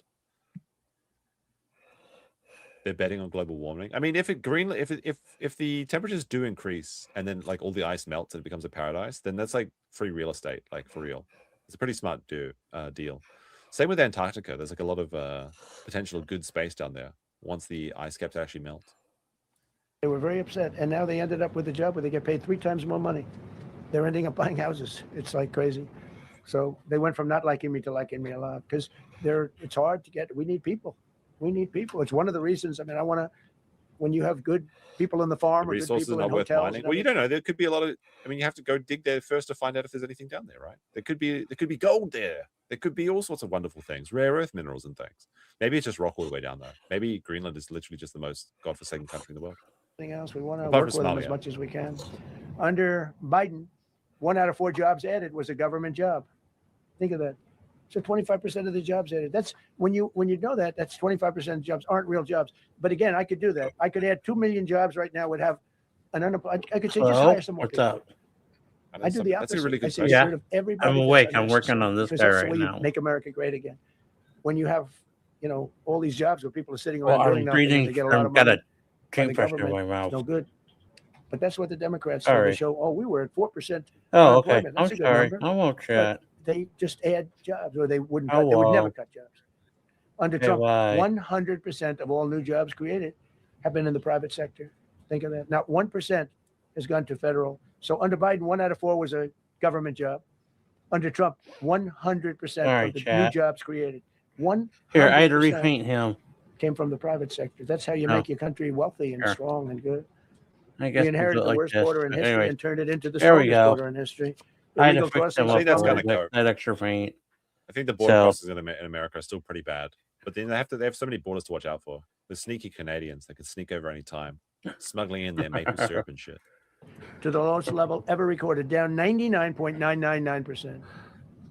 B: They're betting on global warming. I mean, if the temperatures do increase and then all the ice melts and it becomes a paradise, then that's free real estate, for real. It's a pretty smart deal. Same with Antarctica. There's a lot of potential good space down there once the ice caps actually melt.
C: They were very upset, and now they ended up with a job where they get paid 3 times more money. They're ending up buying houses. It's crazy. So they went from not liking me to liking me a lot because it's hard to get. We need people. It's one of the reasons. I mean, I want to. When you have good people on the farm or good people in hotels,
B: well, you don't know. There could be a lot of. I mean, you have to go dig there first to find out if there's anything down there, right? There could be gold there. There could be all sorts of wonderful things, rare earth minerals and things. Maybe it's just rock all the way down there. Maybe Greenland is literally just the most godforsaken country in the world.
C: Else, we want to work with them as much as we can. Under Biden, 1 out of 4 jobs added was a government job. Think of that. So 25% of the jobs added. That's when you know that's 25% of jobs aren't real jobs. But again, I could do that. I could add 2 million jobs right now. Would have an unemployment. I could say just hire some more people.
A: What's up?
C: I do the opposite.
B: That's a really good
C: I say
B: question.
C: get rid of everybody.
A: I'm awake. I'm working on this guy
C: that's the
A: right
C: way you
A: now.
C: Make America great again. When you have all these jobs where people are sitting around
A: Well,
C: doing
A: I'm
C: nothing,
A: breathing.
C: they get a lot of
A: I've got
C: money.
A: a toothbrush in my mouth.
C: No good. But that's what the Democrats do. They
A: Sorry.
C: show, we were at 4%.
A: Oh, okay.
C: unemployment.
A: I'm
C: That's a good
A: sorry.
C: number.
A: I won't chat.
C: They just add jobs, or they wouldn't
A: Oh,
C: cut. They would never
A: well.
C: cut jobs. Under
A: Okay,
C: Trump,
A: bye.
C: 100% of all new jobs created have been in the private sector. Think of that. Not 1% has gone to federal. So under Biden, 1 out of 4 was a government job. Under Trump, 100%
A: All right,
C: of the new
A: chat.
C: jobs created. 100%
A: Here, I had to repaint him.
C: came from the private sector. That's how you
A: Oh.
C: make your country wealthy and
A: Sure.
C: strong and good.
A: I guess
C: We inherited the
A: like
C: worst
A: this.
C: border in history
A: Anyway,
C: and turned it into the
A: there we
C: strongest
A: go.
C: border in history.
A: I had to
C: Illegal
A: fix him
C: crossings
A: up
B: I think that's
A: for
B: gonna go.
A: that extra paint.
B: I think the border
A: So-
B: crossings in America are still pretty bad. But then they have so many borders to watch out for. The sneaky Canadians that can sneak over any time, smuggling in their maple syrup and shit.
C: To the lowest level ever recorded, down 99.999%.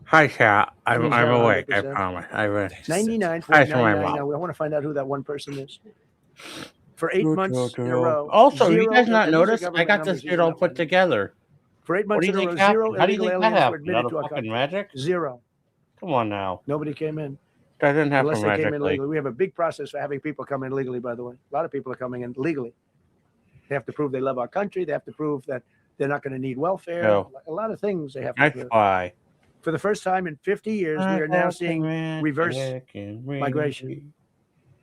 A: Hi, chat. I'm
C: He's down
A: awake. I
C: 100%.
A: promise. I will. Ice in my
C: 99.999.
A: mouth.
C: I want to find out who that one person is. For 8 months in a row.
A: Also, you
C: zero-
A: guys not
C: these are
A: notice? I
C: government
A: got this
C: numbers,
A: dude
C: these are
A: all
C: not
A: put
C: mine.
A: together.
C: For 8
A: What
C: months
A: do you
C: in a row,
A: think happened?
C: zero
A: How do you
C: illegal
A: think that
C: aliens were
A: happened?
C: admitted
A: Out
C: to
A: of
C: our
A: fucking
C: country.
A: magic?
C: Zero.
A: Come on now.
C: Nobody came in.
A: That didn't happen
C: Unless they came in
A: magically.
C: legally. We have a big process for having people come in legally, by the way. A lot of people are coming in legally. They have to prove they love our country. They have to prove that they're not going to need welfare.
A: No.
C: A lot of things they have to
A: That's
C: prove.
A: why.
C: For the first time in 50 years, we are now seeing reverse migration.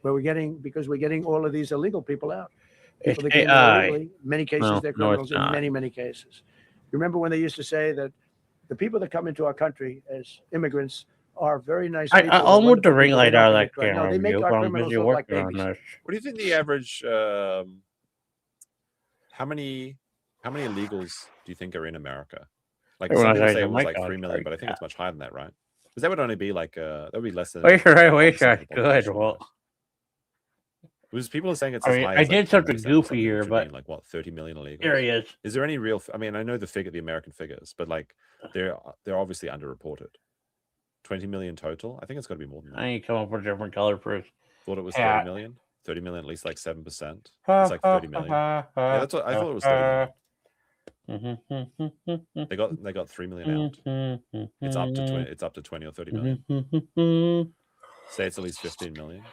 C: Where we're getting all of these illegal people out.
A: It's
C: People that came in
A: AI.
C: illegally. Many cases,
A: No,
C: they're
A: no,
C: criminals
A: it's
C: in
A: not.
C: many, many cases. You remember when they used to say that the people that come into our country as immigrants are very nice people.
A: I'll
C: they're
A: move the
C: wonderful
A: ring
C: people, they
A: light
C: don't
A: out of
C: commit
A: that
C: crime. No,
A: camera
C: they make
A: view.
C: our
A: I'm
C: criminals
A: busy
C: look like
A: working on
C: babies.
A: this.
B: What do you think the average? How many illegals do you think are in America? Like
A: Everyone
B: some people
A: has
B: say
A: a
B: it was
A: mic
B: like
A: on,
B: 3 million,
A: sorry,
B: but I think
A: yeah.
B: it's much higher than that, right? Because that would only be like that would be less than.
A: Wait,
B: 5%
A: good.
B: of the population,
A: Well,
B: Because people are saying it's
A: I
B: as
A: mean,
B: high
A: I
B: as like
A: did something
B: 10%,
A: goofy here,
B: being
A: but
B: like what 30 million illegals.
A: here he is.
B: Is there any real? I mean, I know the American figures, but like they're obviously underreported. 20 million total. I think it's got to be more than that.
A: I need to come up with a different color for his
B: Thought it was
A: hat.
B: 30 million. 30 million, at least like 7%. It's
A: Ha,
B: like
A: ha,
B: 30 million.
A: ha,
B: Yeah,
A: ha,
B: that's what I
A: ha,
B: thought it was 30 million.
A: ha.
B: They got 3 million out. It's up to 20. It's up to 20 or 30 million. Say it's at least 15 million.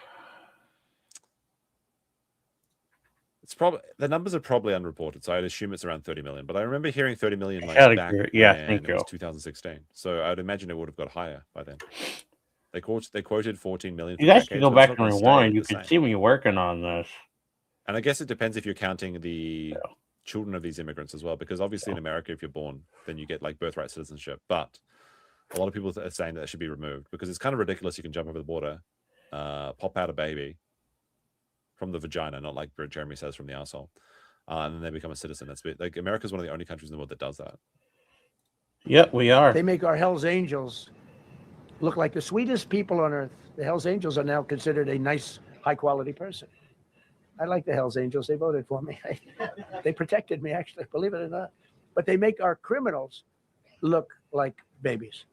B: It's probably the numbers are probably unreported, so I'd assume it's around 30 million. But I remember hearing 30 million like back
A: Yeah,
B: when it was 2016. So I'd imagine it would have got higher by then. They quoted 14 million.
A: You guys can go
B: so it's
A: back
B: not
A: and
B: gonna stay
A: rewind. You
B: the
A: can
B: same.
A: see me working on this.
B: And I guess it depends if you're counting the children of these immigrants as well, because obviously in America, if you're born, then you get like birthright citizenship. But a lot of people are saying that it should be removed because it's kind of ridiculous. You can jump over the border, pop out a baby from the vagina, not like Jeremy says from the arsehole, and then they become a citizen. That's like America's one of the only countries in the world that does that.
A: Yep, we are.
C: They make our Hell's Angels look like the sweetest people on earth. The Hell's Angels are now considered a nice, high-quality person. I like the Hell's Angels. They voted for me. They protected me, actually, believe it or not. But they make our criminals look like babies.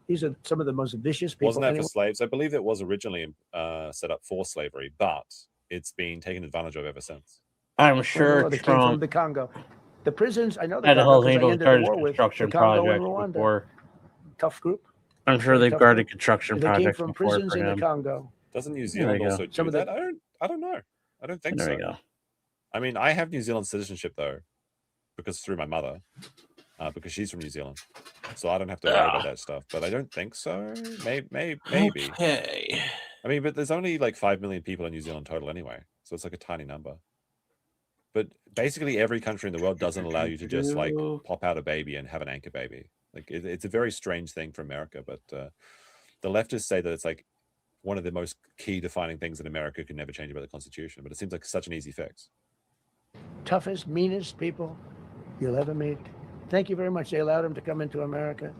C: These are some of the most vicious people.
B: Wasn't that for slaves? I believe it was originally set up for slavery, but it's been taken advantage of ever since.
A: I'm sure
C: They came
A: Trump
C: from the Congo. The prisons, I know the
A: had a
C: Congo
A: Hells
C: because I
A: Angels
C: ended the war
A: guarded
C: with the
A: construction
C: Congo and
A: project
C: Rwanda.
A: before.
C: Tough group.
A: I'm sure
C: Very
A: they've
C: tough
A: guarded
C: group.
A: construction
C: They came
A: projects
C: from
A: before
C: prisons
A: for
C: in the
A: him.
C: Congo.
B: Doesn't New
A: There we
B: Zealand
A: go.
B: also do
C: Some of the-
B: that? I don't know. I don't think
A: There
B: so.
A: we go.
B: I mean, I have New Zealand citizenship though, because through my mother, because she's from New Zealand, so I don't have to worry about that stuff. But I don't think so. Maybe.
A: Okay.
B: I mean, but there's only like 5 million people in New Zealand total anyway, so it's like a tiny number. But basically, every country in the world doesn't allow you to just like pop out a baby and have an anchor baby. Like it's a very strange thing for America, but the leftists say that it's like one of the most key defining things that America could never change about the Constitution. But it seems like such an easy fix.
C: Toughest, meanest people you'll ever meet. Thank you very much. They allowed him to come into America.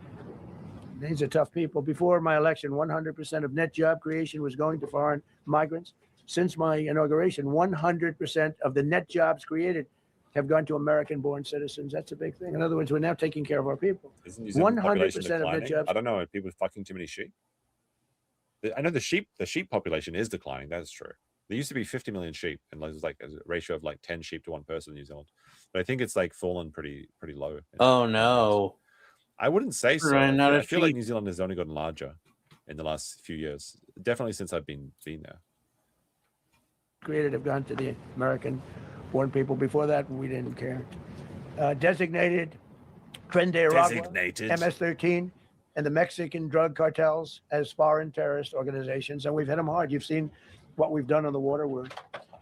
C: These are tough people. Before my election, 100% of net job creation was going to foreign migrants. Since my inauguration, 100% of the net jobs created have gone to American-born citizens. That's a big thing. In other words, we're now taking care of our people.
B: Isn't New Zealand
C: 100%
B: population
C: of net
B: declining?
C: jobs.
B: I don't know. Are people fucking too many sheep? I know the sheep population is declining. That is true. There used to be 50 million sheep, and there's like a ratio of like 10 sheep to one person in New Zealand. But I think it's like fallen pretty low.
A: Oh no.
B: I wouldn't say so.
A: Running out
B: I
A: of
B: feel like
A: sheep.
B: New Zealand has only gotten larger in the last few years. Definitely since I've been there.
C: Created have gone to the American-born people. Before that, we didn't care. Designated Tren de Aragua,
B: Designated.
C: MS-13, and the Mexican drug cartels as foreign terrorist organizations, and we've hit them hard. You've seen what we've done on the water. We're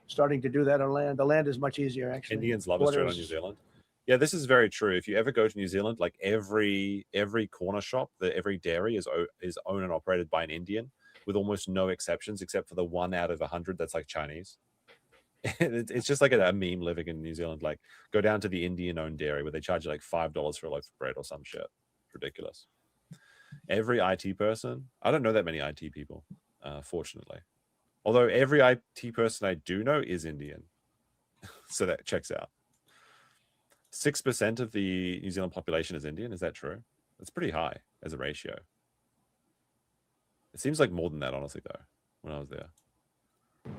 C: starting to do that on land. The land is much easier, actually.
B: Indians love us
C: Water
B: straight on
C: is-
B: New Zealand. Yeah, this is very true. If you ever go to New Zealand, like every corner shop, every dairy is owned and operated by an Indian, with almost no exceptions, except for the 1 out of 100 that's like Chinese. It's just like a meme living in New Zealand. Like, go down to the Indian-owned dairy where they charge you like $5 for a loaf of bread or some shit. Ridiculous. Every IT person, I don't know that many IT people, fortunately. Although every IT person I do know is Indian. So that checks out. 6% of the New Zealand population is Indian. Is that true? That's pretty high as a ratio. It seems like more than that, honestly, though, when I was there.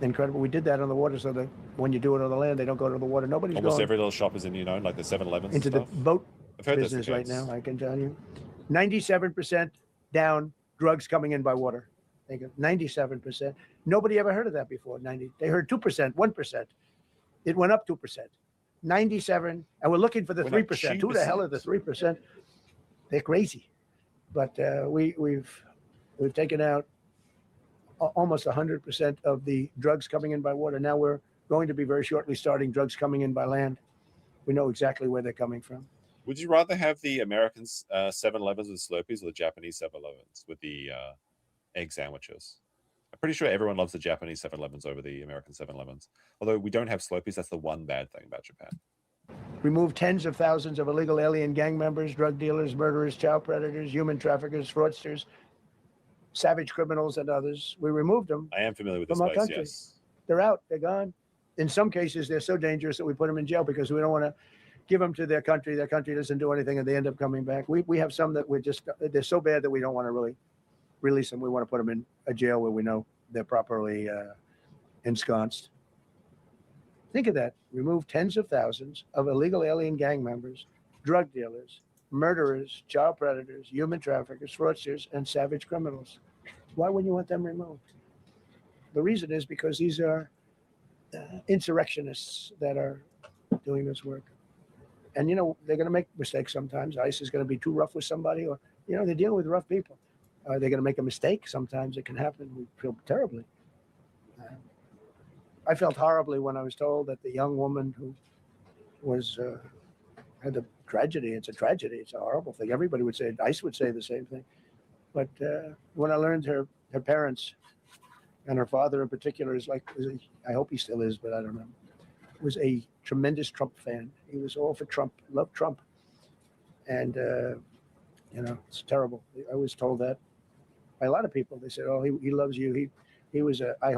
C: Incredible. We did that on the water so that when you do it on the land, they don't go to the water. Nobody's
B: Almost
C: going
B: every little shop is Indian-owned, like the 7-Elevens
C: into
B: and
C: the
B: stuff.
C: boat
B: I've heard that's the
C: business right
B: case.
C: now, I can tell you. 97% down drugs coming in by water. Think of 97%. Nobody ever heard of that before. They heard 2%, 1%. It went up 2%. 97, and we're looking for the
B: We're not
C: 3%. Who the hell are the 3%? They're crazy. But we've taken out almost 100% of the drugs coming in by water. Now we're going to be very shortly starting drugs coming in by land. We know exactly where they're coming from.
B: Would you rather have the American 7-Elevens with Slurpees or the Japanese 7-Elevens with the egg sandwiches? I'm pretty sure everyone loves the Japanese 7-Elevens over the American 7-Elevens. Although we don't have Slurpees, that's the one bad thing about Japan.
C: Remove tens of thousands of illegal alien gang members, drug dealers, murderers, child predators, human traffickers, fraudsters, savage criminals, and others. We removed them.
B: I am familiar with this
C: From our
B: place,
C: country.
B: yes.
C: They're out. They're gone. In some cases, they're so dangerous that we put them in jail because we don't want to give them to their country. Their country doesn't do anything, and they end up coming back. We have some that they're so bad that we don't want to really release them. We want to put them in a jail where we know they're properly ensconced. Think of that. Remove tens of thousands of illegal alien gang members, drug dealers, murderers, child predators, human traffickers, fraudsters, and savage criminals. Why wouldn't you want them removed? The reason is because these are insurrectionists that are doing this work. And, they're going to make mistakes sometimes. ICE is going to be too rough with somebody, or, they're dealing with rough people. They're going to make a mistake. Sometimes it can happen. We feel terribly. I felt horribly when I was told that the young woman who was had a tragedy. It's a tragedy. It's a horrible thing. Everybody would say, ICE would say the same thing. But when I learned her parents and her father in particular I hope he still is, but I don't know, was a tremendous Trump fan. He was all for Trump, loved Trump. And, it's terrible. I was told that by a lot of people. They said, oh, he loves you. He was I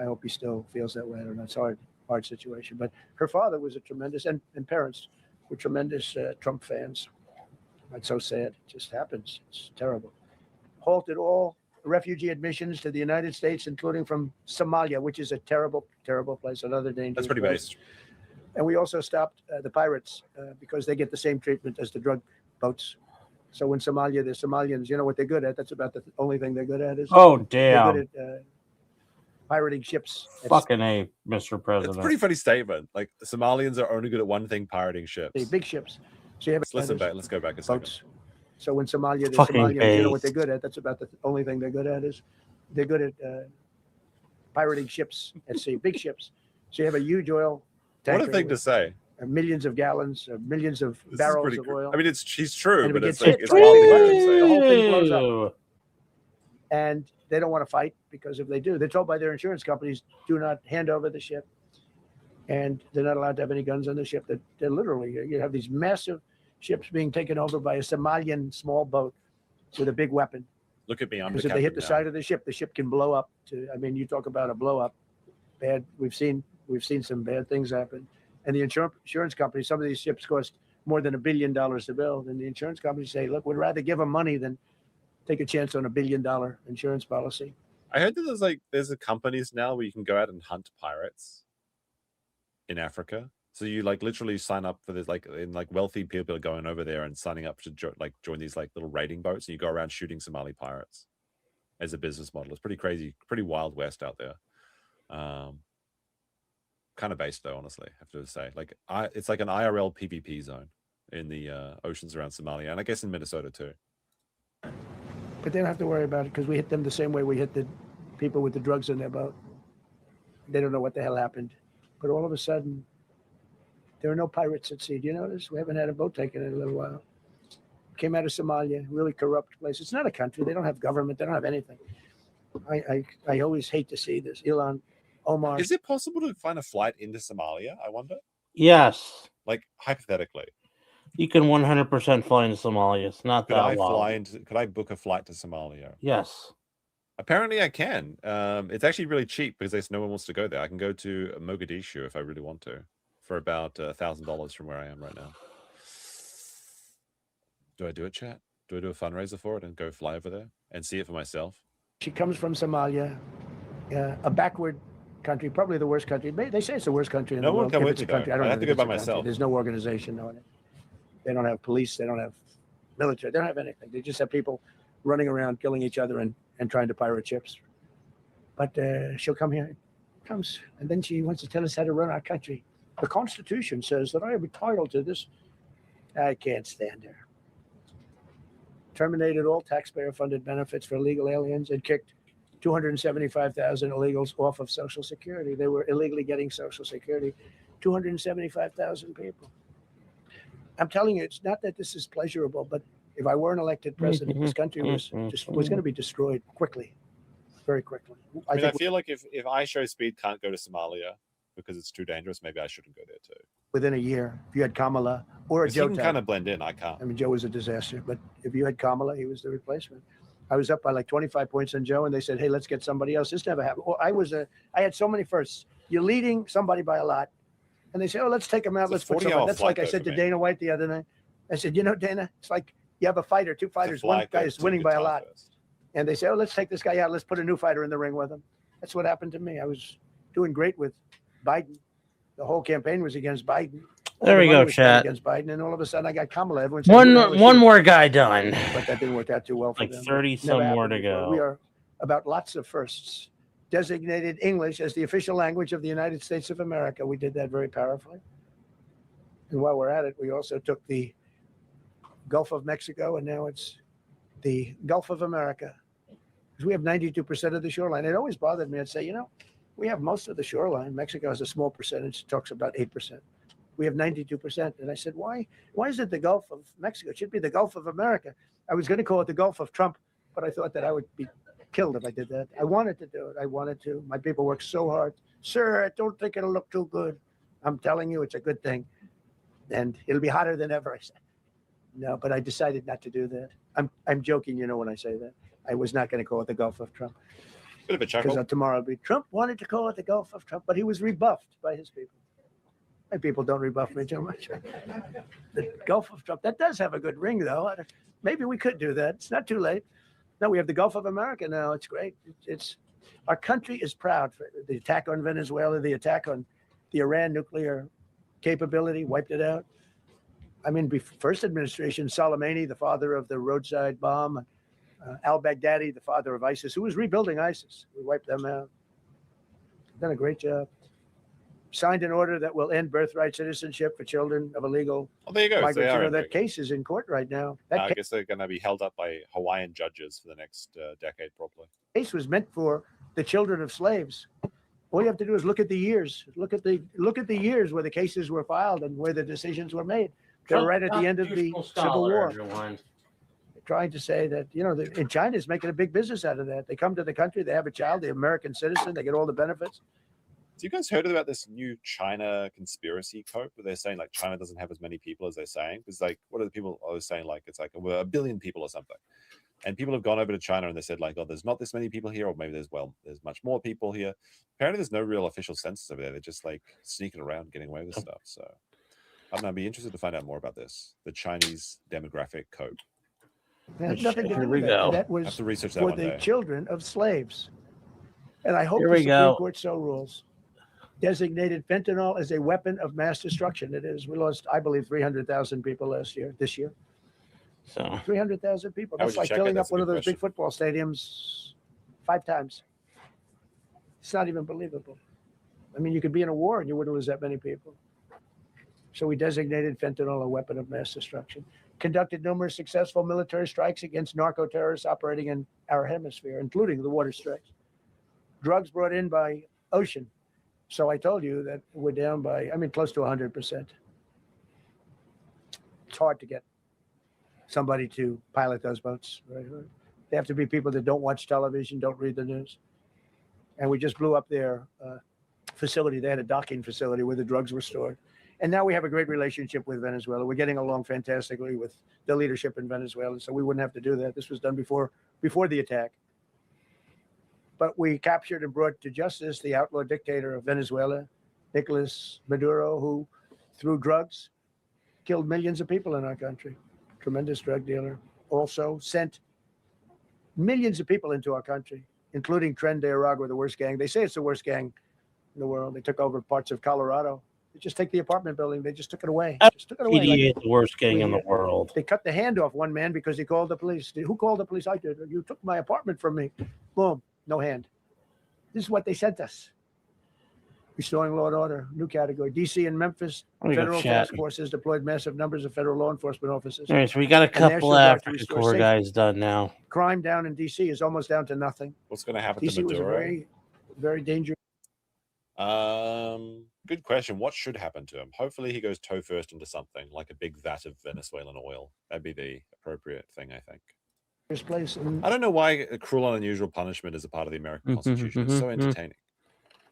C: hope he still feels that way. I don't know. It's a hard situation. But her father was a tremendous, and parents were tremendous Trump fans. It's so sad. It just happens. It's terrible. Halted all refugee admissions to the United States, including from Somalia, which is a terrible, terrible place, another dangerous
B: That's pretty
C: place.
B: based.
C: And we also stopped the pirates because they get the same treatment as the drug boats. So in Somalia, the Somalians, you know what they're good at? That's about the only thing they're good at. Is
A: Oh,
C: they're
A: damn.
C: good at pirating ships.
A: Fucking A, Mr. President.
B: It's a pretty funny statement. Like, Somalians are only good at one thing, pirating ships.
C: The big ships. So you have
B: Let's go back a second.
C: boats. So in Somalia, the
A: Fucking
C: Somalians, you know what
A: based.
C: they're good at? That's about the only thing they're good at. Is they're good at pirating ships at sea, big ships. So you have a huge oil tanker.
B: What a thing to
C: with
B: say.
C: millions of gallons, millions of
B: This is
C: barrels
B: pretty
C: of
B: cool.
C: oil.
B: I mean, he's true,
C: And if
B: but
C: it
B: it's
C: gets
B: like
C: hit,
B: it's wild to hear him say.
C: the whole thing blows up.
A: Ew.
C: And they don't want to fight because if they do, they're told by their insurance companies, do not hand over the ship. And they're not allowed to have any guns on the ship. They're literally, you have these massive ships being taken over by a Somalian small boat with a big weapon.
B: Look at me, I'm the
C: Because if they hit
B: captain
C: the
B: now.
C: side of the ship can blow up. You talk about a blow up. Bad. We've seen some bad things happen. And the insurance company, some of these ships cost more than $1 billion to build. And the insurance companies say, look, we'd rather give them money than take a chance on $1 billion insurance policy.
B: I heard that there's companies now where you can go out and hunt pirates in Africa. So you literally sign up for this, wealthy people are going over there and signing up to join these little raiding boats, and you go around shooting Somali pirates as a business model. It's pretty crazy, pretty wild west out there. Kind of based though, honestly, I have to say. It's like an IRL PvP zone in the oceans around Somalia, and I guess in Minnesota too.
C: But they don't have to worry about it because we hit them the same way we hit the people with the drugs in their boat. They don't know what the hell happened. But all of a sudden, there are no pirates at sea. Do you notice? We haven't had a boat taken in a little while. Came out of Somalia, really corrupt place. It's not a country. They don't have government. They don't have anything. I always hate to see this. Elon, Omar.
B: Is it possible to find a flight into Somalia, I wonder?
A: Yes.
B: Hypothetically.
A: You can 100% fly into Somalia. It's not that wild.
B: Could I book a flight to Somalia?
A: Yes.
B: Apparently I can. It's actually really cheap because no one wants to go there. I can go to Mogadishu if I really want to for about $1,000 from where I am right now. Do I do it, chat? Do I do a fundraiser for it and go fly over there and see it for myself?
C: She comes from Somalia, a backward country, probably the worst country. They say it's the worst country in the world.
B: No one can
C: If it's
B: with
C: a
B: you,
C: country.
B: though.
C: I don't
B: I have
C: know
B: to
C: if
B: go
C: it's
B: by
C: a country.
B: myself.
C: There's no organization on it. They don't have police. They don't have military. They don't have anything. They just have people running around killing each other and trying to pirate ships. But she'll come here, comes, and then she wants to tell us how to run our country. The Constitution says that I am entitled to this. I can't stand her. Terminated all taxpayer-funded benefits for illegal aliens and kicked 275,000 illegals off of Social Security. They were illegally getting Social Security. 275,000 people. I'm telling you, it's not that this is pleasurable, but if I were an elected president, this country was going to be destroyed quickly, very quickly.
B: I feel like if I Show Speed can't go to Somalia because it's too dangerous, maybe I shouldn't go there too.
C: Within a year, if you had Kamala or a
B: He
C: Joe,
B: can kind of blend in. I can't.
C: I mean, Joe was a disaster, but if you had Kamala, he was the replacement. I was up by like 25 points on Joe, and they said, "Hey, let's get somebody else." This never happened. Well, I had so many firsts. You're leading somebody by a lot, and they say, "Oh, let's take him out.
B: It's a
C: Let's put
B: 40-hour
C: someone." That's
B: flight,
C: like I
B: though,
C: said
B: for
C: to
B: me.
C: Dana White the other night. I said, Dana, it's like you have a fighter, two fighters, one
B: flight
C: guy
B: that
C: is
B: took
C: winning
B: the
C: by a
B: time
C: lot,
B: first.
C: and they say, "Oh, let's take this guy out. Let's put a new fighter in the ring with him." That's what happened to me. I was doing great with Biden. The whole campaign was against Biden.
A: There
C: The
A: we
C: money
A: go,
C: was spent
A: chat.
C: against Biden, and all of a sudden I got Kamala. Everyone said, "Who the hell is
A: One
C: she?"
A: more guy done.
C: But that didn't work out too well for
A: Like
C: them.
A: 30
C: Never
A: some more
C: happened
A: to
C: before.
A: go.
C: We are about lots of firsts. Designated English as the official language of the United States of America. We did that very powerfully. And while we're at it, we also took the Gulf of Mexico, and now it's the Gulf of America. Because we have 92% of the shoreline. It always bothered me. I'd say, we have most of the shoreline. Mexico has a small percentage. It talks about 8%. We have 92%. And I said, why is it the Gulf of Mexico? It should be the Gulf of America. I was going to call it the Gulf of Trump, but I thought that I would be killed if I did that. I wanted to do it. I wanted to. My people worked so hard. Sir, I don't think it'll look too good. I'm telling you, it's a good thing. And it'll be hotter than ever, I said. No, but I decided not to do that. I'm joking, when I say that. I was not going to call it the Gulf of Trump.
B: Bit of a chuckle.
C: Because tomorrow it'll be Trump wanted to call it the Gulf of Trump, but he was rebuffed by his people. My people don't rebuff me too much. The Gulf of Trump. That does have a good ring, though. Maybe we could do that. It's not too late. No, we have the Gulf of America now. It's great. Our country is proud for the attack on Venezuela, the attack on the Iran nuclear capability, wiped it out. I mean, first administration, Soleimani, the father of the roadside bomb, al-Baghdadi, the father of ISIS, who was rebuilding ISIS. We wiped them out. Done a great job. Signed an order that will end birthright citizenship for children of illegal
B: Oh, there you go. So they
C: migrants.
B: are
C: That
B: ending.
C: case is in court right now.
B: I guess they're going to be held up by Hawaiian judges for the next decade, probably.
C: Case was meant for the children of slaves. All you have to do is look at the years. Look at the years where the cases were filed and where the decisions were made. They're right at the end of the Civil War. Trying to say that, in China is making a big business out of that. They come to the country, they have a child, the American citizen, they get all the benefits.
B: So you guys heard about this new China conspiracy cope where they're saying like China doesn't have as many people as they're saying? Because like, what are the people always saying? Like, it's like we're 1 billion people or something. And people have gone over to China and they said like, oh, there's not this many people here, or maybe there's much more people here. Apparently there's no real official census over there. They're just like sneaking around, getting away with stuff. So I don't know, I'd be interested to find out more about this. The Chinese demographic cope.
C: It had nothing to
A: Here
C: do
A: we
C: with that.
A: go.
C: That
B: I
C: was
B: have to research that
C: for
B: one
C: the
B: day.
C: children of slaves. And I hope
A: Here
C: the
A: we
C: Supreme
A: go.
C: Court so rules. Designated fentanyl as a weapon of mass destruction. It is. We lost, I believe, 300,000 people this year.
A: So
C: 300,000 people.
B: How would
C: That's
B: you
C: like
B: check it?
C: filling
B: That's
C: up
B: a
C: one of
B: good
C: those big
B: question.
C: football stadiums 5 times. It's not even believable. I mean, you could be in a war and you wouldn't lose that many people. So we designated fentanyl a weapon of mass destruction. Conducted numerous successful military strikes against narco-terrorists operating in our hemisphere, including the water strikes. Drugs brought in by ocean. So I told you that we're down by, close to 100%. It's hard to get somebody to pilot those boats. Right? They have to be people that don't watch television, don't read the news. And we just blew up their facility. They had a docking facility where the drugs were stored. And now we have a great relationship with Venezuela. We're getting along fantastically with the leadership in Venezuela, so we wouldn't have to do that. This was done before the attack. But we captured and brought to justice the outlaw dictator of Venezuela, Nicolas Maduro, who, through drugs, killed millions of people in our country. Tremendous drug dealer. Also sent millions of people into our country, including Tren de Aragua, the worst gang. They say it's the worst gang in the world. They took over parts of Colorado. They just take the apartment building. They just took it away. Just took it away.
A: PDA is the worst gang in the world.
C: They cut the hand off one man because he called the police. Who called the police? I did. You took my apartment from me. Boom. No hand. This is what they sent us. Restoring law and order, new category. DC and Memphis,
A: Let me go
C: federal
A: chat.
C: task forces deployed massive numbers of federal law enforcement officers.
A: All right, so we got a
C: National
A: couple
C: Guard to
A: Africa
C: restore
A: Corps
C: safety.
A: guys done now.
C: Crime down in DC is almost down to nothing.
B: What's going to happen
C: DC
B: to
C: was a
B: Maduro?
C: very, very dangerous.
B: Good question. What should happen to him? Hopefully he goes toe first into something like a big vat of Venezuelan oil. That'd be the appropriate thing, I think.
C: place. And
B: I don't know why a cruel and unusual punishment is a part of the American Constitution. It's so entertaining.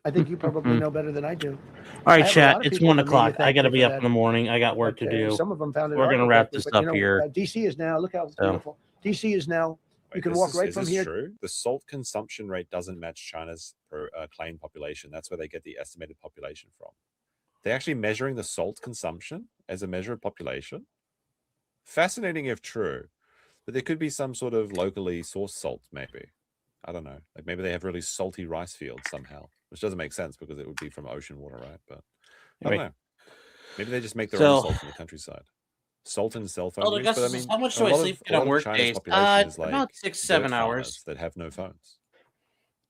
C: I think you probably know better than I do.
A: All
C: I
A: right,
C: have a
A: chat.
C: lot of
A: It's
C: people
A: 1
C: in the media
A: o'clock. I got to
C: thank me
A: be
C: for
A: up
C: that.
A: in the morning. I got work
C: But,
A: to do.
C: Some of them found it
A: We're gonna
C: hard
A: wrap
C: to
A: this
C: but,
A: up here.
C: DC is now, look how
A: So-
C: beautiful. DC is now You can
B: this
C: walk
B: is-
C: right
B: is
C: from
B: this
C: here.
B: True? The salt consumption rate doesn't match China's claimed population. That's where they get the estimated population from. They're actually measuring the salt consumption as a measure of population. Fascinating if true, but there could be some sort of locally sourced salt, maybe. I don't know. Like maybe they have really salty rice fields somehow, which doesn't make sense because it would be from ocean water, right? But I don't know. Maybe they just make their own salt in the countryside. Salt and cell phone use, but I mean,
A: how much
B: a
A: do I
B: lot
A: sleep
B: of, a lot
A: on
B: of
A: work
B: China's
A: days?
B: population is like
A: About 6-7
B: dirt
A: hours.
B: farmers that have no phones.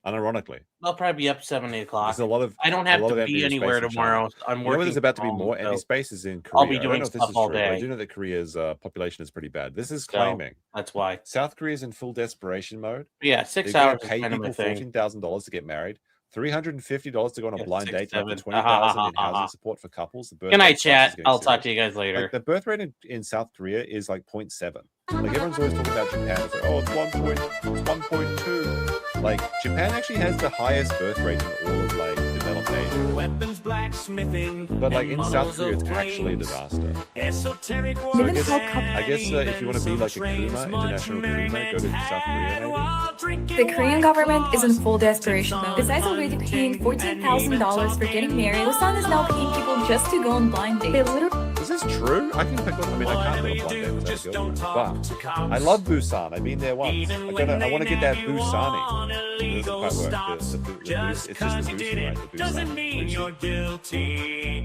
B: Unironically,
A: I'll probably be up 7-8 o'clock.
B: there's a lot of
A: I don't
B: a
A: have
B: lot
A: to
B: of
A: be
B: empty space
A: anywhere
B: in China.
A: tomorrow. I'm
B: You know where
A: working.
B: there's about to be
A: from home,
B: more empty
A: so
B: space is in Korea.
A: I'll be
B: I don't
A: doing
B: know if this
A: stuff
B: is
A: all
B: true, but I
A: day.
B: do know that Korea's population is pretty bad. This is
A: So,
B: claiming
A: that's why.
B: South Korea is in full desperation mode.
A: Yeah, 6
B: They're gonna
A: hours is
B: pay
A: kind of my
B: people
A: thing.
B: $14,000 to get married, $350 to go on a
A: Yeah,
B: blind
A: 6,
B: date, and up to
A: 7.
B: $20,000 in housing support for couples. The birth
A: Good
B: rate
A: night,
B: crisis
A: chat.
B: is getting
A: I'll talk
B: serious.
A: to you guys later.
B: Like the birth rate in South Korea is like 0.7. Like everyone's always talking about Japan. It's like, oh, it's 1.2. Like Japan actually has the highest birth rate in all of like developed Asia.
L: Weapons, blacksmithing,
B: But like
L: and
B: in
L: models
B: South Korea,
L: of
B: it's actually a
L: brains.
B: disaster.
L: Esoteric
B: So I
L: words
B: guess,
L: and
B: if you want to be like a
L: trains,
B: Kuma,
L: much
B: international Kuma,
L: merriment
B: go to South
L: had
B: Korea maybe.
L: while drinking
M: The Korean
L: white
M: government is in
L: claws.
M: full desperation mode. Besides already paying $14,000 for getting married, Busan is now paying people just to go on blind dates. They literally
B: Is this true? I can pick up. I mean, I can't go to blind date without a girlfriend, but I love Busan. I've been there once. I want to get that Busani. It doesn't quite work. It's just the Busan, right? The Busan.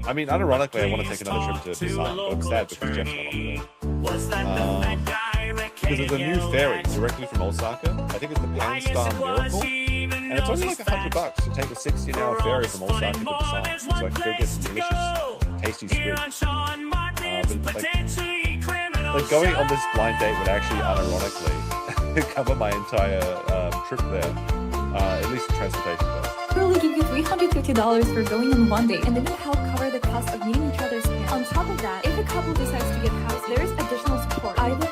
B: I mean, unironically, I want to take another trip to Busan, but I'm sad because Jeff's not on there. Because there's a new ferry directly from Osaka. I think it's the Pan Star Miracle. And it's only like $100 to take a 16-hour ferry from Osaka to Busan. So I can go get some delicious, tasty squid. Like going on this blind date would actually unironically cover my entire trip there. At least transportation costs.
M: literally give you $350 for going on one date, and then they help cover the cost of meeting each other's parents. On top of that, if a couple decides to get housed, there is additional support, either